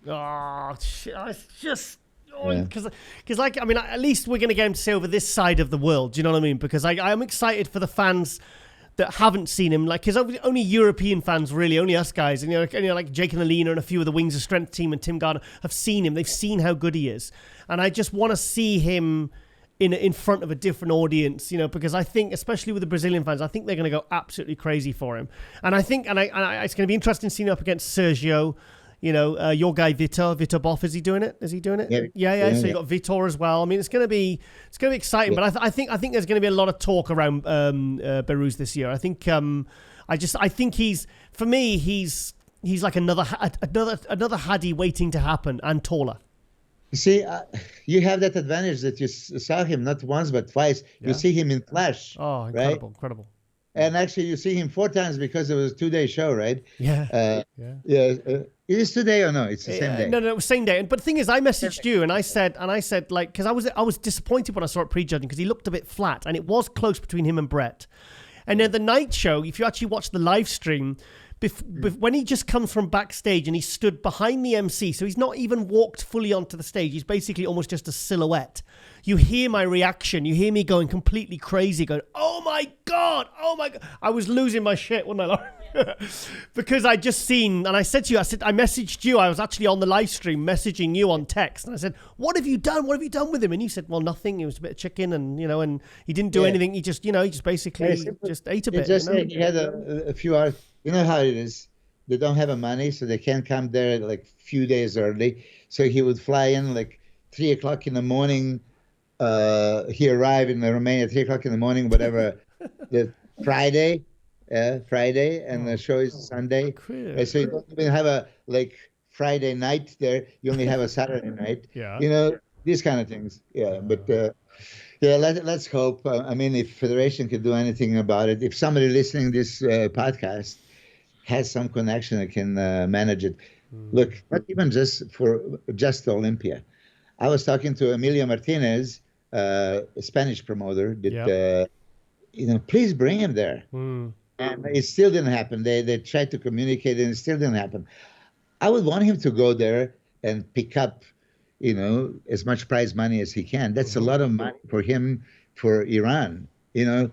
Oh, it's just... Because like, I mean, at least we're going to get him to stay over this side of the world. Do you know what I mean? Because I'm excited for the fans that haven't seen him. Like, because only European fans, really, only us guys, and like Jake and Alina and a few of the Wings of Strength team and Tim Gardner have seen him. They've seen how good he is, and I just want to see him in front of a different audience. Because I think, especially with the Brazilian fans, I think they're going to go absolutely crazy for him. And I think, it's going to be interesting seeing him up against Sergio. Your guy Vitor Boff, is he doing it? Yeah. So you got Vitor as well. I mean, it's going to be exciting. Yeah. But I think there's going to be a lot of talk around Belarus this year. I think I think he's like another Hadi waiting to happen, and taller. You see, you have that advantage that you saw him not once but twice. Yeah. You see him in flash. Oh, incredible. And actually, you see him 4 times because it was a 2-day show, right? Yeah. It is today or no? It's the same day. No, it was same day. But the thing is, I messaged you and I said like, because I was disappointed when I saw it prejudging because he looked a bit flat, and it was close between him and Brett. And then the night show, if you actually watch the live stream, when he just comes from backstage and he stood behind the MC, so he's not even walked fully onto the stage. He's basically almost just a silhouette. You hear my reaction. You hear me going completely crazy, going, oh my God. I was losing my shit, wasn't I? Because I just seen, and I said to you, I messaged you. I was actually on the live stream messaging you on text. And I said, what have you done? What have you done with him? And you said, well, nothing. It was a bit of chicken and, and he didn't do anything. He just, basically just ate a bit. He had a few hours. You know how it is. They don't have money, so they can't come there like a few days early. So he would fly in like 3 o'clock in the morning. He arrived in Romania at 3 o'clock in the morning, whatever, the Friday, and the show is Sunday. So you don't even have a Friday night there. You only have a Saturday night. Yeah. These kind of things. Yeah, but let's hope. I mean, if Federation could do anything about it, if somebody listening to this podcast has some connection that can manage it. Look, not even just the Olympia. I was talking to Emilio Martinez, a Spanish promoter, that, please bring him there. And it still didn't happen. They tried to communicate and it still didn't happen. I would want him to go there and pick up, as much prize money as he can. That's a lot of money for him, for Iran.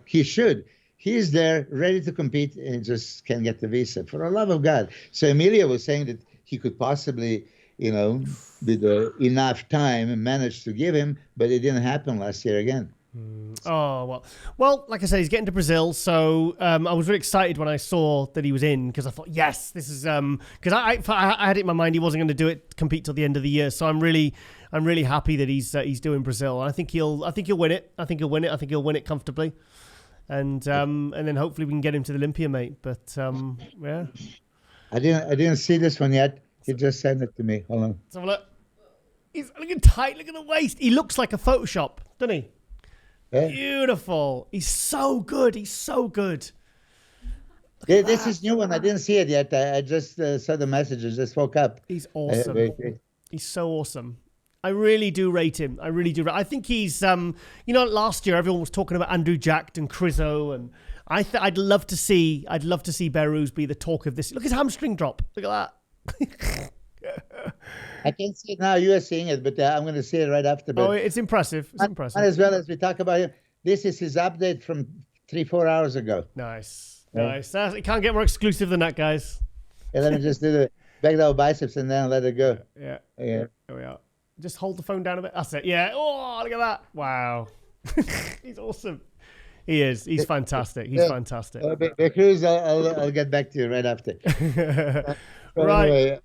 He should. He's there, ready to compete, and just can't get the visa. For the love of God. So Emilio was saying that he could possibly, with enough time, manage to give him, but it didn't happen last year again. Oh, well, like I said, he's getting to Brazil, so I was really excited when I saw that he was in, because I thought, yes, this is because I had it in my mind he wasn't going to compete till the end of the year, so I'm really happy that he's doing Brazil. I think he'll win it. I think he'll win it comfortably, and then hopefully we can get him to the Olympia, mate. But yeah, I didn't see this one yet. He just sent it to me. Hold on. Let's have a look. He's looking tight. Look at the waist. He looks like a Photoshop, doesn't he? Yeah. Beautiful. He's so good. This is new one. I didn't see it yet. I just saw the message. I just woke up. He's awesome. He's so awesome. I really do rate him. I really do. I think he's, last year everyone was talking about Andrew Jacked and Chriso, and I'd love to see Behrooz be the talk of this. Look at his hamstring drop. Look at that. I can't see it now. You are seeing it, but I'm going to see it right after. But it's impressive. It's impressive. And as well as we talk about him, this is his update from 3-4 hours ago. Nice. It can't get more exclusive than that, guys. Yeah, let me just do the back down biceps and then let it go. Yeah. There we are. Just hold the phone down a bit. That's it. Yeah. Oh, look at that. Wow. He's awesome. He is. He's fantastic. He's fantastic. Cruz, I'll get back to you right after. Right. Anyway,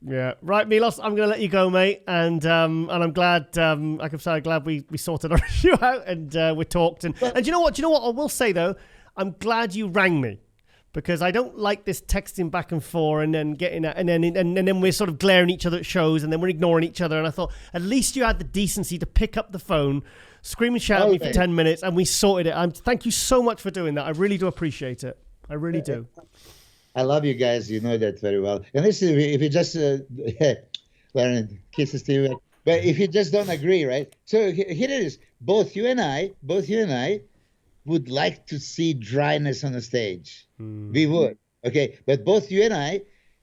yeah. Right, Milos, I'm going to let you go, mate. And I'm glad, like I'm saying, glad we sorted our issue out and we talked. And you know what? I will say, though, I'm glad you rang me, because I don't like this texting back and forth and then getting and then we're sort of glaring at each other at shows and then we're ignoring each other. And I thought at least you had the decency to pick up the phone, scream and shout at me for 10 minutes, and we sorted it. Thank you so much for doing that. I really do appreciate it. I really do. I love you guys. You know that very well. And listen, if you just, Lauren, kisses to you. But if you just don't agree, right? So here it is. Both you and I would like to see dryness on the stage. We would. Okay. But both you and I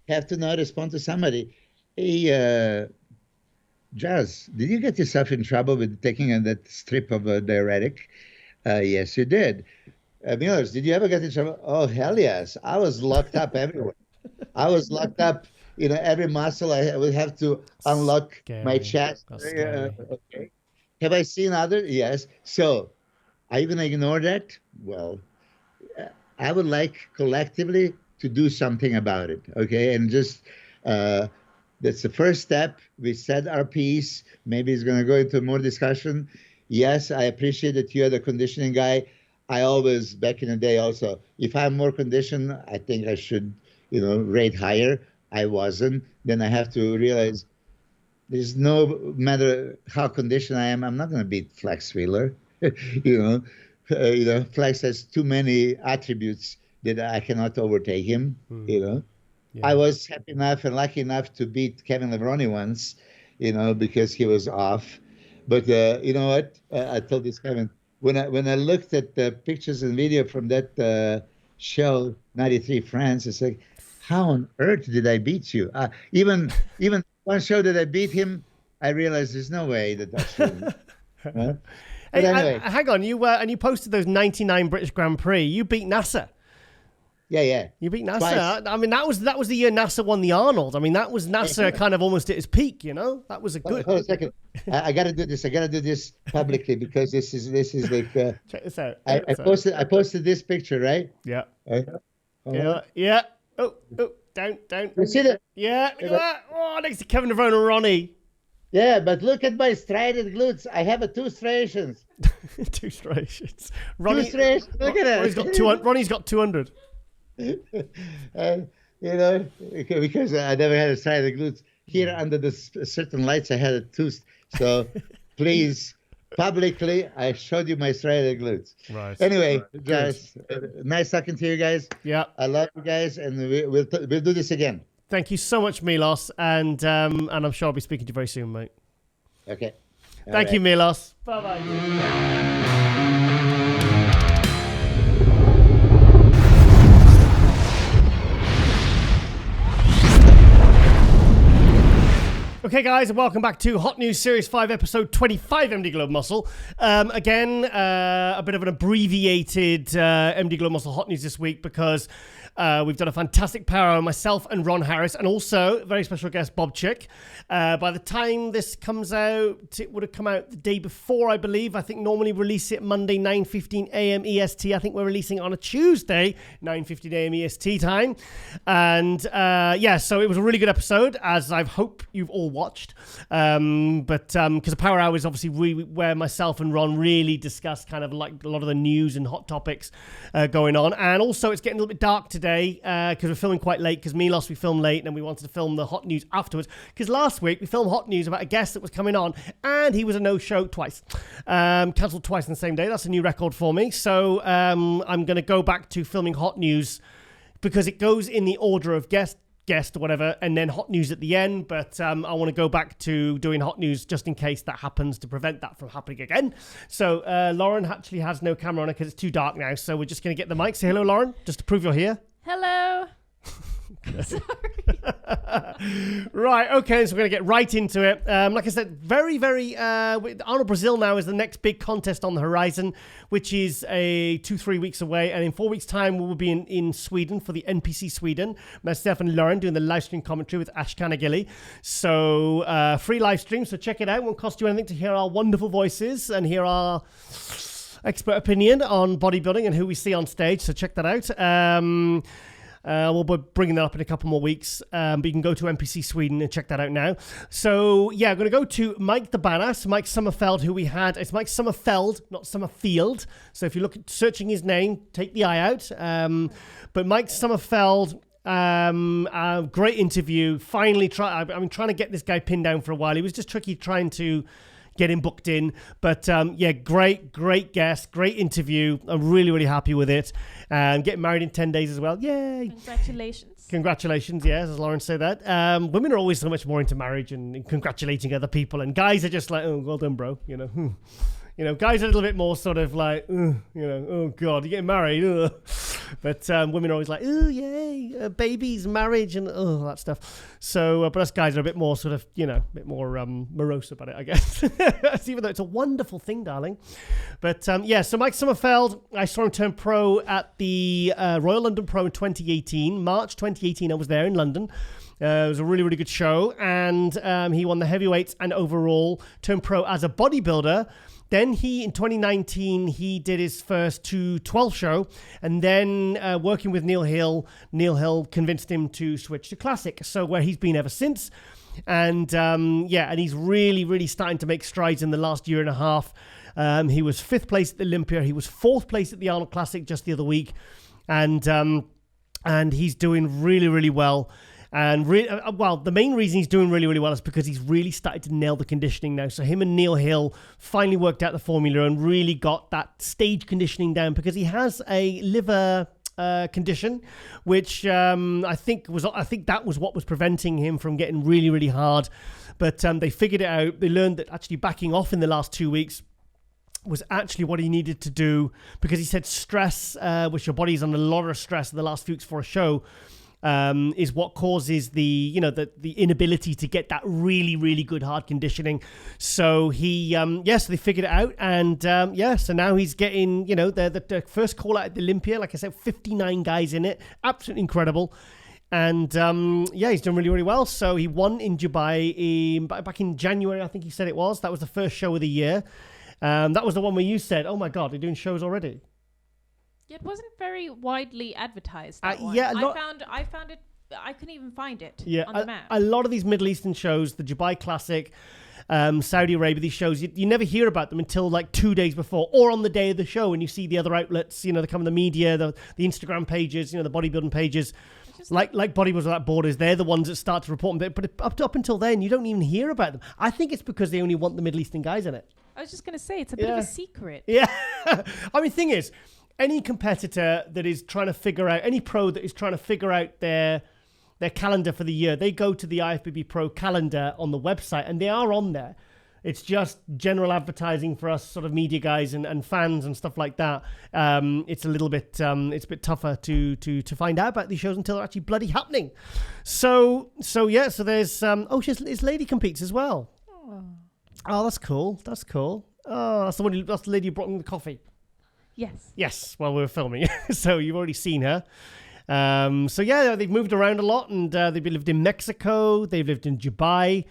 have to now respond to somebody. Hey, Jazz, did you get yourself in trouble with taking that strip of a diuretic? Yes, you did. Milos, did you ever get in trouble? Oh, hell yes. I was locked up everywhere. I was locked up, every muscle. I would have to unlock my chest. Okay. Have I seen others? Yes. So, are you going to ignore that? Well, I would like collectively to do something about it. Okay. And just, that's the first step. We said our piece. Maybe it's going to go into more discussion. Yes, I appreciate that you're the conditioning guy. I always, back in the day also, if I'm more conditioned, I think I should, rate higher. I wasn't. Then I have to realize there's no matter how conditioned I am, I'm not going to beat Flex Wheeler. Flex has too many attributes that I cannot overtake him, Yeah. I was happy enough and lucky enough to beat Kevin Levroni once, because he was off. But you know what? I told this Kevin, when I looked at the pictures and video from that show, 93 France, it's like, how on earth did I beat you? Even one show that I beat him, I realized there's no way that's true. Hey, anyway. Hang on, you posted those 99 British Grand Prix. You beat NASA. Yeah. You beat NASA. Twice. I mean, that was the year NASA won the Arnold. I mean, that was NASA kind of almost at its peak. That was a good. Hold on a second. I got to do this. I got to do this publicly because this is like. Check this out. I posted this picture, right? Yeah. Yeah. Oh, don't. You see that? Yeah. Look at that. Oh, next to Kevin Levrone and Ronnie. Yeah, but look at my striated glutes. I have two striations. Two striations. Ronnie, two striations. Look at that. Ronnie's got 200. Because I never had a striated glutes. Here under the certain lights, I had a tooth. So please, publicly, I showed you my striated glutes. Right. Anyway, guys, nice talking to you guys. Yeah. I love you guys, and we'll do this again. Thank you so much, Milos, and I'm sure I'll be speaking to you very soon, mate. Okay. Thank you, Milos. Bye-bye. Okay, guys, and welcome back to Hot News Series 5, Episode 25, MD Globe Muscle. Again, a bit of an abbreviated MD Globe Muscle Hot News this week because we've done a fantastic power hour, myself and Ron Harris, and also a very special guest, Bob Chick. By the time this comes out, it would have come out the day before, I believe. I think normally release it Monday, 9:15 a.m. EST. I think we're releasing it on a Tuesday, 9:15 a.m. EST time. And so it was a really good episode, as I hope you've all watched. But because the power hour is obviously where myself and Ron really discuss kind of like a lot of the news and hot topics going on. And also it's getting a little bit dark today because we're filming quite late, because Milos, we filmed late, and then we wanted to film the hot news afterwards, because last week we filmed hot news about a guest that was coming on and he was a no-show twice, cancelled twice in the same day. That's a new record for me. So I'm going to go back to filming hot news because it goes in the order of guest guest or whatever, and then hot news at the end. But I want to go back to doing hot news just in case that happens, to prevent that from happening again. So Lauren actually has no camera on her because it's too dark now. So we're just going to get the mic. Say hello, Lauren, just to prove you're here. Hello. Sorry. Right, okay, so we're going to get right into it. Like I said, very, very... Arnold Brazil now is the next big contest on the horizon, which is 2-3 weeks away. And in 4 weeks' time, we will be in Sweden for the NPC Sweden. Myself and Lauren doing the live stream commentary with Ashkan Agili. So, free live stream, so check it out. It won't cost you anything to hear our wonderful voices and hear our expert opinion on bodybuilding and who we see on stage. So check that out. We'll be bringing that up in a couple more weeks, but you can go to NPC Sweden and check that out now. So, yeah, I'm going to go to Mike the Badass, Mike Sommerfeld, who we had. It's Mike Sommerfeld, not Sommerfield. So if you look at searching his name, take the eye out. But Mike Sommerfeld, great interview. Finally, I've been trying to get this guy pinned down for a while. He was just tricky trying to get him booked in. But yeah, great guest, great interview. I'm really, really happy with it. Getting married in 10 days as well. Yay. Congratulations, yes, as Lauren said that. Women are always so much more into marriage and congratulating other people. And guys are just like, oh, well done, bro. You know, guys are a little bit more sort of like, oh God, you're getting married. Ugh. But women are always like, oh, yay, babies, marriage, and that stuff. So, but us guys are a bit more sort of, a bit more morose about it, I guess. Even though it's a wonderful thing, darling. But yeah, so Mike Sommerfeld, I saw him turn pro at the Royal London Pro in 2018. March 2018, I was there in London. It was a really, really good show. And he won the heavyweights and overall turned pro as a bodybuilder. Then in 2019, he did his first 212 show, and then working with Neil Hill convinced him to switch to classic. So where he's been ever since. And and he's really, really starting to make strides in the last year and a half. He was 5th place at the Olympia. He was 4th place at the Arnold Classic just the other week. And he's doing really, really well. And the main reason he's doing really, really well is because he's really started to nail the conditioning now. So him and Neil Hill finally worked out the formula and really got that stage conditioning down, because he has a liver condition, which I think that was what was preventing him from getting really, really hard. But they figured it out. They learned that actually backing off in the last 2 weeks was actually what he needed to do, because he said stress, which your body's under a lot of stress in the last few weeks for a show, is what causes the inability to get that really, really good hard conditioning. So so they figured it out, and so now he's getting, the first call out at the Olympia, like I said, 59 guys in it, absolutely incredible. And he's done really, really well. So he won in Dubai back in January, I think he said it was. That was the first show of the year. That was the one where you said, "Oh my God, they're doing shows already." It wasn't very widely advertised. I found it. I couldn't even find it on the map. A lot of these Middle Eastern shows, the Dubai Classic, Saudi Arabia, these shows, you never hear about them until like 2 days before, or on the day of the show, and you see the other outlets, they come in the media, the Instagram pages, the bodybuilding pages, like Bodybuilders Without Borders. They're the ones that start to report them. But up until then, you don't even hear about them. I think it's because they only want the Middle Eastern guys in it. I was just going to say, it's a bit of a secret. Yeah. I mean, thing is, any competitor that is trying to figure out, any pro that is trying to figure out their calendar for the year, they go to the IFBB Pro calendar on the website, and they are on there. It's just general advertising for us sort of media guys and fans and stuff like that. It's a little bit, it's a bit tougher to find out about these shows until they're actually bloody happening. So there's, his lady competes as well. Oh, that's cool. That's cool. Oh, that's the lady who brought me the coffee. Yes, while we were filming. So you've already seen her. They've moved around a lot, and they've lived in Mexico. They've lived in Dubai.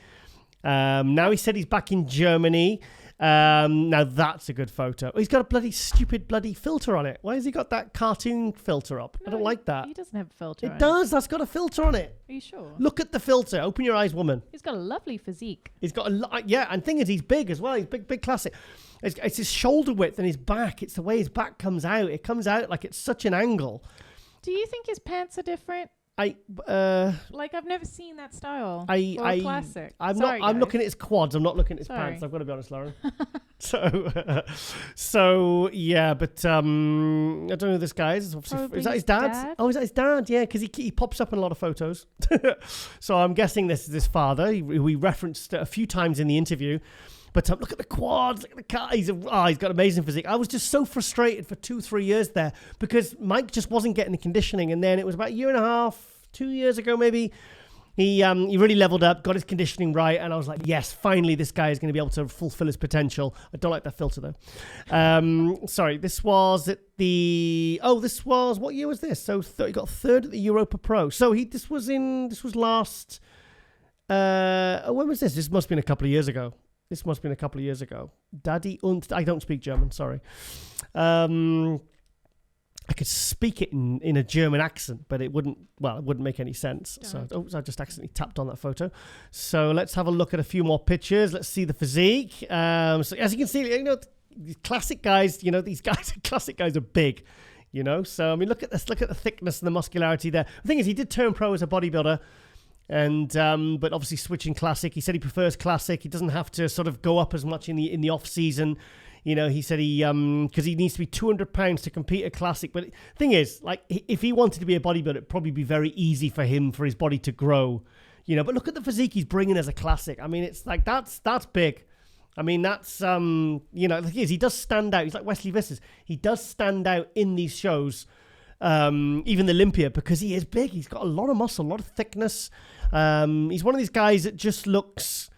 Now he said he's back in Germany. Now that's a good photo. He's got a stupid filter on it. Why has he got that cartoon filter up? I don't like that. He doesn't have a filter on it. It does. That's got a filter on it. Are you sure? Look at the filter. Open your eyes, woman. He's got a lovely physique. He's got and thing is, he's big as well. He's big classic. It's his shoulder width and his back. It's the way his back comes out. It comes out like it's such an angle. Do you think his pants are different? I've never seen that style. Classic. I'm looking at his quads. I'm not looking at his pants. I've got to be honest, Lauren. so yeah, but I don't know who this guy is. Is that his dad? Oh, is that his dad? Yeah, because he pops up in a lot of photos. So I'm guessing this is his father. We referenced a few times in the interview. But look at the quads, look at the car. He's got amazing physique. I was just so frustrated for 2-3 years there because Mike just wasn't getting the conditioning. And then it was about a year and a half, 2 years ago maybe, he really leveled up, got his conditioning right. And I was like, yes, finally this guy is going to be able to fulfill his potential. I don't like that filter though. Sorry, this was at what year was this? So he got third at the Europa Pro. So this was last, when was this? This must have been a couple of years ago. Daddy und... I don't speak German, sorry. I could speak it in a German accent, but it wouldn't make any sense. So I just accidentally tapped on that photo. So let's have a look at a few more pictures. Let's see the physique. So as you can see, these classic guys, these guys, classic guys are big, So, I mean, look at this. Look at the thickness and the muscularity there. The thing is, he did turn pro as a bodybuilder. And but obviously switching classic. He said he prefers classic. He doesn't have to sort of go up as much in the off season. He said because he needs to be 200 pounds to compete at classic. But the thing is, like, if he wanted to be a bodybuilder, it'd probably be very easy for his body to grow. But look at the physique he's bringing as a classic. I mean, it's like that's big. I mean, that's the thing is, he does stand out. He's like Wesley Vissers. He does stand out in these shows. Even the Olympia, because he is big. He's got a lot of muscle, a lot of thickness. He's one of these guys that just looks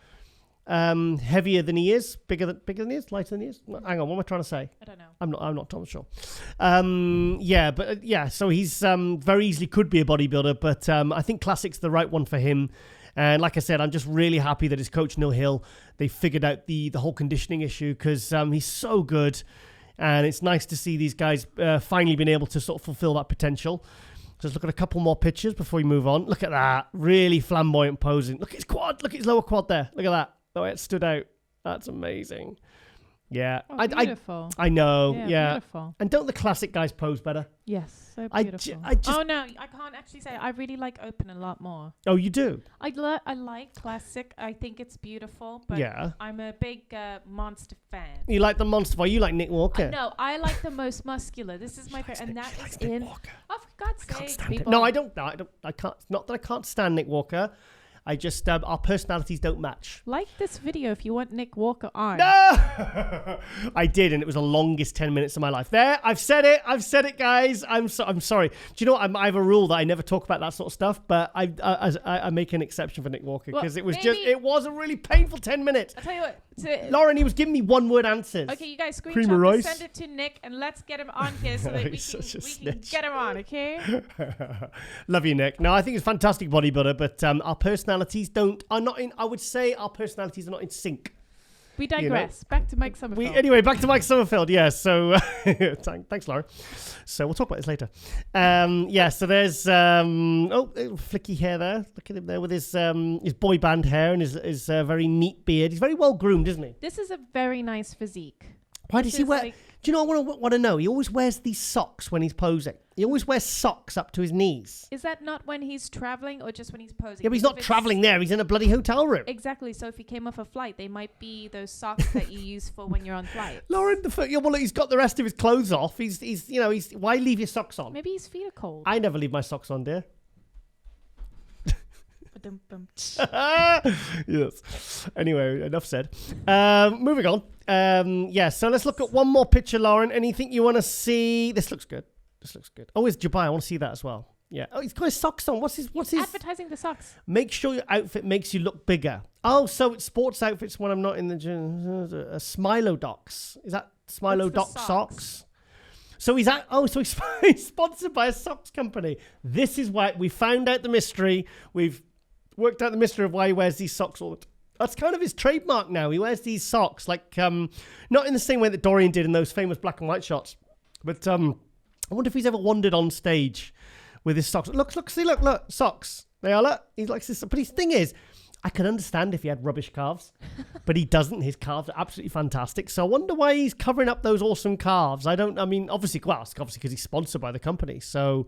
heavier than he is, bigger than he is, lighter than he is. Hang on, what am I trying to say? I don't know. I'm not sure. So he's very easily could be a bodybuilder, but I think classic's the right one for him. And like I said, I'm just really happy that his coach Neil Hill, they figured out the whole conditioning issue, because he's so good. And it's nice to see these guys finally being able to sort of fulfill that potential. Just look at a couple more pictures before we move on. Look at that. Really flamboyant posing. Look at his quad. Look at his lower quad there. Look at that. The way it stood out. That's amazing. Yeah. Beautiful. I know. Yeah. Beautiful. And don't the classic guys pose better? Yes. So beautiful. Oh, no. I can't actually say. I really like open a lot more. Oh, you do? I like classic. I think it's beautiful. But I'm a big monster fan. You like the monster? Well, you like Nick Walker. No, I like the most muscular. This is my favorite. And that is in... Oh, for God's sake, people. No, I don't. I can't. Not that I can't stand Nick Walker. I just, our personalities don't match. Like this video if you want Nick Walker on. No! I did, and it was the longest 10 minutes of my life. There, I've said it, guys. I'm sorry. Do you know what? I have a rule that I never talk about that sort of stuff, but I make an exception for Nick Walker, because it was a really painful 10 minutes. I'll tell you what. Lauren, he was giving me one-word answers. Okay, you guys screenshot, send it to Nick, and let's get him on here so that we can get him on, okay? Love you, Nick. No, I think he's a fantastic bodybuilder, but our personalities are not in sync. We digress. Back to Mike Sommerfeld. Anyway, back to Mike Sommerfeld. Yeah, so thanks, Lauren. So we'll talk about this later. So there's flicky hair there. Look at him there with his boy band hair and his very neat beard. He's very well groomed, isn't he? This is a very nice physique. Why does he wear... Do you know what I want to know? He always wears these socks when he's posing. He always wears socks up to his knees. Is that not when he's traveling or just when he's posing? Yeah, but he's not traveling there. He's in a bloody hotel room. Exactly. So if he came off a flight, they might be those socks that you use for when you're on flight. Lauren, he's got the rest of his clothes off. He's why leave your socks on? Maybe his feet are cold. I never leave my socks on, dear. Yes. Anyway, enough said. Moving on. So let's look at one more picture, Lauren. Anything you want to see? This looks good. Oh, it's Dubai. I want to see that as well. Yeah. Oh, he's got his socks on. What's his? Advertising the socks. Make sure your outfit makes you look bigger. Oh, so it's sports outfits when I'm not in the gym. Smilo Docs. Is that Smilo Doc socks? So he's sponsored by a socks company. This is why we found out the mystery. We've worked out the mystery of why he wears these socks all the time. That's kind of his trademark now. He wears these socks, like not in the same way that Dorian did in those famous black and white shots, but I wonder if he's ever wandered on stage with his socks. Look, socks. They are. Look, he's like this. But his thing is, I could understand if he had rubbish calves, but he doesn't. His calves are absolutely fantastic. So I wonder why he's covering up those awesome calves. Obviously because he's sponsored by the company. So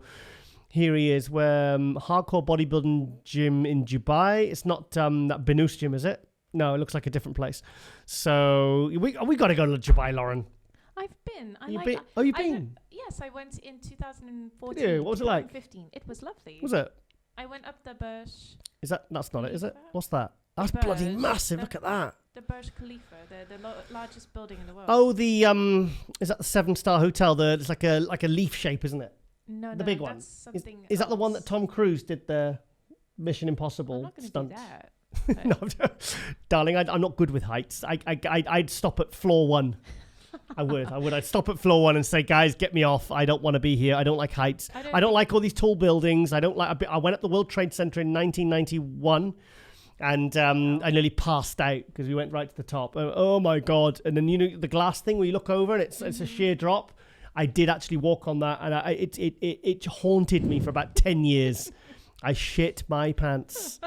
Here he is, where hardcore bodybuilding gym in Dubai. It's not that Benus gym, is it? No, it looks like a different place. So we got to go to Dubai, Lauren. I've been. You've been? Yes, I went in 2014. Yeah, what was it like? 2015. It was lovely. Was it? I went up the Burj. That's not it, is it? What's that? That's Burj, bloody massive. Look at that. The Burj Khalifa, the largest building in the world. Oh, the is that the 7-star hotel? It's like a leaf shape, isn't it? No, the big one. That's something is that the one that Tom Cruise did the Mission Impossible I'm not gonna stunt? do that. No, darling, I'm not good with heights. I'd stop at floor 1. I would. I'd stop at floor 1 and say, guys, get me off. I don't want to be here. I don't like heights. I don't like all these tall buildings. I went up the World Trade Center in 1991 and I nearly passed out because we went right to the top. Oh my God. And then, the glass thing where you look over and it's a sheer drop. I did actually walk on that and it haunted me for about 10 years. I shit my pants.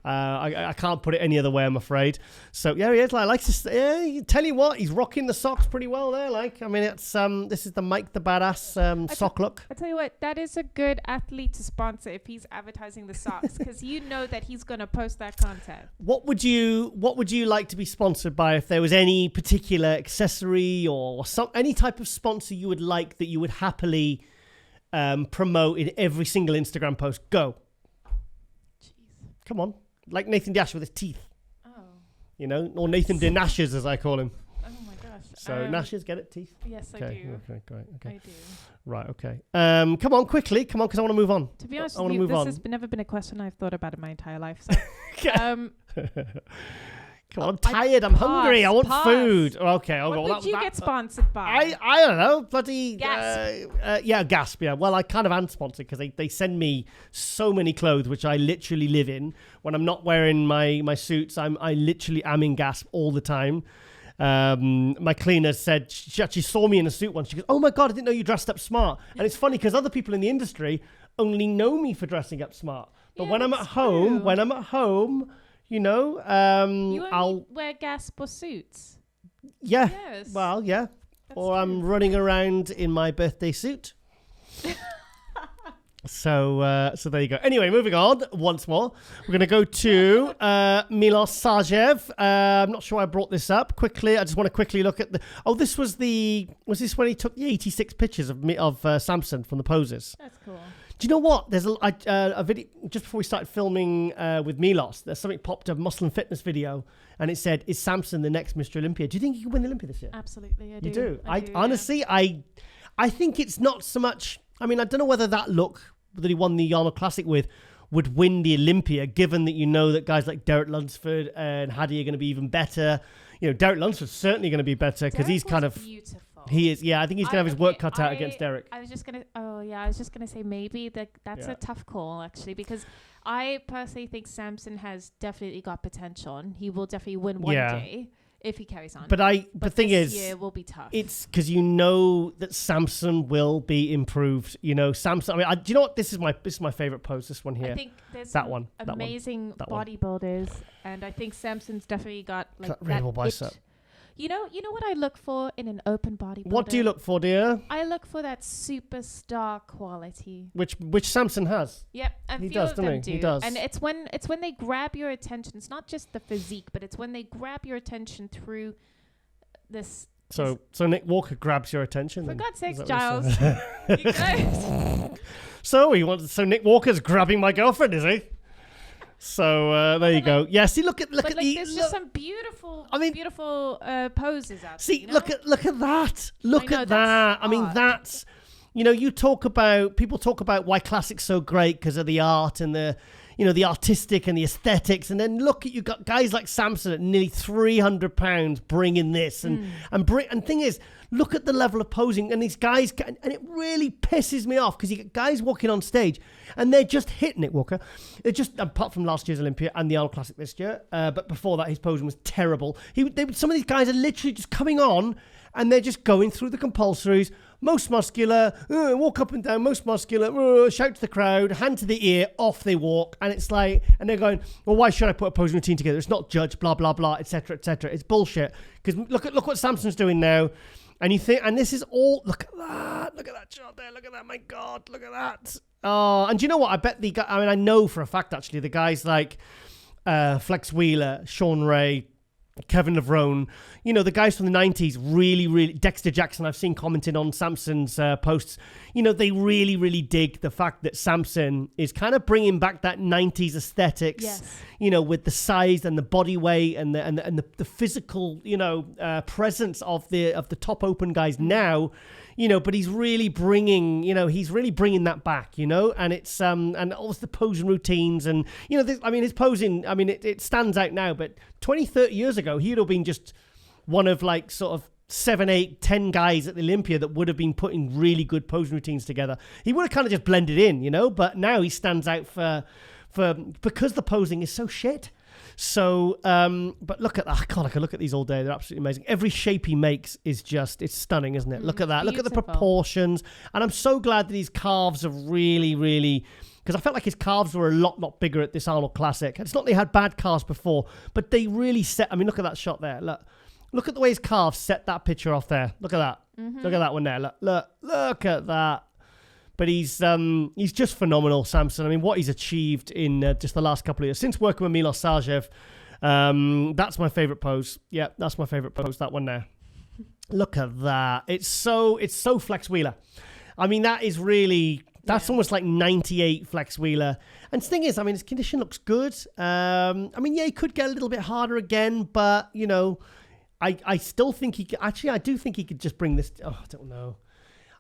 I can't put it any other way, I'm afraid. So yeah, he is. I like to. Yeah, tell you what, he's rocking the socks pretty well there. It's this is the Mike the Badass sock look. I tell you what, that is a good athlete to sponsor if he's advertising the socks, because you know that he's gonna post that content. What would you like to be sponsored by? If there was any particular accessory or any type of sponsor you would like that you would happily promote in every single Instagram post, go. Jeez. Come on. Like Nathan Dash with his teeth. Oh. Or Nathan Dinashes, as I call him. Oh my gosh. So Nashes, get it? Teeth? Yes, I do. Okay, great. Okay. I do. Right, okay. Come on, quickly. Come on, because I want to move on. To be honest with you, this has never been a question I've thought about in my entire life. So, come on, I'm tired. I'm hungry. I want food. Okay. What would you get sponsored by? I don't know. Bloody Gasp. Gasp. Yeah. Well, I kind of am sponsored because they send me so many clothes which I literally live in. When I'm not wearing my suits, I literally am in Gasp all the time. My cleaner said she actually saw me in a suit once. She goes, "Oh my God, I didn't know you dressed up smart." And it's funny because other people in the industry only know me for dressing up smart. But when I'm at home, I'll wear Gasp or suits. Yeah. Yes. Well, yeah. That's or true. I'm running around in my birthday suit. So there you go. Anyway, moving on once more. We're going to go to Milos Sarcev. I'm not sure I brought this up quickly. I just want to quickly look at was this when he took the 86 pictures of Samson from the poses? That's cool. Do you know what? There's a video just before we started filming with Milos. There's something popped up, muscle and fitness video, and it said, "Is Samson the next Mr. Olympia?" Do you think he could win the Olympia this year? Absolutely, I do. You do? I do, honestly, yeah. I think it's not so much. I mean, I don't know whether that look that he won the Arnold Classic with would win the Olympia, given that that guys like Derek Lunsford and Hadi are going to be even better. Derek Lunsford's certainly going to be better because he's kind of beautiful. He is, yeah. I think he's going to have his work cut out against Derek. I was just going to say maybe that's a tough call, actually, because I personally think Samson has definitely got potential, and he will definitely win one day if he carries on. But the thing is, this year will be tough. It's because that Samson will be improved. Samson. I mean, do you know what? This is my favorite pose. This one here. I think there's amazing bodybuilders, and I think Samson's definitely got like that bicep. You know what I look for in an open bodybuilder? What do you look for, dear? I look for that superstar quality. Which Samson has. Yep, and he few does, of them do. He does. And it's when they grab your attention. It's not just the physique, but it's when they grab your attention through this. So Nick Walker grabs your attention. For God's sakes, Giles. You guys. So Nick Walker's grabbing my girlfriend, is he? So there you go. Yeah, see, look at there's just some beautiful, beautiful poses out there. See, look at that. Look at that. I mean, that's people talk about why classic's so great because of the art and the artistic and the aesthetics, and then look at you got guys like Samson at nearly 300 pounds bringing this and thing is, look at the level of posing and these guys, and it really pisses me off because you get guys walking on stage and they're just hitting it, Walker. They're just, apart from last year's Olympia and the Arnold Classic this year, but before that his posing was terrible. Some of these guys are literally just coming on and they're just going through the compulsories. Most muscular, walk up and down, most muscular, shout to the crowd, hand to the ear, off they walk. And it's like, and they're going, well, why should I put a posing routine together? It's not judged, blah, blah, blah, etc., etc. It's bullshit. Because look what Samson's doing now. And you think, and this is all, look at that shot there, look at that, my God, look at that. Oh, and do you know what? I bet I know for a fact, actually, the guys like Flex Wheeler, Sean Ray, Kevin Levrone, the guys from the 90s really, Dexter Jackson, I've seen commenting on Samson's posts, they really, really dig the fact that Samson is kind of bringing back that 90s aesthetics, yes. With the size and the body weight and the physical, presence of the top open guys now, but he's really bringing, that back, and it's, and also the posing routines and, his posing, it stands out now, but 20, 30 years ago, he'd have been just one of like sort of 7, 8, 10 guys at the Olympia that would have been putting really good posing routines together. He would have kind of just blended in, but now he stands out because the posing is so shit. So, but look at that. God, I could look at these all day. They're absolutely amazing. Every shape he makes is just, it's stunning, isn't it? Look at that. Beautiful. Look at the proportions. And I'm so glad that his calves have really, because I felt like his calves were a lot bigger at this Arnold Classic. It's not they had bad calves before, but they really set, look at that shot there. Look at the way his calves set that picture off there. Look at that. Mm-hmm. Look at that one there. Look at that. But he's just phenomenal, Samson. What he's achieved in just the last couple of years. Since working with Milos Sarcev, that's my favorite pose. Yeah, that's my favorite pose, that one there. Look at that. It's so Flex Wheeler. That is really... That's almost like 98 Flex Wheeler. And the thing is, his condition looks good. He could get a little bit harder again, but, I still think he could... Actually, I do think he could just bring this... Oh, I don't know.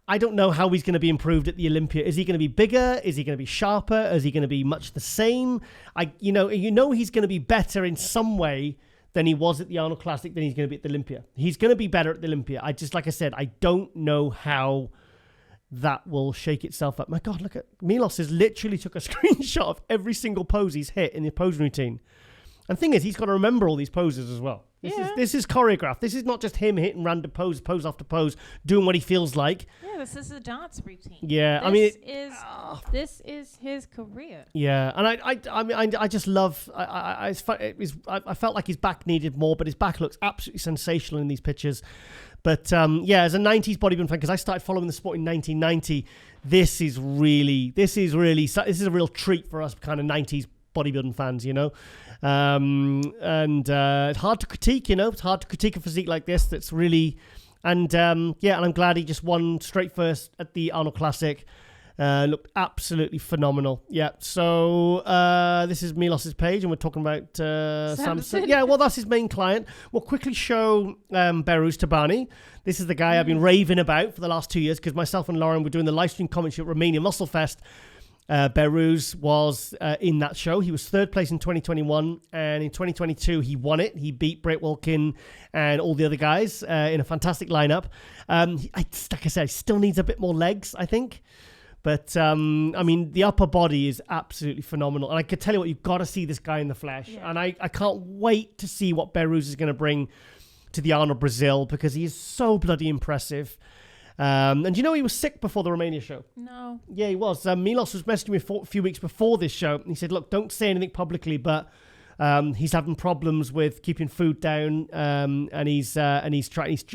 I don't know how he's going to be improved at the Olympia. Is he going to be bigger? Is he going to be sharper? Is he going to be much the same? He's going to be better in some way than he was at the Arnold Classic than he's going to be at the Olympia. He's going to be better at the Olympia. Like I said, I don't know how that will shake itself up. My God, look at Milos has literally took a screenshot of every single pose he's hit in the posing routine. And the thing is, he's got to remember all these poses as well. This is choreographed. This is not just him hitting random pose after pose, doing what he feels like. Yeah, this is a dance routine. Yeah, this is his career. Yeah, and I just love. I felt like his back needed more, but his back looks absolutely sensational in these pictures. But as a 90s bodybuilding fan, because I started following the sport in 1990, this is a real treat for us kind of 90s bodybuilding fans, and it's hard to critique, it's hard to critique a physique like this. That's really, and I'm glad he just won straight first at the Arnold Classic. Looked absolutely phenomenal. Yeah. So this is Milos's page, and we're talking about Samson. Yeah. Well, that's his main client. We'll quickly show Behrooz Tabani. This is the guy I've been raving about for the last 2 years because myself and Lauren were doing the live stream commentary at Romania Muscle Fest. Behrooz was in that show. He was third place in 2021, and in 2022 he won it. He beat Brett Wilkin and all the other guys in a fantastic lineup. Like I said, he still needs a bit more legs, I think. But, the upper body is absolutely phenomenal. And I could tell you what, you've got to see this guy in the flesh. Yeah. And I can't wait to see what Behrooz is going to bring to the Arnold Brazil because he is so bloody impressive. And he was sick before the Romania show? No. Yeah, he was. Milos was messaging me a few weeks before this show. And he said, look, don't say anything publicly, but he's having problems with keeping food down, and he's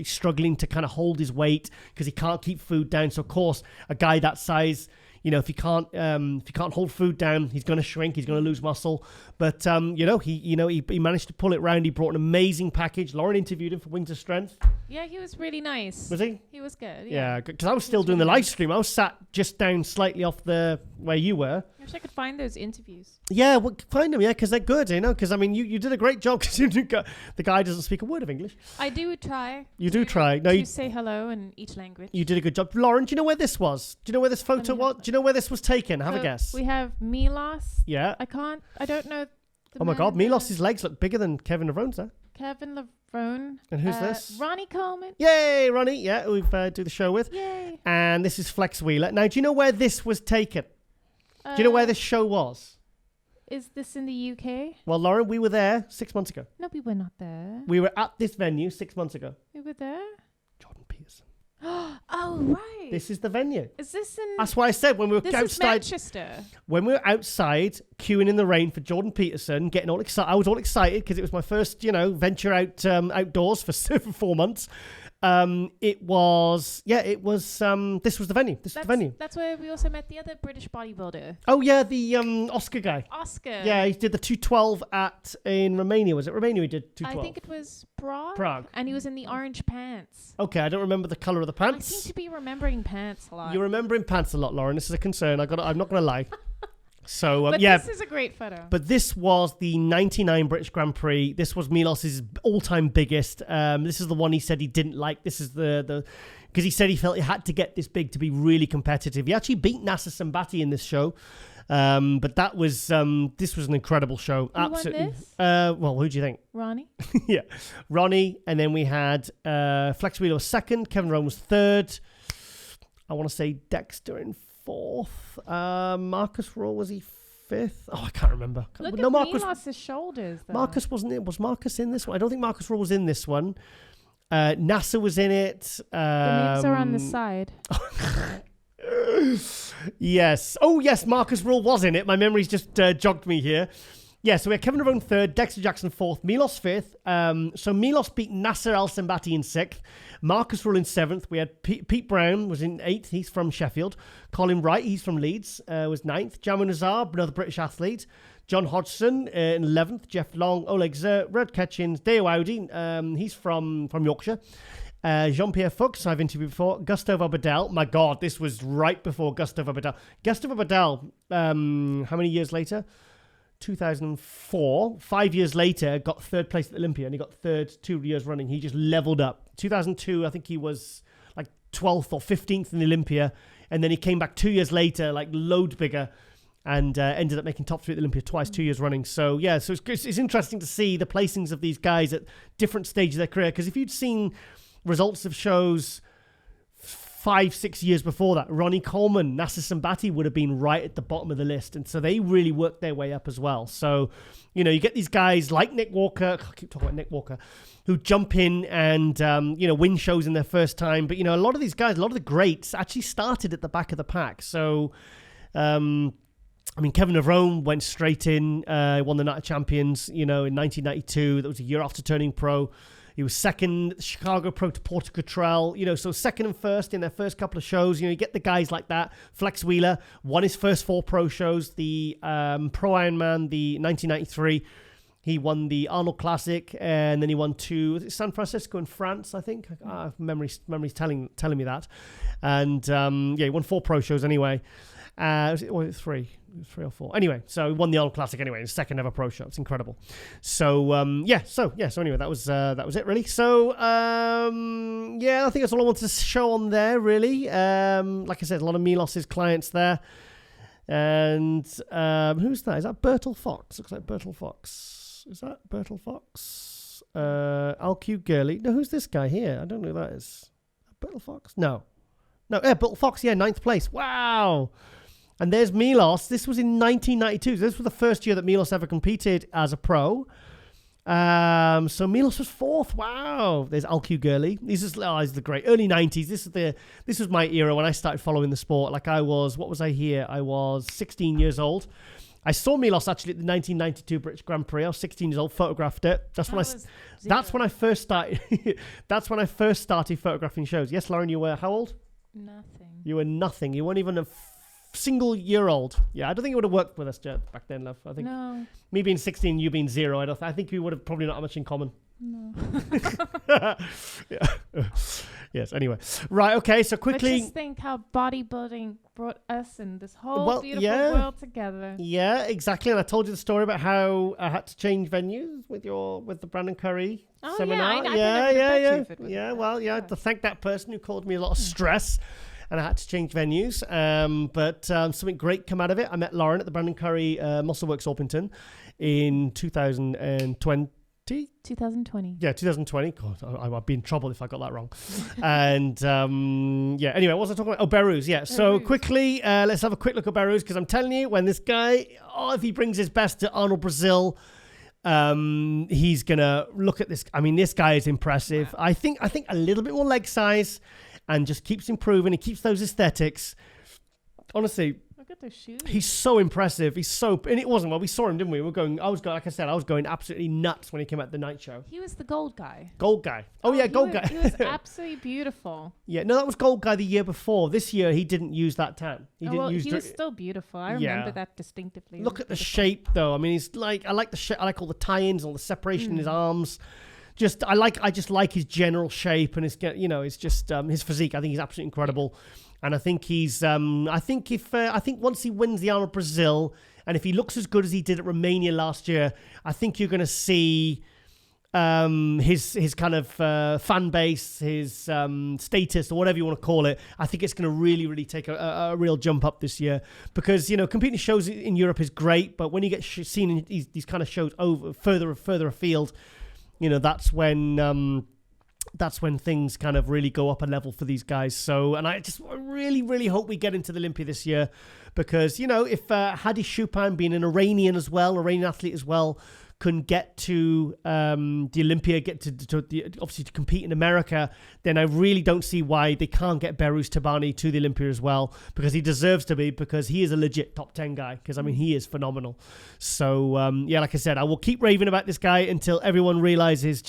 struggling to kind of hold his weight because he can't keep food down. So, of course, a guy that size... if he can't hold food down, he's going to shrink. He's going to lose muscle. But he managed to pull it round. He brought an amazing package. Lauren interviewed him for Wings of Strength. Yeah, he was really nice. Was he? He was good. Yeah, because I was still doing the live stream. I was sat just down slightly off the where you were. I wish I could find those interviews. Yeah, well, find them. Yeah, because they're good. Because you did a great job. Because the guy doesn't speak a word of English. I do try. You do try. No, you say hello in each language. You did a good job, Lauren. Do you know where this was? Do you know where this photo was? Do you know where this was taken? Have a guess. We have Milos. Yeah. I don't know. Oh my God, Milos's legs look bigger than Kevin Levrone's there. Kevin Levrone. And who's this? Ronnie Coleman. Yay, Ronnie. Yeah, we've do the show with. Yay. And this is Flex Wheeler. Now, do you know where this was taken? Do you know where this show was? Is this in the UK? Well, Lauren, we were there 6 months ago. No, we were not there. We were at this venue 6 months ago. We were there? Jordan Peterson. Oh, right. This is the venue. Is this in... That's why I said when we were outside... This is Manchester. When we were outside, queuing in the rain for Jordan Peterson, getting all excited. I was all excited because it was my first, venture out outdoors for 4 months. It was this was the venue. That's where we also met the other British bodybuilder. Oh yeah, the Oscar guy. Oscar. Yeah, he did the 212 in Romania. Was it Romania he did 212? I think it was Prague. Prague. And he was in the orange pants. Okay, I don't remember the colour of the pants. I seem to be remembering pants a lot. You're remembering pants a lot, Lauren. This is a concern. I'm not going to lie. So, but this is a great photo. But this was the 99 British Grand Prix. This was Milos's all-time biggest. This is the one he said he didn't like. This is the because he said he felt he had to get this big to be really competitive. He actually beat Nasser Sambati in this show. But that was this was an incredible show. Who Absolutely. won this? Well, who do you think? Ronnie. Yeah, Ronnie, and then we had Flex Wheeler was second, Kevin Rome was third. I want to say Dexter in fourth. Marcus Raw, was he fifth? Oh, I can't remember. Look no, at Marcus. Milos' shoulders, though. Marcus wasn't it? Was Marcus in this one? I don't think Marcus Raw was in this one. NASA was in it. The names are on the side. Yes. Oh, yes. Marcus Raw was in it. My memory's just jogged me here. Yeah, so we had Kevin Ravone third, Dexter Jackson fourth, Milos fifth. So Milos beat Nasser Al Sambati in sixth, Marcus Rull in seventh. We had Pete Brown was in eighth. He's from Sheffield. Colin Wright, he's from Leeds, was ninth. Jamu Nazar, another British athlete. John Hodgson in 11th. Jeff Long, Oleg Zer, Red Ketchins, Deo Audi, he's from Yorkshire. Jean-Pierre Fuchs, I've interviewed before. Gustavo Abadal. My God, this was right before Gustavo Abadal. Gustavo Abadal, how many years later? 2004, 5 years later, got third place at Olympia, and he got third 2 years running. He just leveled up. 2002, I think he was like 12th or 15th in the Olympia, and then he came back 2 years later, like loads bigger, and ended up making top 3 at the Olympia twice, 2 years running. So yeah, so it's interesting to see the placings of these guys at different stages of their career, because if you'd seen results of shows 5-6 years before that, Ronnie Coleman, Nasser Sambati would have been right at the bottom of the list. And so they really worked their way up as well. So, you know, you get these guys like Nick Walker, I keep talking about Nick Walker, who jump in and, win shows in their first time. But, you know, a lot of these guys, a lot of the greats actually started at the back of the pack. So, Kevin Navrone went straight in, won the Night of Champions, in 1992. That was a year after turning pro. He was second Chicago Pro to Porter Cottrell, so second and first in their first couple of shows. You get the guys like that. Flex Wheeler won his first 4 pro shows. The Pro Ironman, the 1993, he won the Arnold Classic, and then he won 2, San Francisco in France, I think. Memory's telling me that. And he won 4 pro shows anyway. Was it 3? 3 or 4. Anyway, so he won the Arnold Classic anyway, his second ever pro show. It's incredible. So so anyway, that was it really. So I think that's all I wanted to show on there really. Like I said, a lot of Milos's clients there. And who's that? Is that Bertel Fox? Looks like Bertel Fox. Is that Bertel Fox? LQ Gurley. No, who's this guy here? I don't know who that is. Bertel Fox? No, Bertel Fox, 9th place. Wow. And there's Milos. This was in 1992. This was the first year that Milos ever competed as a pro. So Milos was 4th. Wow. There's LQ Gurley. He's the great early 90s. This was my era when I started following the sport. Like I was 16 years old. I saw Milos actually at the 1992 British Grand Prix. I was 16 years old, photographed it. That's when I first started. That's when I first started photographing shows. Yes, Lauren, you were how old? Nothing. You were nothing. You weren't even a single year old. Yeah, I don't think it would have worked with us back then, love. I think no. Me being 16, you being 0. I think we would have probably not had much in common. No. Yeah. Yes. Anyway, right. Okay. So quickly. But just think how bodybuilding brought us and this whole beautiful world together. Yeah, exactly. And I told you the story about how I had to change venues with the Brandon Curry seminar. Yeah. Well, I had to thank that person who caused me a lot of stress. And I had to change venues. But something great came out of it. I met Lauren at the Brandon Curry Muscleworks Orpington in 2020. 2020. Yeah, 2020. God, I'd be in trouble if I got that wrong. And anyway, what was I talking about? Oh, Belarus. Yeah. So quickly, let's have a quick look at Belarus, because I'm telling you, when this guy, if he brings his best to Arnold Brazil, he's gonna look at this. I mean, this guy is impressive. Wow. I think a little bit more leg size, and just keeps improving. He keeps those aesthetics. Honestly, Look at the shoes. He's so impressive. And it wasn't, well, we saw him, didn't we? Like I said, I was going absolutely nuts when he came out the night show. He was the gold guy. Gold guy. Oh yeah, gold guy. He was absolutely beautiful. Yeah, no, that was gold guy the year before. This year, he didn't use that tan. He was still beautiful. I remember that distinctively. Look at the shape, though. I mean, he's like, I like the shape. I like all the tie-ins, all the separation in his arms. I just like his general shape and it's just his physique. I think he's absolutely incredible, and I think he's I think once he wins the Arnold Brazil, and if he looks as good as he did at Romania last year, I think you're going to see his kind of fan base, his status, or whatever you want to call it. I think it's going to really, really take a real jump up this year, because competing shows in Europe is great, but when you get seen in these kind of shows further afield, that's when things kind of really go up a level for these guys. So, and I really, really hope we get into the Olympia this year, because, if Hadi Chupin, being an Iranian athlete as well, can get to the Olympia, get obviously to compete in America, then I really don't see why they can't get Behrouz Tabani to the Olympia as well, because he deserves to be, because he is a legit top 10 guy, because I mean he is phenomenal. So like I said, I will keep raving about this guy until everyone realizes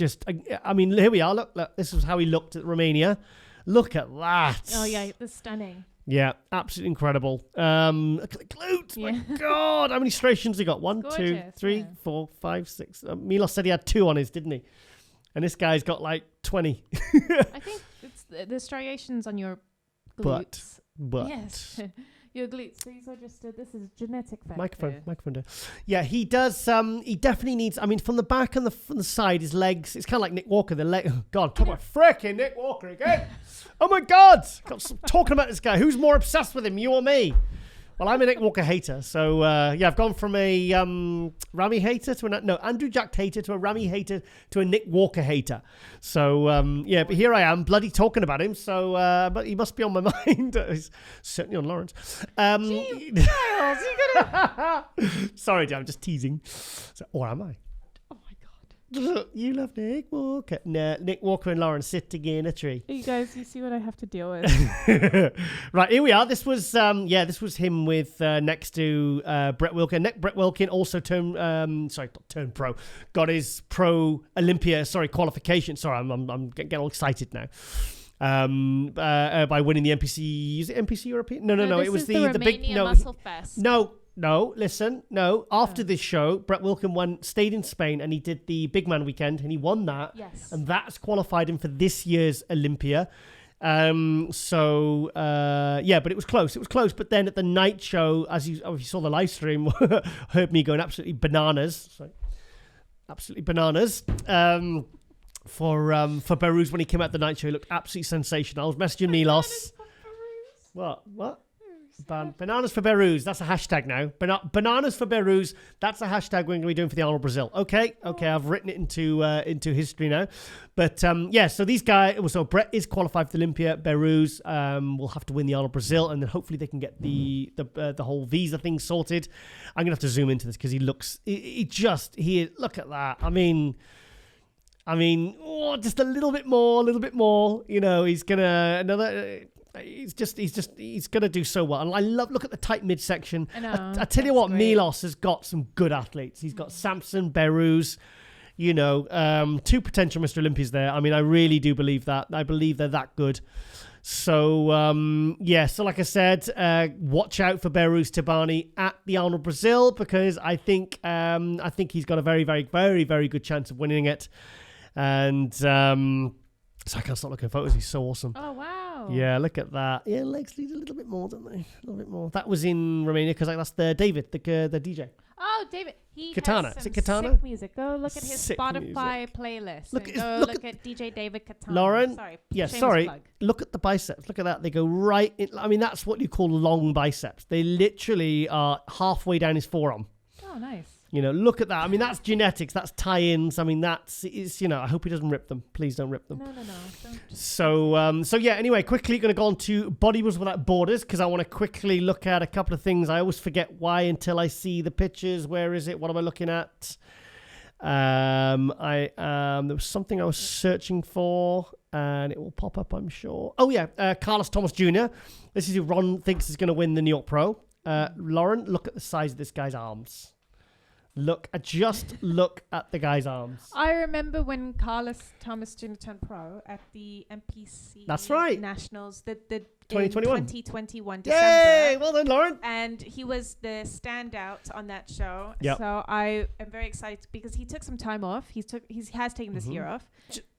I mean, here we are, look, this is how he looked at Romania. Look at that. Oh yeah, it's stunning. Yeah, absolutely incredible. Look at the glutes. Yeah. My God. How many striations he got? 1, 2, 3, 4, 5, 6. Milos said he had 2 on his, didn't he? And this guy's got like 20. I think it's the striations on your glutes. But. Yes. Your glutes. These are just, this is genetic factor. Microphone there. Yeah, he does. He definitely needs, I mean, from the back and from the side, his legs, it's kind of like Nick Walker. Oh, God, talk about frickin' Nick Walker again. Oh, my God. Talking about this guy. Who's more obsessed with him, you or me? Well, I'm a Nick Walker hater. So, I've gone from a Ramy hater to Andrew Jack hater to a Ramy hater to a Nick Walker hater. So, but here I am, bloody talking about him. So, but he must be on my mind. He's certainly on Lawrence. Sorry, I'm just teasing. Or am I? You love Nick Walker. No, Nick Walker and Lauren sitting in a tree. You guys, you see what I have to deal with. Right, here we are. This was him with next to Brett Wilkin. Brett Wilkin also turned pro. Got his pro Olympia, qualification. Sorry, I'm getting all excited now. By winning the NPC. Is it NPC European? No. It was the big Muscle Fest. No, listen. After this show, Brett Wilkin stayed in Spain, and he did the Big Man weekend, and he won that. Yes. And that's qualified him for this year's Olympia. But it was close. But then at the night show, as you saw the live stream, heard me going absolutely bananas. Absolutely bananas. For Behrouz when he came out the night show, he looked absolutely sensational. I was messaging Milos. What? Bananas for Behrouz. That's a hashtag now. Bananas for Behrouz. That's a hashtag we're going to be doing for the Arnold Brazil. Okay. I've written it into history now. But so these guys. So Brett is qualified for the Olympia. Behrouz will have to win the Arnold Brazil, and then hopefully they can get the whole visa thing sorted. I'm gonna have to zoom into this because he looks. Look at that. I mean, just a little bit more. He's gonna He's gonna do so well. And look at the tight midsection. I tell you what, great. Milos has got some good athletes. He's got Samson, Behrouz, 2 potential Mr. Olympias there. I mean, I really do believe that. I believe they're that good. So so like I said, watch out for Behrouz Tabani at the Arnold Brazil, because I think he's got a very, very, very, very good chance of winning it. And so I can't stop looking at photos. He's so awesome. Oh, wow. Yeah, look at that. Yeah, legs need a little bit more, don't they? A little bit more. That was in Romania because that's the David, the DJ. Oh, David. He Katana. has Is some it Katana? sick music. Go look at his Sick Spotify playlist. Look at DJ David Katana. Lauren. Sorry. Yeah, Shameless sorry. plug. Look at the biceps. Look at that. They go right in. I mean, that's what you call long biceps. They literally are halfway down his forearm. Oh, nice. Look at that. I mean, that's genetics. That's tie-ins. I mean, I hope he doesn't rip them. Please don't rip them. No. Don't. So yeah, anyway, quickly going to go on to Bodybuilders Without Borders, because I want to quickly look at a couple of things. I always forget why until I see the pictures. Where is it? What am I looking at? There was something I was searching for, and it will pop up, I'm sure. Oh, yeah, Carlos Thomas Jr. This is who Ron thinks is going to win the New York Pro. Lauren, look at the size of this guy's arms. Look at the guy's arms. I remember when Carlos Thomas Jr. turned pro at the MPC. That's right. Nationals. The 2021 December. Yay! Well done, Lauren. And he was the standout on that show. Yep. So I am very excited because he took some time off. He has taken this year off.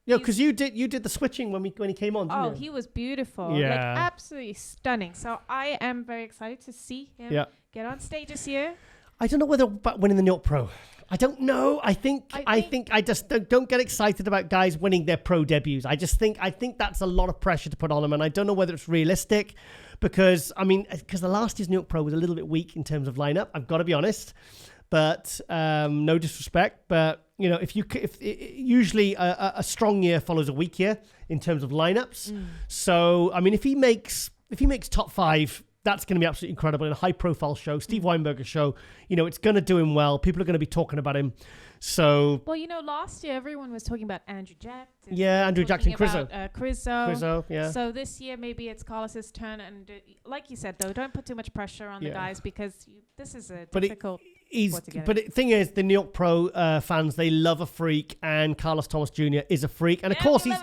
Yeah, because you did the switching when he came on. Didn't you? He was beautiful. Yeah. Like absolutely stunning. So I am very excited to see him get on stage this year. I don't know whether about winning the New York Pro. I don't know. I think I just don't get excited about guys winning their pro debuts. I think that's a lot of pressure to put on them, and I don't know whether it's realistic because the last year's New York Pro was a little bit weak in terms of lineup. I've got to be honest, but no disrespect, but you know, if usually a strong year follows a weak year in terms of lineups. So I mean, if he makes top 5. That's going to be absolutely incredible in a high-profile show, Steve Weinberger show. You know, it's going to do him well. People are going to be talking about him. So, well, you know, last year everyone was talking about Andrew Jackson. Yeah, Andrew Jackson, Crizzo. Crizzo, yeah. So this year maybe it's Carlos's turn, and like you said, though, don't put too much pressure on the guys because this is a difficult. But the thing is, the New York Pro fans, they love a freak, and Carlos Thomas Jr. is a freak, and of course he's.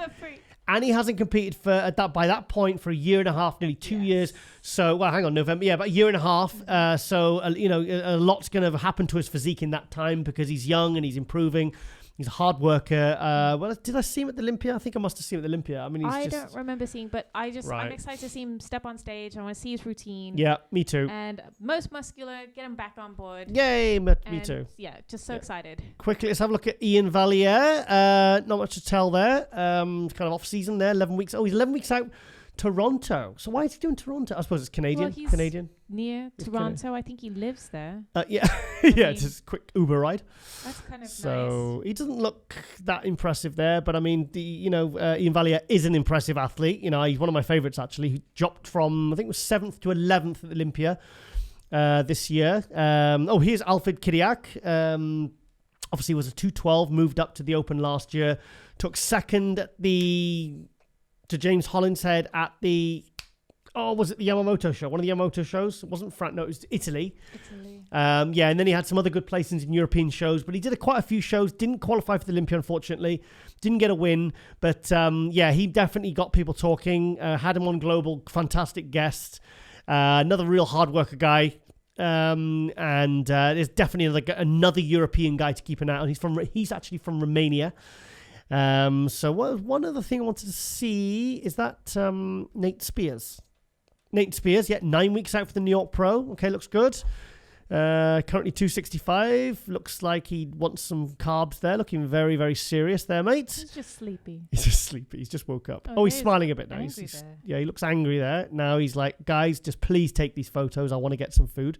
And he hasn't competed by that point for a year and a half, nearly 2 years. So, well, hang on, November. Yeah, about a year and a half. So, you know, a lot's going to happen to his physique in that time because he's young and he's improving. He's a hard worker. Well, did I see him at the Olympia? I think I must have seen him at the Olympia. I mean, I don't remember seeing, but I'm excited to see him step on stage. I want to see his routine. Yeah, me too. And most muscular, get him back on board. Yay, me too. Yeah, just so excited. Quickly, let's have a look at Ian Valliere. Not much to tell there. Kind of off season there, 11 weeks. Oh, he's 11 weeks out. Toronto. So why is he doing Toronto? I suppose it's Canadian. Well, he's Canadian. Near Toronto. I think he lives there. Yeah. Yeah, just a quick Uber ride. That's kind of nice. So he doesn't look that impressive there, but I mean, Ian Valliere is an impressive athlete. You know, he's one of my favorites actually. He dropped from, I think it was 7th to 11th at Olympia this year. Here's Alfred Kiriak. Obviously was a 212, moved up to the Open last year. Took second to James Hollinshead at was it the Yamamoto show? One of the Yamamoto shows? It wasn't France, no, it was Italy. And then he had some other good placings in European shows, but he did quite a few shows, didn't qualify for the Olympia, unfortunately, didn't get a win, but he definitely got people talking, had him on Global, fantastic guest, another real hard worker guy, and there's definitely another European guy to keep an eye on. He's actually from Romania. So one other thing I wanted to see is that Nate Spears. 9 weeks out for the New York Pro. Okay, looks good. Currently 265. Looks like he wants some carbs there. Looking very, very serious there, mate. He's just sleepy. He's just woke up. He's smiling a bit now. He looks angry there. Now he's like, guys, just please take these photos. I want to get some food.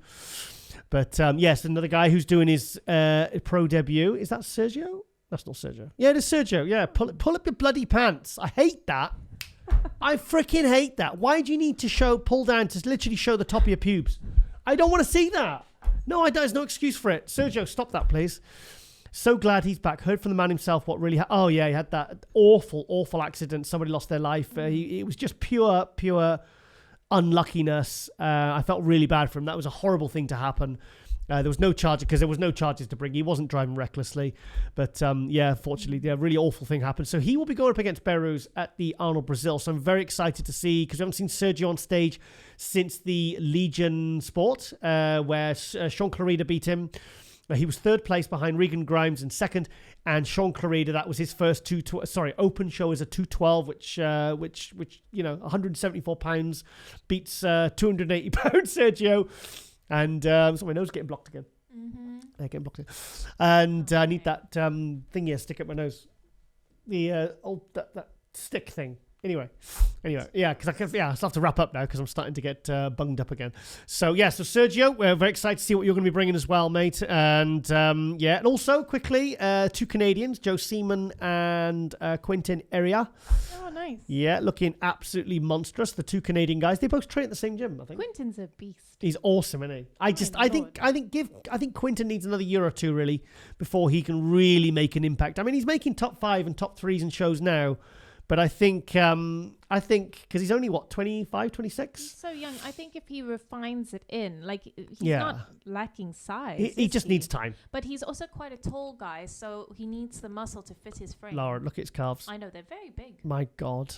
But yes, another guy who's doing his pro debut. Is that Sergio? That's not Sergio. Yeah, it is Sergio. Yeah, pull up your bloody pants. I hate that. I freaking hate that. Why do you need to pull down to literally show the top of your pubes? I don't want to see that. No, there's no excuse for it. Sergio, stop that, please. So glad he's back. Heard from the man himself what really he had that awful accident. Somebody lost their life. It was just pure unluckiness. I felt really bad for him. That was a horrible thing to happen. There was no charge because there was no charges to bring. He wasn't driving recklessly. But unfortunately, a really awful thing happened. So he will be going up against Beirut at the Arnold Brazil. So I'm very excited to see, because we haven't seen Sergio on stage since the Legion Sport, where Sean Clarida beat him. He was third place behind Regan Grimes in second. And Sean Clarida, that was his first open show as a 212, which 174 pounds beats 280 pounds Sergio. And so my nose is getting blocked again. Mm-hmm. They're getting blocked again. And I need that thing here, stick up my nose. The that stick thing. Anyway, yeah, because I still have to wrap up now because I'm starting to get bunged up again. So so Sergio, we're very excited to see what you're going to be bringing as well, mate. And and also quickly, 2 Canadians, Joe Seaman and Quentin Eria. Oh, nice. Yeah, looking absolutely monstrous. The 2 Canadian guys, they both train at the same gym, I think. Quentin's a beast. He's awesome, isn't he? I think Quentin needs another year or two really before he can really make an impact. I mean, he's making top 5 and top 3s in shows now. But I think I think, because he's only, 25, 26? He's so young. I think if he refines it in, like, he's Yeah. not lacking size. He just needs time. But he's also quite a tall guy, so he needs the muscle to fit his frame. Laura, look at his calves. I know, they're very big. My God.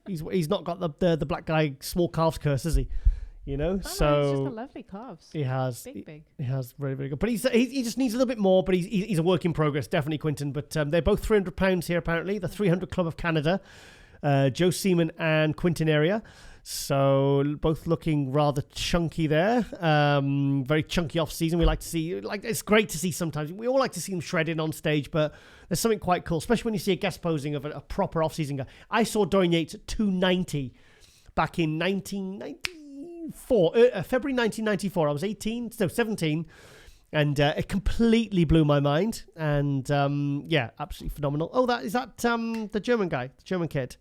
He's not got the black guy small calves curse, has he? You know, No, he's just so got lovely calves. he has. Big. He has very, very good. But he just needs a little bit more, but he's a work in progress, definitely, Quinton. But they're both 300 pounds here, apparently. The 300 Club of Canada, Joe Seaman and Quinton Area. So both looking rather chunky there. Very chunky off season. We like to see, it's great to see sometimes. We all like to see them shredded on stage, but there's something quite cool, especially when you see a guest posing of a proper off season guy. I saw Dorian Yates at 290 back in 1994, February 1994. I was 17, and it completely blew my mind. And yeah, absolutely phenomenal. Oh, is that the German guy, the German kid?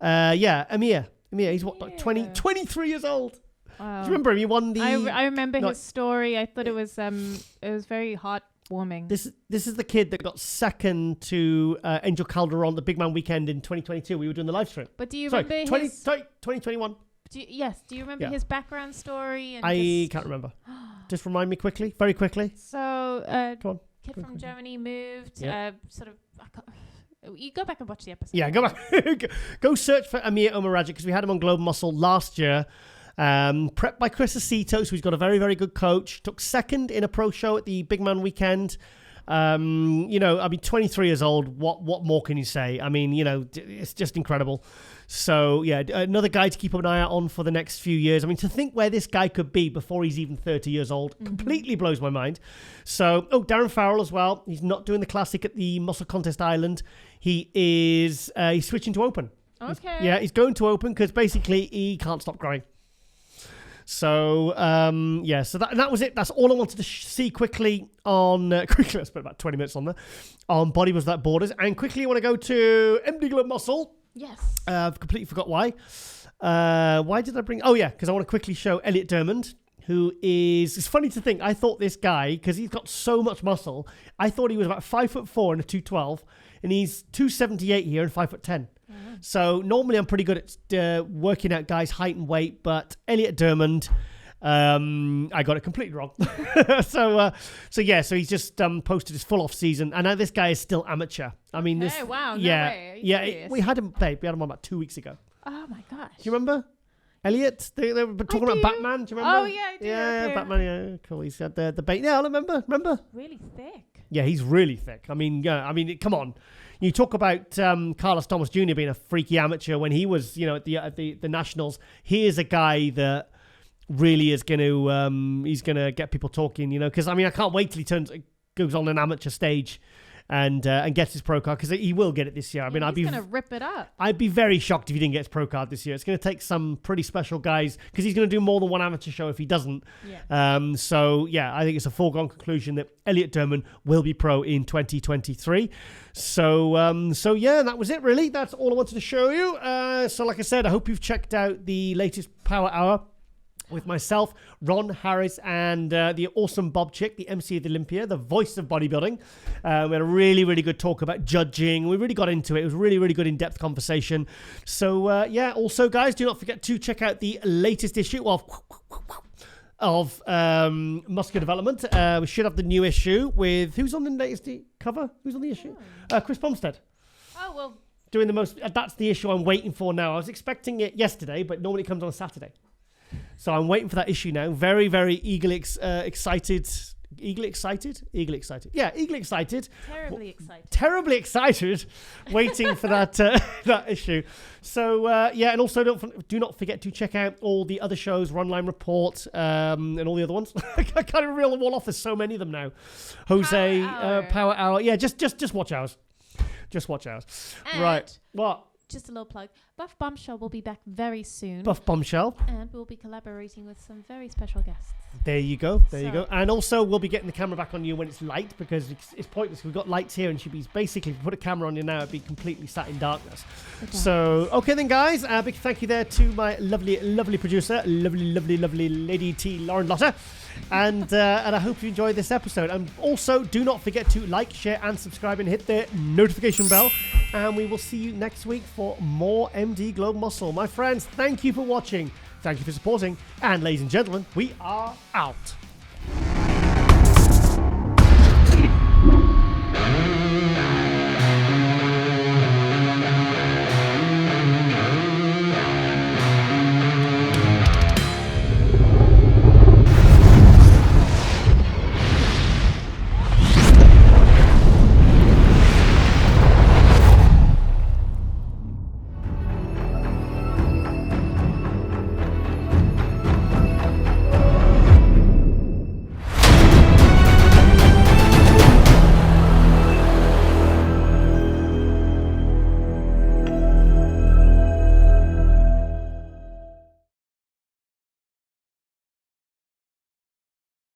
Yeah, Amir. He's like 23 years old. Wow. Do you remember him? He won the. I remember his story. I thought it was very heartwarming. This is the kid that got second to Angel Calderon the Big Man Weekend in 2022. We were doing the live stream. But do you remember 2021. Do you remember his background story? And I can't remember. Just remind me very quickly. So, Come on. Kid from Germany moved. Yeah. You go back and watch the episode. Yeah, go back. Go search for Amir Omaragic because we had him on Global Muscle last year. Prepped by Chris Aceto, so he's got a very, very good coach. Took second in a pro show at the Big Man Weekend. 23 years old. What more can you say? I mean, it's just incredible. So, yeah, another guy to keep an eye out on for the next few years. I mean, to think where this guy could be before he's even 30 years old completely blows my mind. So, Darren Farrell as well. He's not doing the classic at the Muscle Contest Island. He's switching to open. Okay. He's going to open because basically he can't stop growing. So, so that was it. That's all I wanted to see quickly on... quickly, I spent about 20 minutes on there. On Bodybuilders Without Borders. And quickly I want to go to MD Glove Muscle. Yes. I've completely forgot why. Why did I bring... Oh, yeah, because I want to quickly show Elliot Dermond, who is... It's funny to think, I thought this guy, because he's got so much muscle, I thought he was about 5'4" and a 212, and he's 278 here and 5'10". So normally I'm pretty good at working out guys' height and weight, but Elliot Dermond, I got it completely wrong. So he's just posted his full off season, and now this guy is still amateur. I mean, wow, no way. We had him on about 2 weeks ago. Oh my gosh! Do you remember Elliot? They were talking about Batman. Do you remember? Oh yeah, I do. Yeah, Batman. Yeah, cool. He's got the bait. Yeah, I remember. Really thick. Yeah, he's really thick. I mean, come on. You talk about Carlos Thomas Jr. being a freaky amateur when he was, at the Nationals. He is a guy that really is going to he's going to get people talking, because I can't wait till he goes on an amateur stage and gets his pro card, because he will get it this year. He's going to rip it up. I'd be very shocked if he didn't get his pro card this year. It's going to take some pretty special guys, because he's going to do more than one amateur show if he doesn't. Yeah. I think it's a foregone conclusion that Elliot Dermond will be pro in 2023. So that was it really. That's all I wanted to show you. So like I said, I hope you've checked out the latest Power Hour with myself, Ron Harris, and the awesome Bob Chick, the MC of the Olympia, the voice of bodybuilding. We had a really, really good talk about judging. We really got into it. It was a really, really good in-depth conversation. So, also, guys, do not forget to check out the latest issue of Muscular Development. We should have the new issue with... Who's on the latest cover? Who's on the issue? Chris Bumstead. Oh, well... Doing the most... that's the issue I'm waiting for now. I was expecting it yesterday, but normally it comes on a Saturday. So I'm waiting for that issue now. Very, very eagerly excited. Eagerly excited? Eagerly excited. Yeah, eagerly excited. Terribly excited. Terribly excited. Waiting for that that issue. So, and also do not forget to check out all the other shows, Runline Report, and all the other ones. I can't even reel them all off. There's so many of them now. Jose, Power Hour. Yeah, just watch ours. Just watch ours. And right. What? Just a little plug. Buff Bombshell will be back very soon. Buff Bombshell. And we'll be collaborating with some very special guests. There you go. You go. And also, we'll be getting the camera back on you when it's light, because it's pointless. We've got lights here, and she'd be basically, if we put a camera on you now, it'd be completely sat in darkness. So, okay then, guys. Big thank you there to my lovely, lovely producer, lovely, lovely, lovely Lady T, Lauren Lotter. And I hope you enjoyed this episode. And also, do not forget to like, share, and subscribe, and hit the notification bell. And we will see you next week for more MD Globe Muscle. My friends, thank you for watching. Thank you for supporting. And ladies and gentlemen, we are out.